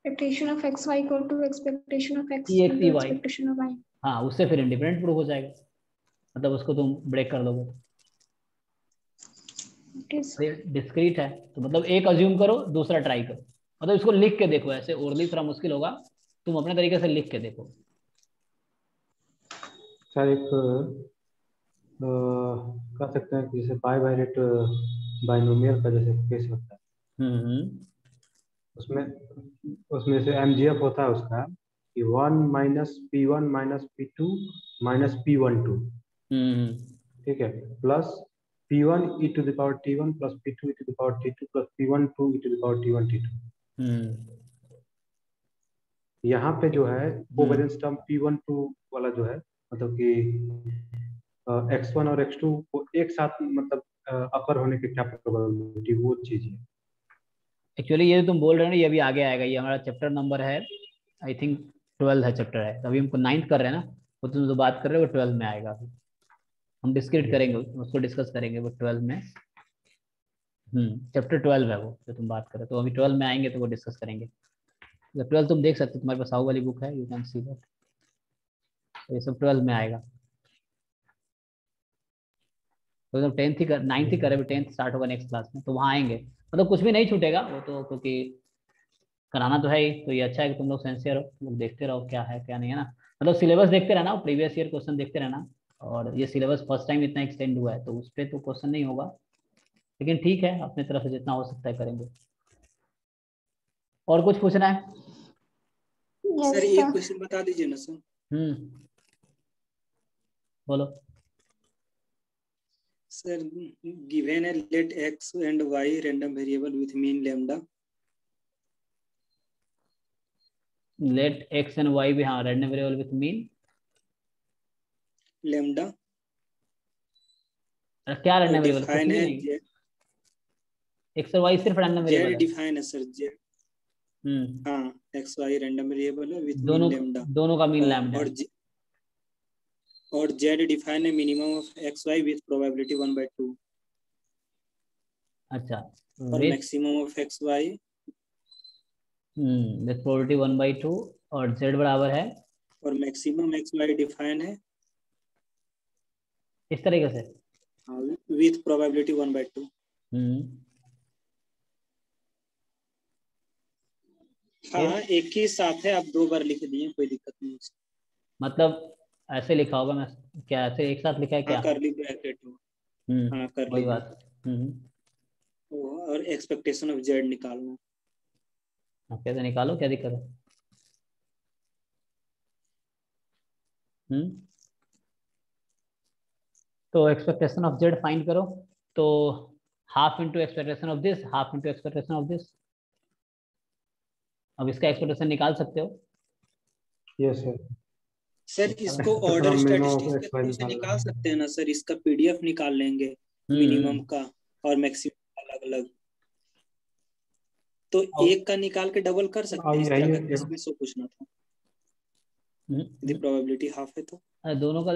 Speaker 4: Expectation of x Y equal to expectation of X
Speaker 1: EX EY,
Speaker 4: expectation of Y.
Speaker 1: हाँ, उससे फिर इंडिपेंडेंट प्रूव हो जाएगा, मतलब उसको तुम ब्रेक कर लोगे। डिस्क्रीट है तो मतलब एक अज्यूम करो दूसरा ट्राई करो, मतलब इसको लिख के देखो, ऐसे ओरली थोड़ा मुश्किल होगा, तुम अपने तरीके से लिख के देखो।
Speaker 2: सर एक कह सकते हैं कि जैसे पाई बाई रेट बाइनोमियल का जैसे केस होता है, उसमें उसमें से MGF होता है उसका कि 1 minus P1 minus P2 minus P12, ठीक है, plus P1 e to the power T1 plus P2 e to the power T2 plus P12 e to the power T1 T2। यहाँ पे जो है कोवेरिएंस टर्म P12 वाला जो है, मतलब कि x1 और x2 को एक साथ मतलब अपर होने की क्या प्रोबेबिलिटी, वो चीज है।
Speaker 1: एक्चुअली ये तुम बोल रहे हो ना, ये भी आगे आएगा, ये हमारा चैप्टर नंबर है आई थिंक 12 है चैप्टर है, अभी हमको 9th कर रहे हैं ना, वो तुम जो बात कर रहे हो वो 12 में आएगा, हम डिस्कस करेंगे उसको, डिस्कस करेंगे वो 12 में। चैप्टर 12 है वो जो तुम बात कर रहे हो, तो अभी 12 में आएंगे तो वो डिस्कस करेंगे। 12 तुम देख सकते हो, तुम्हारे पास हाउ वाली बुक है, यू कैन सी दैट, ये सब 12 में आएगा। तो जब 10th ही कर 9th ही करे, 10th स्टार्ट होगा नेक्स्ट क्लास में, तो वहाँ आएंगे, मतलब कुछ भी नहीं छूटेगा वो तो, क्योंकि कराना तो है ही, तो ये अच्छा है कि तुम लोग सेंसियर हो, तुम लोग देखते रहो क्या है क्या नहीं है ना, मतलब सिलेबस देखते रहना, प्रीवियस ईयर क्वेश्चन देखते रहना, और ये सिलेबस फर्स्ट टाइम इतना एक्सटेंड हुआ है तो उस पर तो क्वेश्चन नहीं होगा, लेकिन ठीक है अपने तरफ से जितना हो सकता है करेंगे। और कुछ पूछना है?
Speaker 6: सर एक क्वेश्चन बता दीजिए ना सर।
Speaker 1: बोलो
Speaker 6: सर। गिवन है let x and y random variable with mean lambda।
Speaker 1: Let x and y भी, हाँ, random variable with mean
Speaker 6: lambda.
Speaker 1: क्या रैंडम वेरिएबल
Speaker 6: डिफाइन है
Speaker 1: x और y सिर्फ रैंडम वेरिएबल है,
Speaker 6: डिफाइन है सर z। हाँ, x y रैंडम वेरिएबल है विथ मीन लैम्डा,
Speaker 1: दोनों का मीन लैम्डा,
Speaker 6: और z डिफाइन है minimum of x y with probability 1/2।
Speaker 1: अच्छा,
Speaker 6: और maximum of x y
Speaker 1: with probability 1/2, और z बराबर है,
Speaker 6: और मैक्सिमम x y डिफाइन है
Speaker 1: इस तरीके से
Speaker 6: विथ प्रोबेबिलिटी 1/2। हाँ, एक ही साथ है, आप 2 बार लिख दिए, कोई दिक्कत नहीं।
Speaker 1: मतलब ऐसे लिखा होगा, मैं क्या ऐसे एक साथ लिखा है क्या?
Speaker 6: करली ब्रैकेट हो। हाँ, करली
Speaker 1: वही बात।
Speaker 6: और एक्सपेक्टेशन ऑफ z निकालना।
Speaker 1: कैसे निकालो, क्या दिक्कत है? तो एक्सपेक्टेशन ऑफ z फाइंड करो, तो half into expectation of this, half into expectation of this. अब इसका एक्सपेक्टेशन निकाल सकते हो?
Speaker 2: Yes sir.
Speaker 6: सर इसको ऑर्डर स्टैटिस्टिक्स के थ्रू से निकाल सकते हैं ना सर, इसका पीडीएफ निकाल लेंगे मिनिमम का और मैक्सिमम अलग अलग, तो एक का निकाल के डबल कर सकते हैं इस तरह का केस में। सो पूछना था, यदि प्रोबेबिलिटी हाफ है तो।
Speaker 1: दोनों का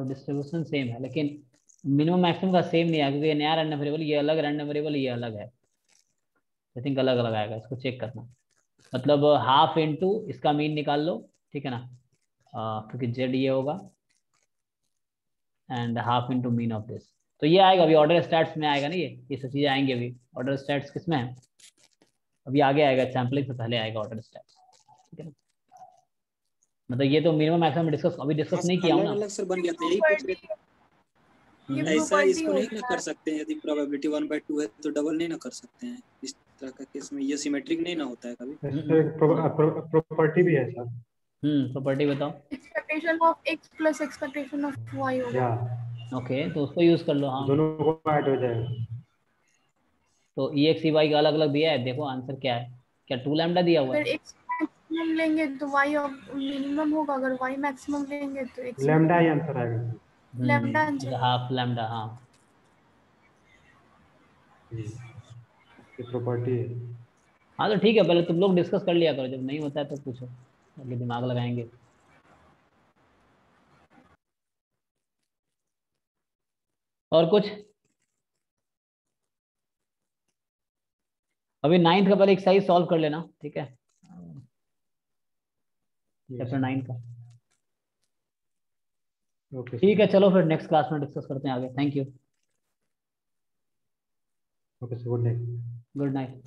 Speaker 1: डिस्ट्रीब्यूशन सेम है, लेकिन मिनिमम मैक्सिमम का सेम नहीं है, क्योंकि ये नया रैंडम वेरिएबल, ये अलग रैंडम वेरिएबल, ये अलग है। आई थिंक अलग अलग आएगा, इसको चेक करना। मतलब हाफ इंटू इसका मीन निकाल लो, ठीक है ना, क्योंकि जेड ये होगा, and half into mean of this. तो ये आएगा अभी ऑर्डर स्टैट्स में आएगा ना, ये सब चीजें आएंगे अभी। ऑर्डर स्टैट्स किस में है, अभी आगे आएगा, सैम्पलिंग से पहले आएगा ऑर्डर स्टैट्स, ठीक है ना। मतलब ये तो मिनिमम मैक्सिमम डिस्कस अभी डिस्कस नहीं किया हूं ना।
Speaker 6: अलग सर बन गया था, यही पूछ रहे थे। ऐसा इसको नहीं ना कर सकते हैं, यदि प्रोबेबिलिटी 1/2 है तो डबल नहीं ना कर सकते हैं इस तरह का केस में, ये सिमेट्रिक नहीं ना होता है कभी।
Speaker 2: प्रॉपर्टी भी है सर।
Speaker 1: प्रॉपर्टी बताओ।
Speaker 7: Expectation of x plus expectation of y होगा।
Speaker 1: ओके, तो उसको यूज कर लो। हाँ,
Speaker 2: दोनों को ऐड हो जाएगा।
Speaker 1: तो EX EY का अलग अलग दिया है, देखो आंसर क्या है, क्या 2 लैम्डा दिया हुआ है।
Speaker 7: अगर x मैक्सिमम लेंगे तो y मिनिमम होगा, अगर y मैक्सिमम लेंगे तो x
Speaker 2: लैम्डा ही आंसर आएगा।
Speaker 7: Lambda answer,
Speaker 1: half lambda. हाँ,
Speaker 2: ये प्रॉपर्टी है।
Speaker 1: हाँ तो ठीक है, पहले तुम लोग डिस्कस कर लिया करो, जब नहीं होता है तो पूछो, अभी दिमाग लगाएंगे। और कुछ अभी 9th का पहले एक्सरसाइज सॉल्व कर लेना, ठीक है, चैप्टर 9 का। ठीक है, चलो फिर नेक्स्ट क्लास में डिस्कस करते हैं आगे। Thank you,
Speaker 2: okay sir, good night.
Speaker 1: Good night.